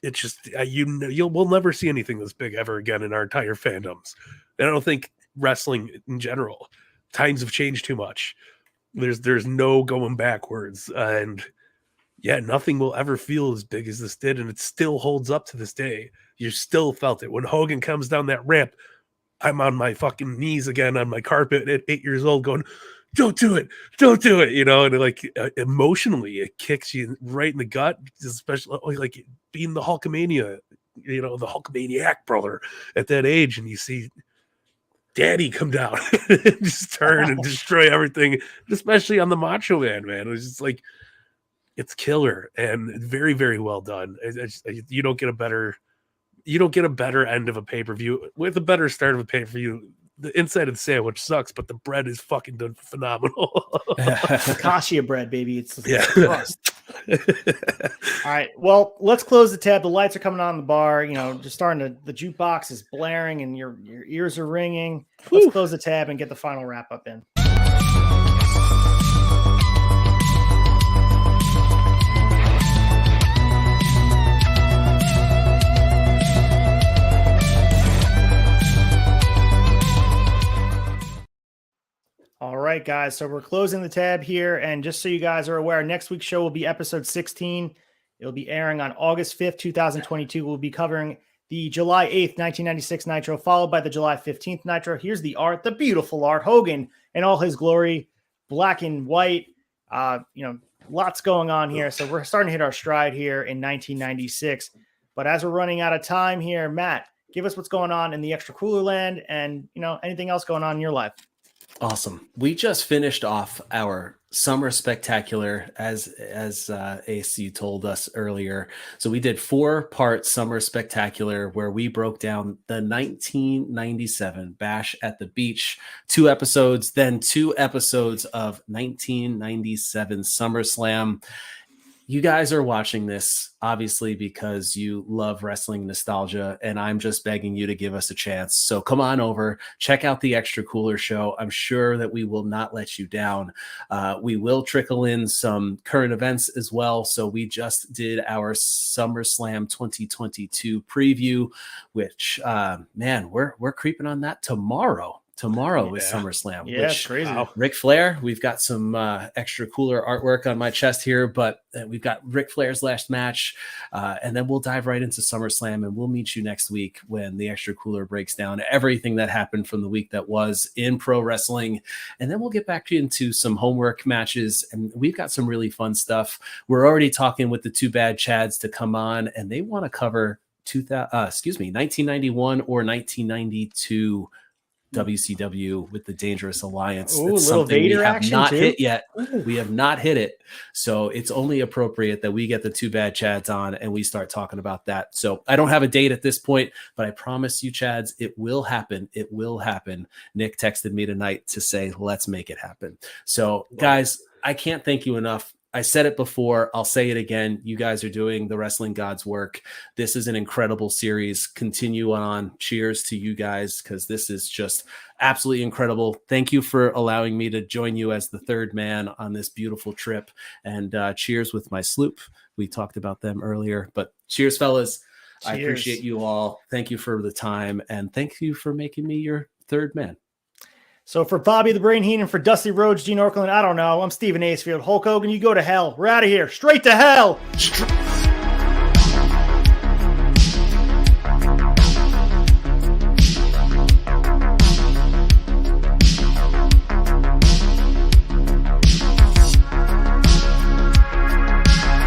it's just we'll never see anything this big ever again in our entire fandoms. And I don't think wrestling in general. Times have changed too much. There's no going backwards, and yeah, nothing will ever feel as big as this did, and it still holds up to this day. You still felt it when Hogan comes down that ramp. I'm on my fucking knees again on my carpet at 8 years old, going, "Don't do it, don't do it," and like emotionally, it kicks you right in the gut, especially like being the Hulkamania, the Hulkamaniac brother at that age, and you see Daddy come down and just turn and destroy everything, especially on the Macho Man. It was just like, it's killer and very, very well done. You don't get a better end of a pay-per-view with a better start of a pay-per-view. The inside of the sandwich sucks, but the bread is fucking done phenomenal. Kasha bread, baby. It's crust. All right. Well, let's close the tab. The lights are coming on in the bar. Just starting the jukebox is blaring and your ears are ringing. Let's close the tab and get the final wrap up in. All right, guys. So we're closing the tab here. And just so you guys are aware, next week's show will be episode 16. It'll be airing on August 5th, 2022. We'll be covering the July 8th, 1996 Nitro, followed by the July 15th Nitro. Here's the art, the beautiful art. Hogan in all his glory, black and white. Lots going on here. So we're starting to hit our stride here in 1996. But as we're running out of time here, Matt, give us what's going on in the Extra Cooler Land and, anything else going on in your life. Awesome. We just finished off our Summer Spectacular, as Ace, you told us earlier. So we did 4-part Summer Spectacular where we broke down the 1997 Bash at the Beach, 2 episodes, then 2 episodes of 1997 SummerSlam. You guys are watching this, obviously, because you love wrestling nostalgia, and I'm just begging you to give us a chance. So come on over, check out the Extra Cooler show. I'm sure that we will not let you down. We will trickle in some current events as well. So we just did our SummerSlam 2022 preview, which, we're creeping on that tomorrow. Is SummerSlam. Yeah, it's crazy. Ric Flair, we've got some Extra Cooler artwork on my chest here, but we've got Ric Flair's last match, and then we'll dive right into SummerSlam, and we'll meet you next week when the Extra Cooler breaks down everything that happened from the week that was in pro wrestling, and then we'll get back into some homework matches, and we've got some really fun stuff. We're already talking with the 2 Bad Chads to come on, and they want to cover 1991 or 1992 WCW with the Dangerous Alliance. Ooh, little Vader action not too. Hit yet. Ooh. We have not hit it. So it's only appropriate that we get the 2 Bad Chads on and we start talking about that. So I don't have a date at this point, but I promise you, Chads, it will happen. It will happen. Nick texted me tonight to say, let's make it happen. So guys, I can't thank you enough. I said it before. I'll say it again. You guys are doing the Wrestling Gods work. This is an incredible series. Continue on. Cheers to you guys, because this is just absolutely incredible. Thank you for allowing me to join you as the 3rd man on this beautiful trip. And cheers with my sloop. We talked about them earlier, but cheers, fellas. Cheers. I appreciate you all. Thank you for the time. And thank you for making me your 3rd man. So for Bobby the Brain Heenan, for Dusty Rhodes, Gene Okerlund, I don't know. I'm Stephen ACEFIELD. Hulk Hogan, you go to hell. We're out of here. Straight to hell.